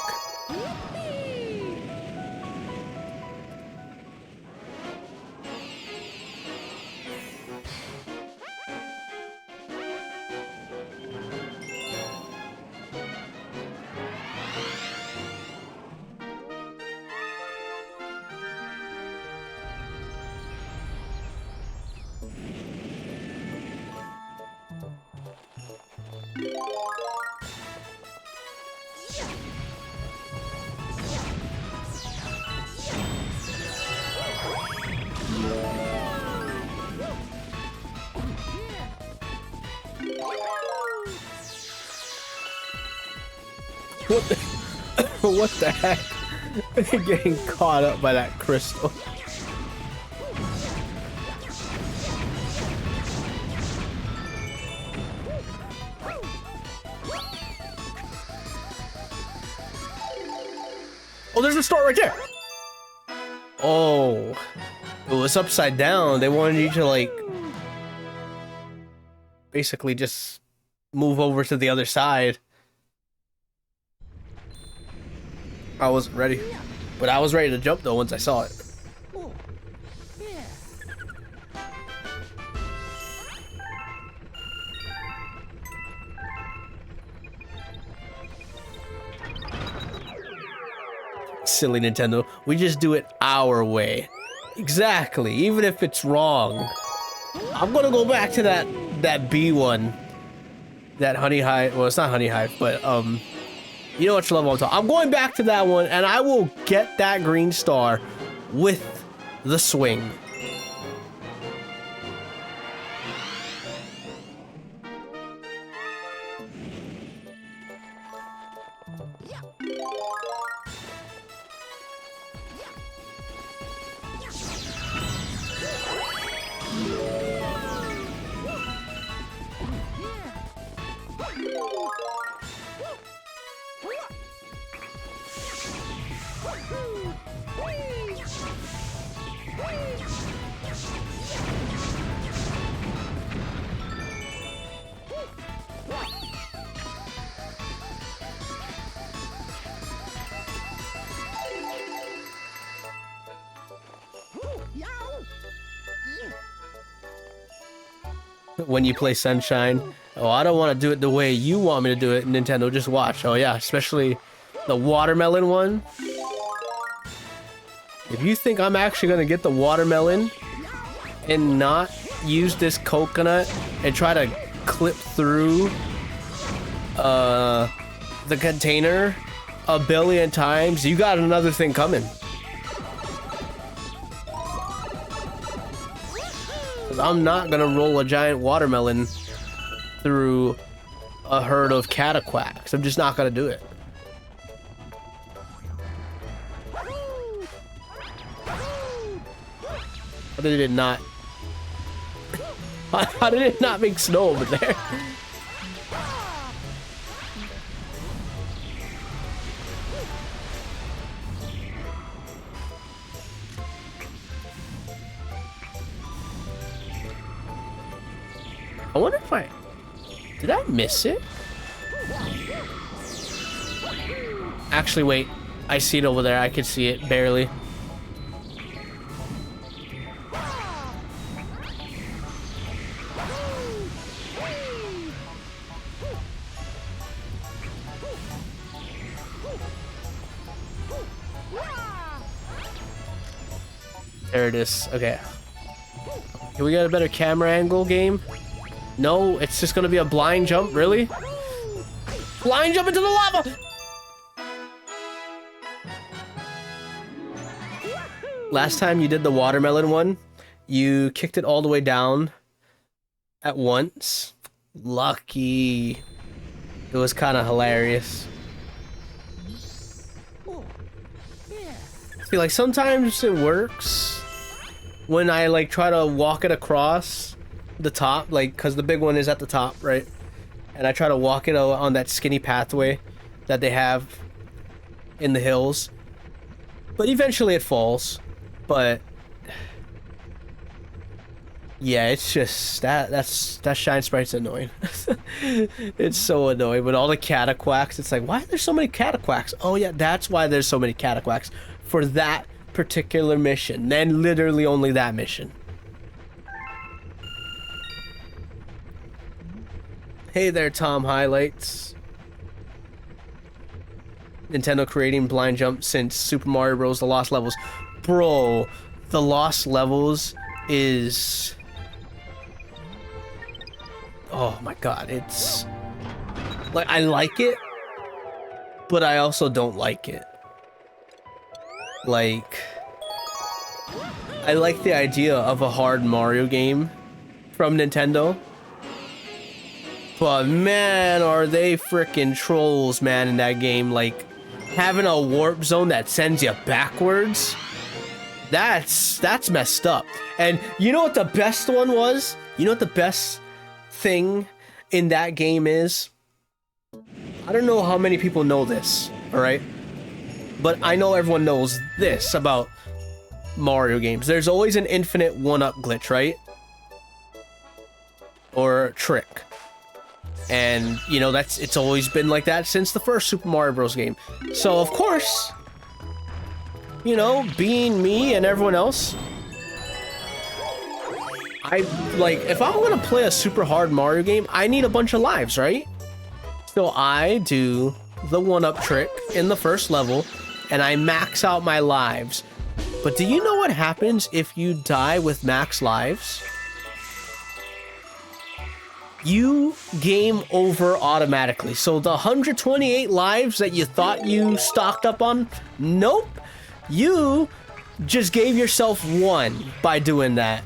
What the, what the heck? Getting caught up by that crystal. Oh, there's a star right there. Oh, it was upside down. They wanted you to like basically just move over to the other side. I wasn't ready, but I was ready to jump though once I saw it. Silly Nintendo. We just do it our way. Exactly. Even if it's wrong. I'm gonna go back to that B one. That Honey Hive. Well, it's not Honey Hive, but you know what level I'm talking. I'm going back to that one, and I will get that green star with the swing. When you play Sunshine, oh, I don't want to do it the way you want me to do it, Nintendo. Just watch. Oh yeah, especially the watermelon one. If you think I'm actually gonna get the watermelon and not use this coconut and try to clip through the container a billion times, you got another thing coming. I'm not gonna roll a giant watermelon through a herd of cataquacks. I'm just not gonna do it. How did it not? How did it not make snow over there? I wonder if did I miss it? Actually, wait. I see it over there. I could see it barely. There it is. Okay. Can we get a better camera angle, game? No, it's just gonna be a blind jump, really? Blind jump into the lava! Last time you did the watermelon one, you kicked it all the way down at once. Lucky. It was kind of hilarious. I feel like sometimes it works when I like try to walk it across the top, like, because the big one is at the top, right? And I try to walk it on that skinny pathway that they have in the hills, but eventually it falls. But Yeah, it's just that Shine Sprite's annoying. It's so annoying. With all the Cataquacks, it's like, why are there so many Cataquacks? Oh yeah, that's why there's so many Cataquacks for that particular mission. Then literally only that mission. Hey there, Tom Highlights. Nintendo creating blind jump since Super Mario Bros. The Lost Levels. Bro, the Lost Levels is... Oh my god, it's... Like, I like it, but I also don't like it. Like... I like the idea of a hard Mario game from Nintendo. But man, are they freaking trolls, man, in that game. Like, having a warp zone that sends you backwards, that's messed up. And you know what the best one was? You know what the best thing in that game is? I don't know how many people know this, alright? But I know everyone knows this about Mario games. There's always an infinite one-up glitch, right? Or trick. And, you know, it's always been like that since the first Super Mario Bros. Game. So, of course, you know, being me and everyone else, if I'm gonna play a super hard Mario game, I need a bunch of lives, right? So I do the one-up trick in the first level, and I max out my lives. But do you know what happens if you die with max lives? You game over automatically. So the 128 lives that you thought you stocked up on, nope. You just gave yourself one by doing that.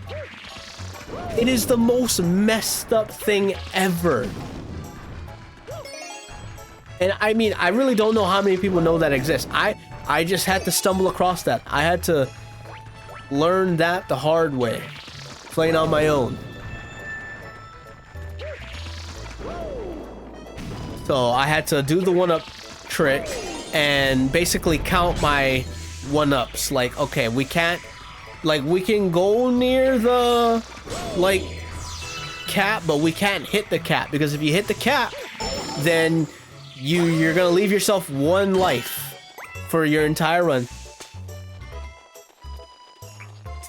It is the most messed up thing ever. And I mean, I really don't know how many people know that exists. I just had to stumble across that. I had to learn that the hard way, playing on my own. So I had to do the one-up trick and basically count my one-ups. Like, okay, we can't, like, we can go near the, like, cap, but we can't hit the cap, because if you hit the cap, then you're gonna leave yourself one life for your entire run.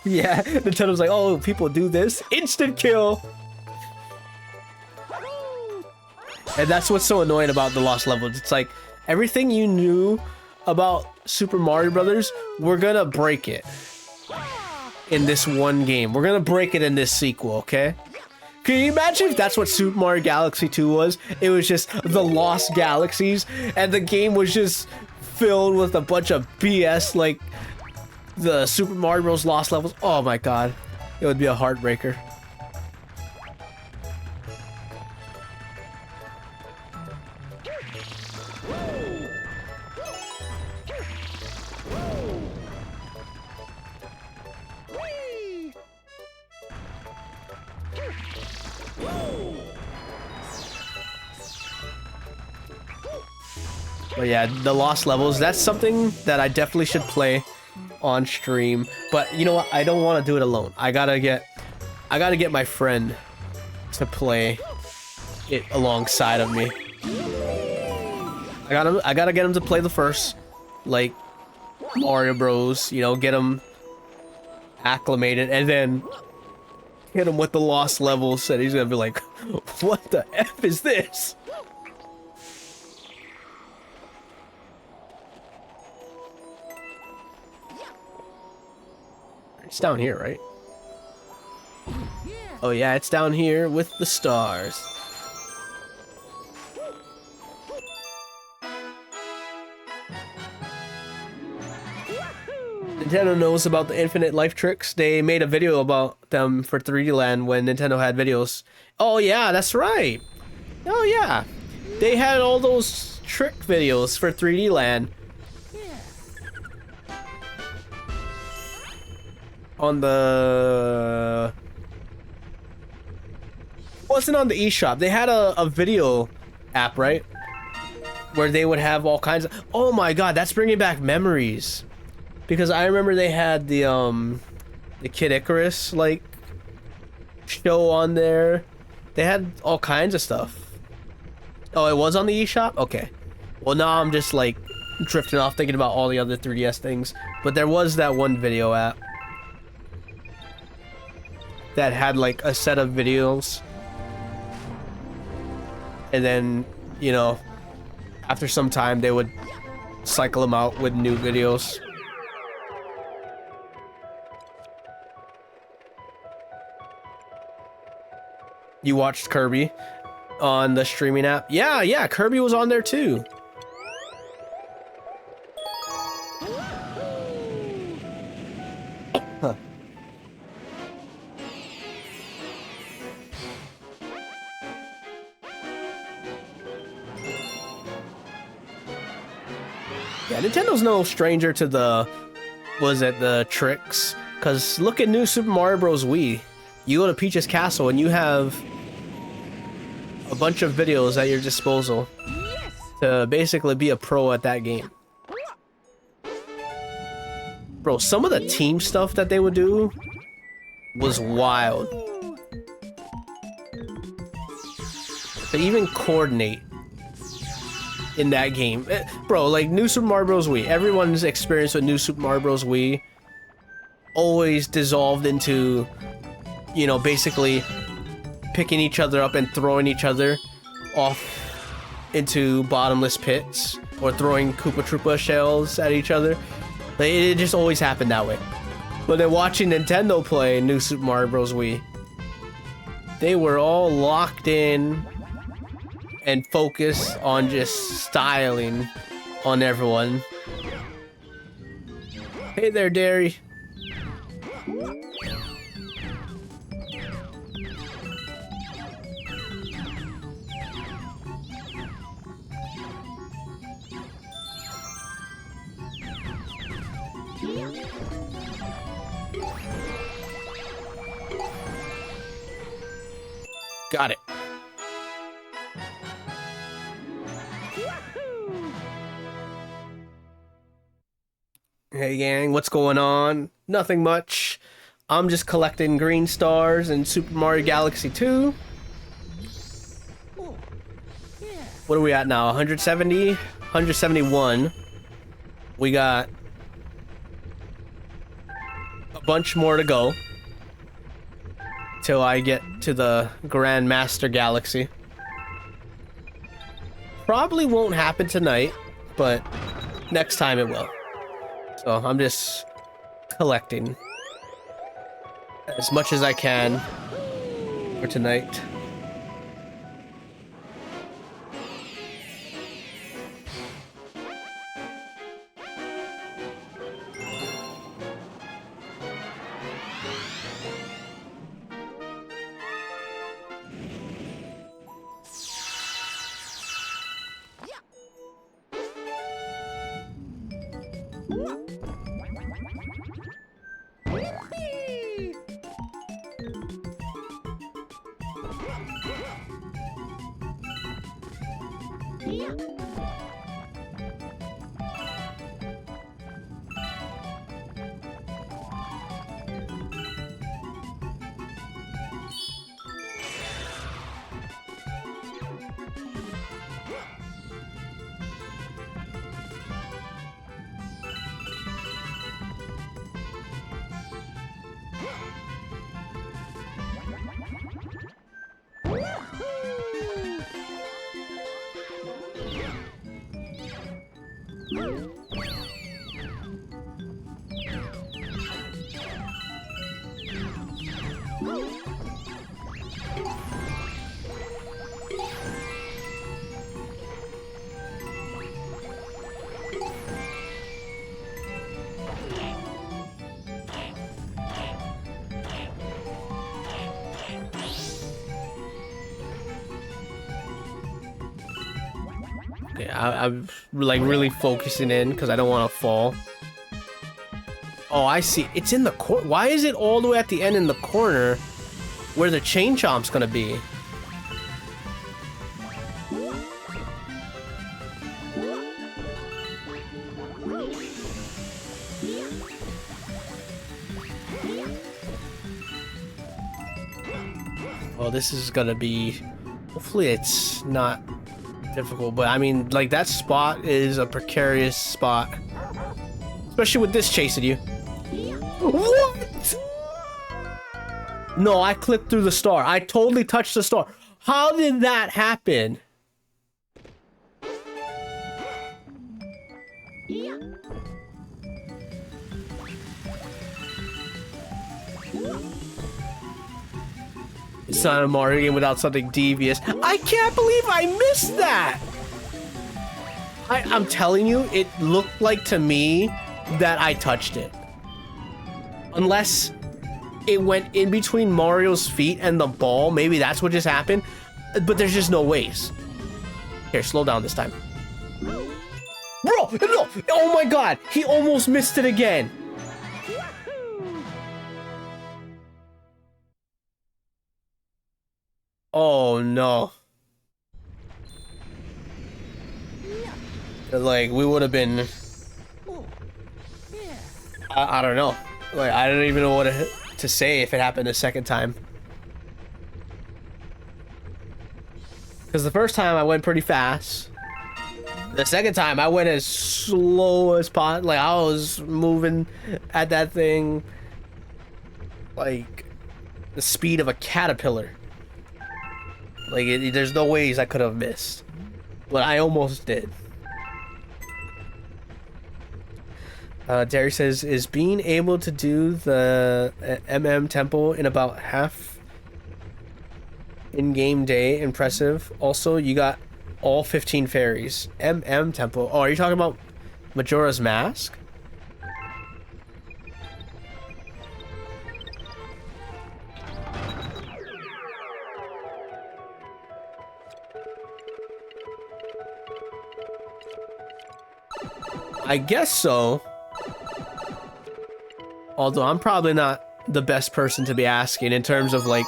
Yeah, Nintendo's like, oh, people do this, instant kill. And that's what's so annoying about the Lost Levels. It's like, everything you knew about Super Mario Brothers, we're gonna break it in this one game. We're gonna break it in this sequel, okay? Can you imagine if that's what Super Mario Galaxy 2 was? It was just the Lost Galaxies, and the game was just filled with a bunch of BS, like the Super Mario Bros. Lost Levels. Oh my god. It would be a heartbreaker. But yeah, the Lost Levels, that's something that I definitely should play on stream. But you know what? I don't want to do it alone. I gotta get my friend to play it alongside of me. I gotta get him to play the first, like, Mario Bros. You know, get him acclimated, and then hit him with the Lost Levels, and he's gonna be like, what the F is this? It's down here, right? Oh yeah, it's down here with the stars. Nintendo knows about the infinite life tricks. They made a video about them for 3D Land when Nintendo had videos. Oh yeah, that's right. Oh yeah. They had all those trick videos for 3D Land. On the... Wasn't on the eShop. They had a video app, right? Where they would have all kinds of... Oh my god, that's bringing back memories. Because I remember they had the Kid Icarus, like, show on there. They had all kinds of stuff. Oh, it was on the eShop? Okay. Well, now I'm just like drifting off thinking about all the other 3DS things. But there was that one video app that had like a set of videos. And then, you know, after some time they would cycle them out with new videos. You watched Kirby on the streaming app? Yeah, Kirby was on there too. Huh. Yeah, Nintendo's no stranger to the, the tricks? Because look at New Super Mario Bros. Wii. You go to Peach's Castle and you have a bunch of videos at your disposal to basically be a pro at that game. Bro, some of the team stuff that they would do was wild. They even coordinate in that game. Bro, like New Super Mario Bros. Wii. Everyone's experience with New Super Mario Bros. Wii always dissolved into, you know, basically picking each other up and throwing each other off into bottomless pits or throwing Koopa Troopa shells at each other. Like, it just always happened that way. But then watching Nintendo play New Super Mario Bros. Wii, they were all locked in and focused on just styling on everyone. Hey there, Derry. Got it. Hey gang, what's going on? Nothing much. I'm just collecting green stars in Super Mario Galaxy 2. What are we at now? 170? 171. We got a bunch more to go till I get to the Grand Master Galaxy. Probably won't happen tonight, but next time it will. So I'm just collecting as much as I can for tonight. Okay, I'm like really focusing in because I don't want to fall. Oh, I see. It's in the corner. Why is it all the way at the end in the corner where the Chain Chomp's gonna be? Oh, this is gonna be... Hopefully it's not difficult, but I mean, like, that spot is a precarious spot. Especially with this chasing you. What? No, I clipped through the star. I totally touched the star. How did that happen? It's not a Mario game without something devious. I can't believe I missed that! I'm telling you, it looked like to me that I touched it. Unless it went in between Mario's feet and the ball. Maybe that's what just happened. But there's just no ways. Here, slow down this time. Bro, no! Oh my god! He almost missed it again! Oh no. Like, we would have been... I don't know. Like, I don't even know what to say if it happened a second time. Because the first time I went pretty fast. The second time I went as slow as possible. Like, I was moving at that thing like the speed of a caterpillar. Like, there's no ways I could have missed. But I almost did. Derry says, is being able to do the MM tempo in about half in-game day impressive? Also, you got all 15 fairies. MM tempo. Oh, are you talking about Majora's Mask? I guess so. Although I'm probably not the best person to be asking in terms of, like,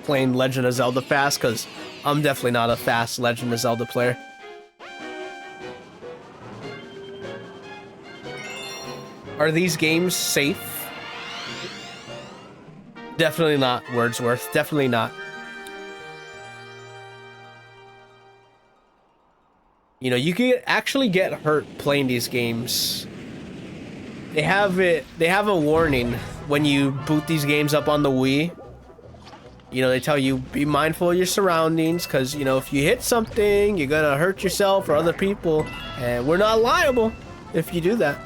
playing Legend of Zelda fast, because I'm definitely not a fast Legend of Zelda player. Are these games safe? Definitely not, Wordsworth. Definitely not. You know, you can actually get hurt playing these games. They have a warning when you boot these games up on the Wii. You know, they tell you, be mindful of your surroundings, because, you know, if you hit something, you're gonna hurt yourself or other people, and we're not liable if you do that.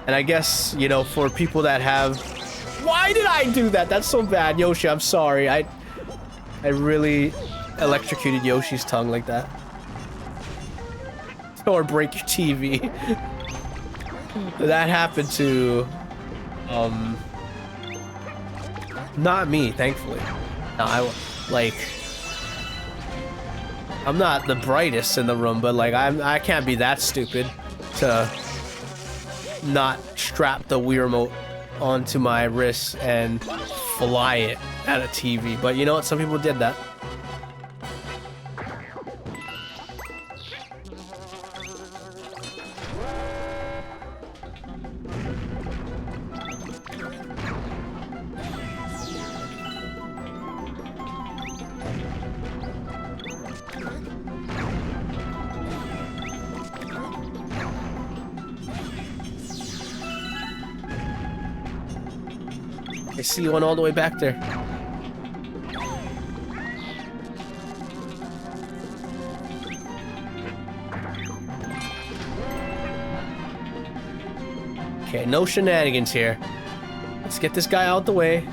And I guess, you know, for people that have... Why did I do that? That's so bad, Yoshi, I'm sorry. I really electrocuted Yoshi's tongue like that. Or break your TV. That happened to... not me, thankfully. No, I'm not the brightest in the room, but like I can't be that stupid to not strap the Wii remote onto my wrist and fly it at a TV. But you know what? Some people did that. I see one all the way back there. Okay, no shenanigans here. Let's get this guy out the way.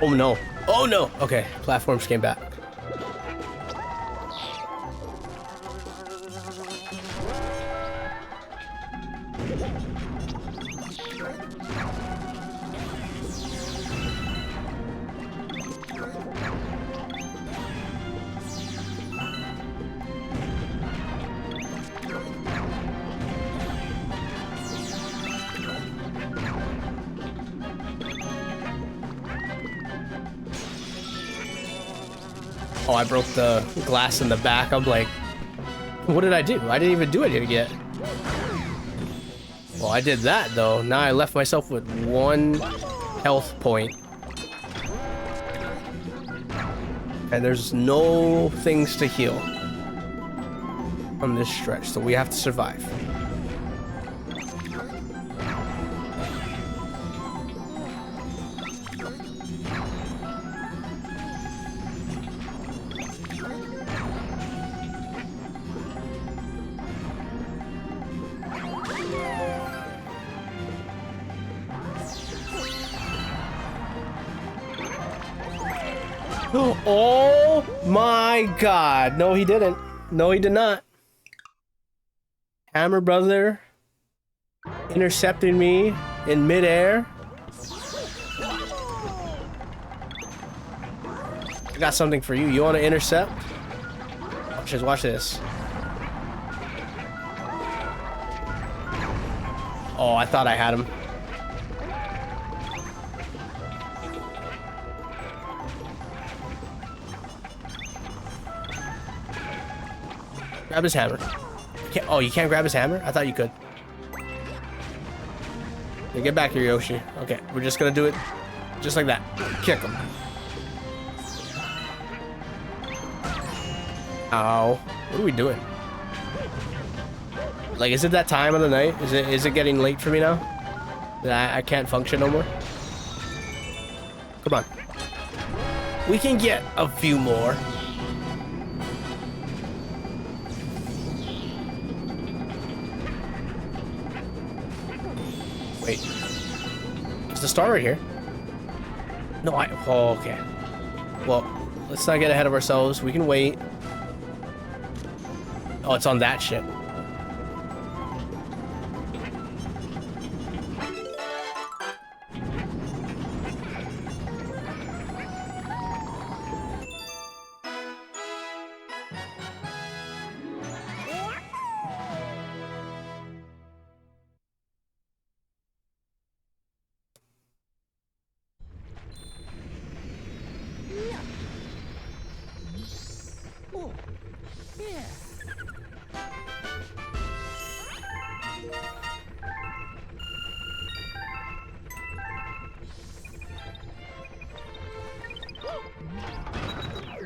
Oh no. Oh no. Okay, platforms came back. Oh, I broke the glass in the back. I'm like, what did I do? I didn't even do it yet. Well, I did that though. Now I left myself with 1 health point. And there's no things to heal from this stretch, so we have to survive. Oh my god. No, he didn't. No, he did not. Hammer Brother intercepted me in midair. I got something for you. You want to intercept? Watch this. Oh, I thought I had him. Grab his hammer. Oh, you can't grab his hammer? I thought you could. Yeah, get back here, Yoshi. Okay, we're just gonna do it just like that. Kick him. Ow. What are we doing? Like, is it that time of the night? Is it getting late for me now? That I can't function no more? Come on. We can get a few more. Wait. Is the star right here? No, oh, okay. Well, let's not get ahead of ourselves. We can wait. Oh, it's on that ship.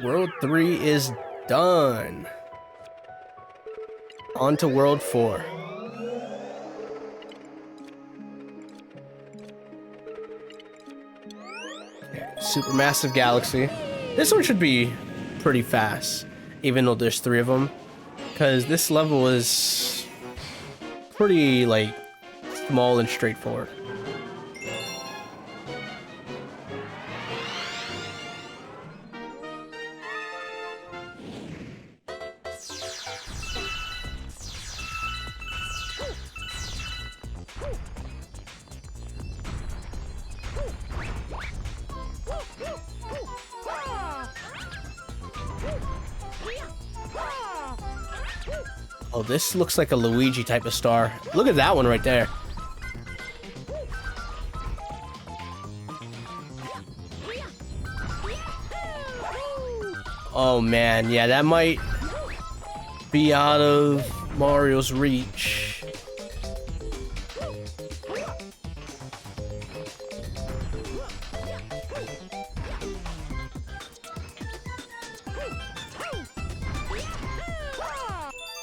World 3 is done. On to World 4. Okay, Supermassive Galaxy. This one should be pretty fast, even though there's 3 of them. Because this level is pretty, like, small and straightforward. Oh, this looks like a Luigi type of star. Look at that one right there. Oh man, yeah, that might be out of Mario's reach.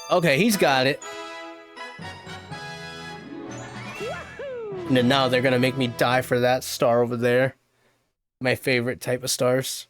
Okay, he's got it. And then now they're gonna make me die for that star over there. My favorite type of stars.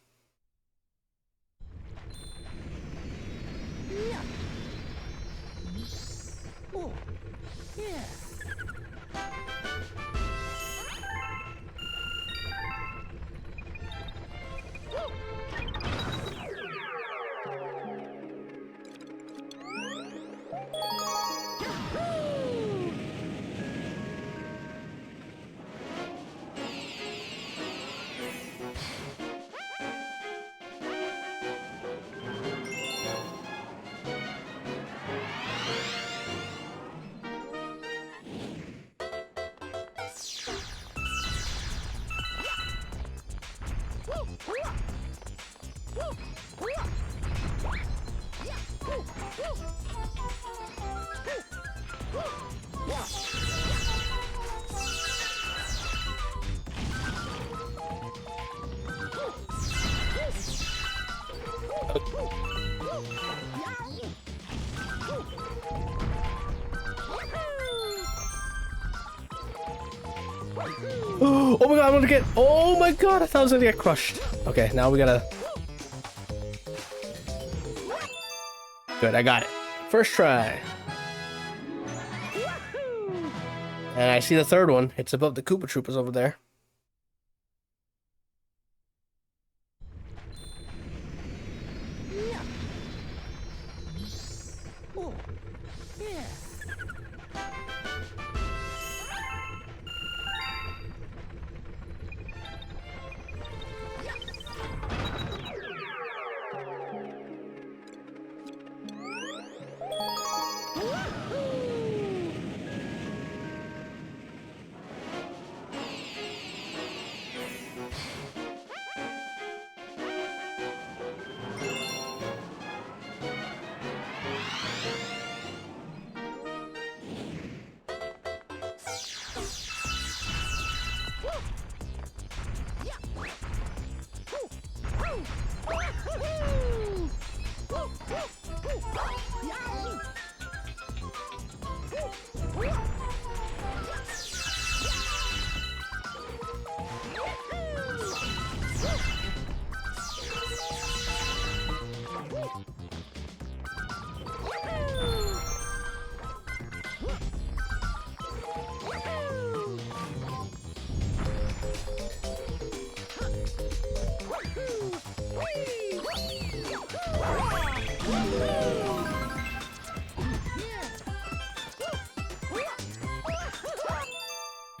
Oh my god, I'm gonna get. Oh my god, I thought I was gonna get crushed. Okay, now we gotta. Good, I got it. First try. And I see the third one. It's above the Koopa Troopas over there.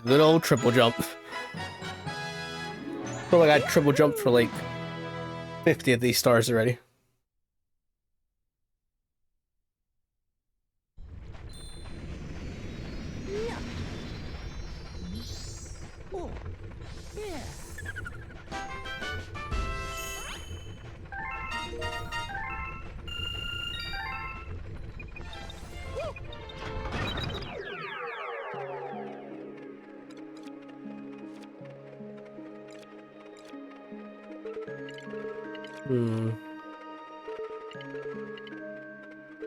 Good old triple jump. Feel like I triple jumped for like 50 of these stars already.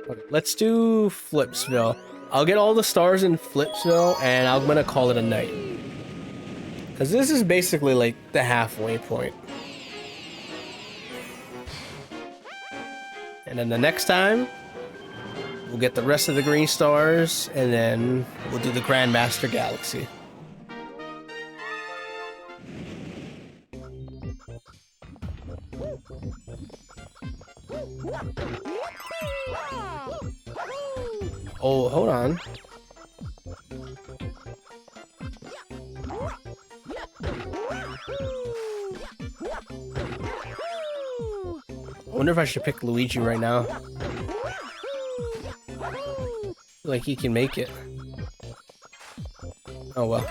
Okay, let's do Flipsville. I'll get all the stars in Flipsville, and I'm gonna call it a night. Because this is basically like the halfway point. And then the next time, we'll get the rest of the green stars, and then we'll do the Grandmaster Galaxy. Oh, hold on. I wonder if I should pick Luigi right now. Like he can make it. Oh well.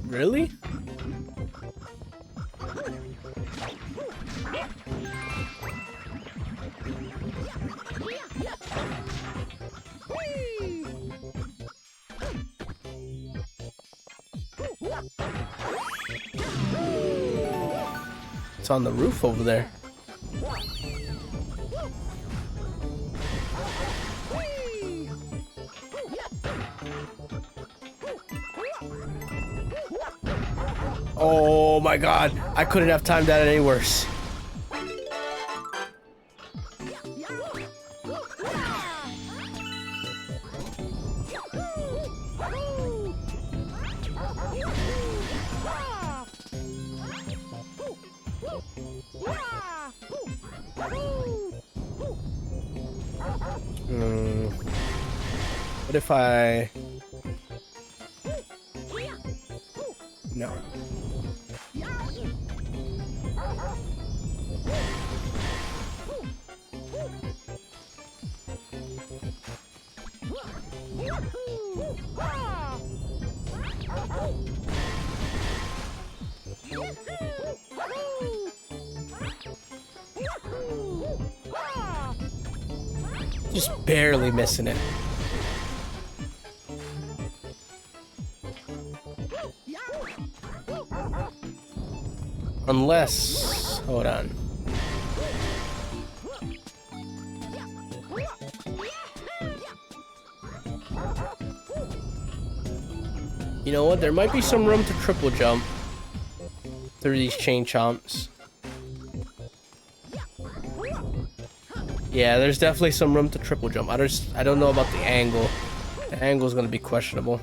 Really? what's on the roof over there. Oh my god, I couldn't have timed that any worse. What if I... No. Just barely missing it. Unless... Hold on. You know what? There might be some room to triple jump through these chain chomps. Yeah, there's definitely some room to triple jump. I don't know about the angle. The angle's gonna be questionable.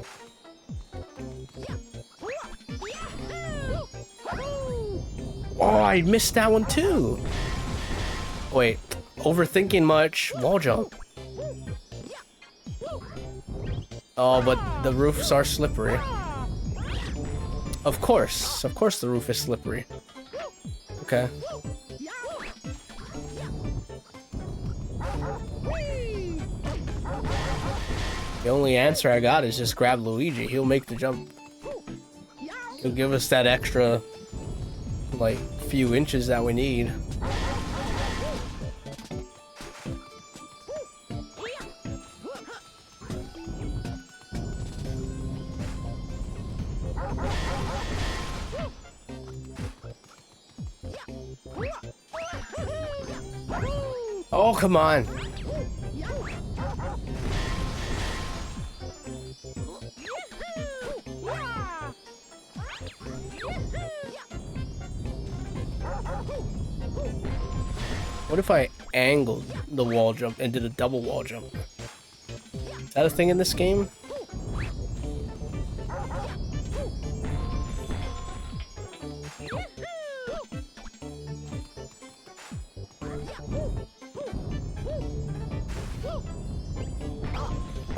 Oh, I missed that one too. Wait, overthinking much. Wall jump. Oh, but the roofs are slippery. Of course the roof is slippery. Okay. The only answer I got is just grab Luigi. He'll make the jump. He'll give us that extra, like, few inches that we need. Oh, come on. What if I angled the wall jump and did a double wall jump? Is that a thing in this game?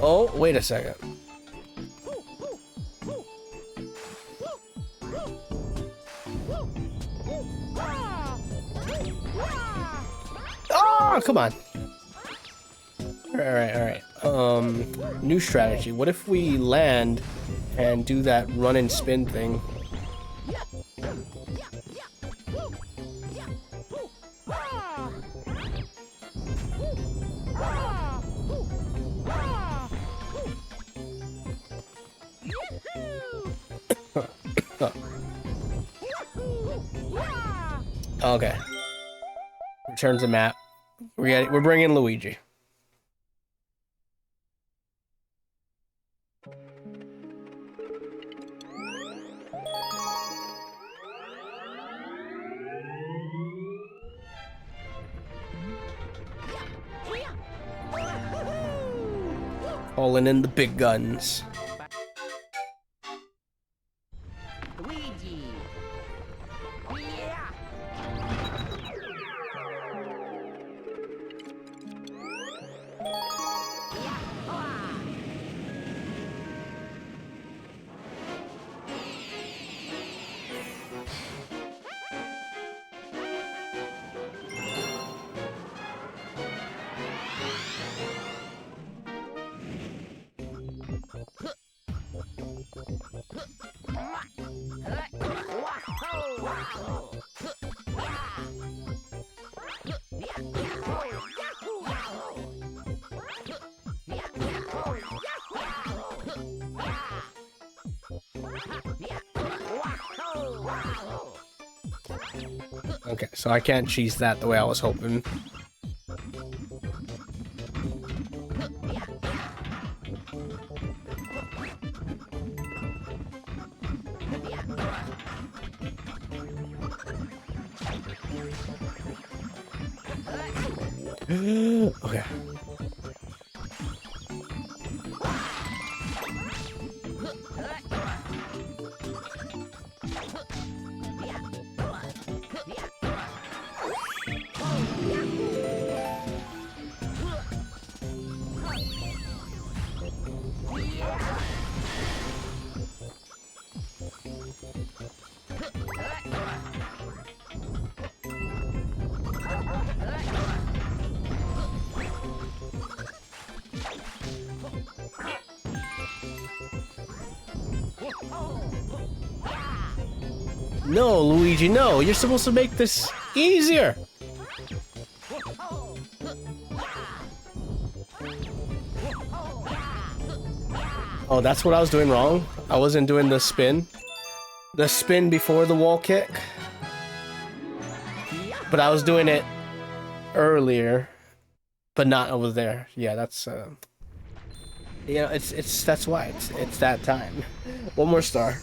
Oh, wait a second. Oh, come on. Alright. New strategy. What if we land and do that run and spin thing? Okay. Returns the map. We're bringing Luigi. Calling in the big guns. Luigi. Yeah. Huh. Okay, so I can't cheese that the way I was hoping. Okay. No, Luigi, no. You're supposed to make this easier. Oh, that's what I was doing wrong? I wasn't doing the spin. The spin before the wall kick. But I was doing it earlier, but not over there. Yeah, that's you know, that's why it's that time. One more star.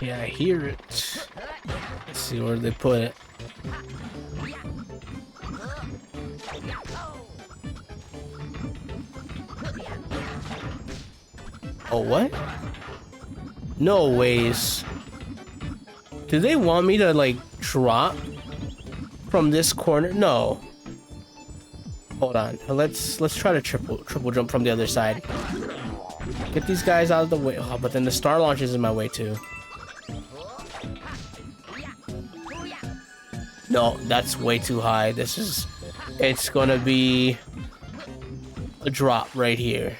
Yeah, I hear it. Let's see where they put it. Oh, what? No ways. Do they want me to, like, drop from this corner? No. Hold on. Let's try to triple jump from the other side. Get these guys out of the way. Oh, but then the star launch is in my way too. No, that's way too high. It's gonna be a drop right here.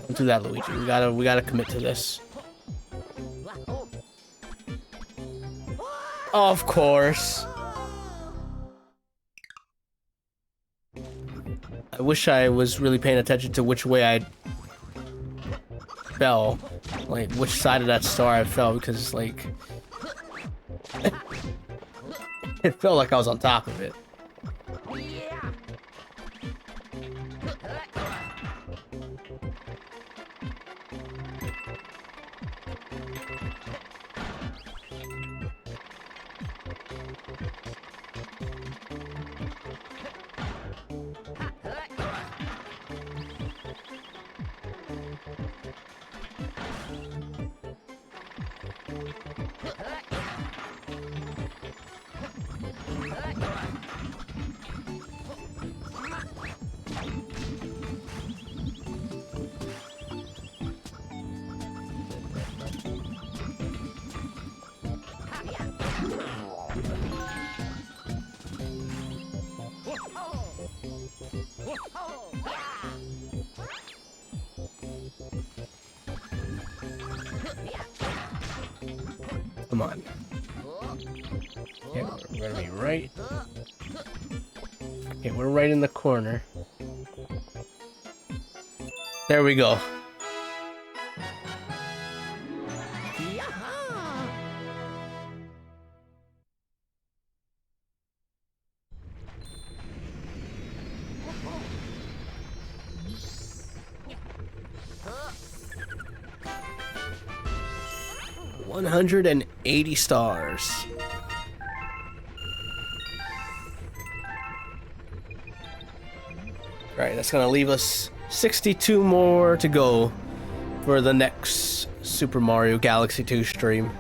Don't do that, Luigi. We gotta commit to this. Of course. I wish I was really paying attention to which way I fell. Like, which side of that star I fell, because, like... it felt like I was on top of it. Come on. Okay, we're gonna be right. Okay, we're right in the corner. There we go. Yaha! 180 stars. Alright, that's gonna leave us 62 more to go for the next Super Mario Galaxy 2 stream.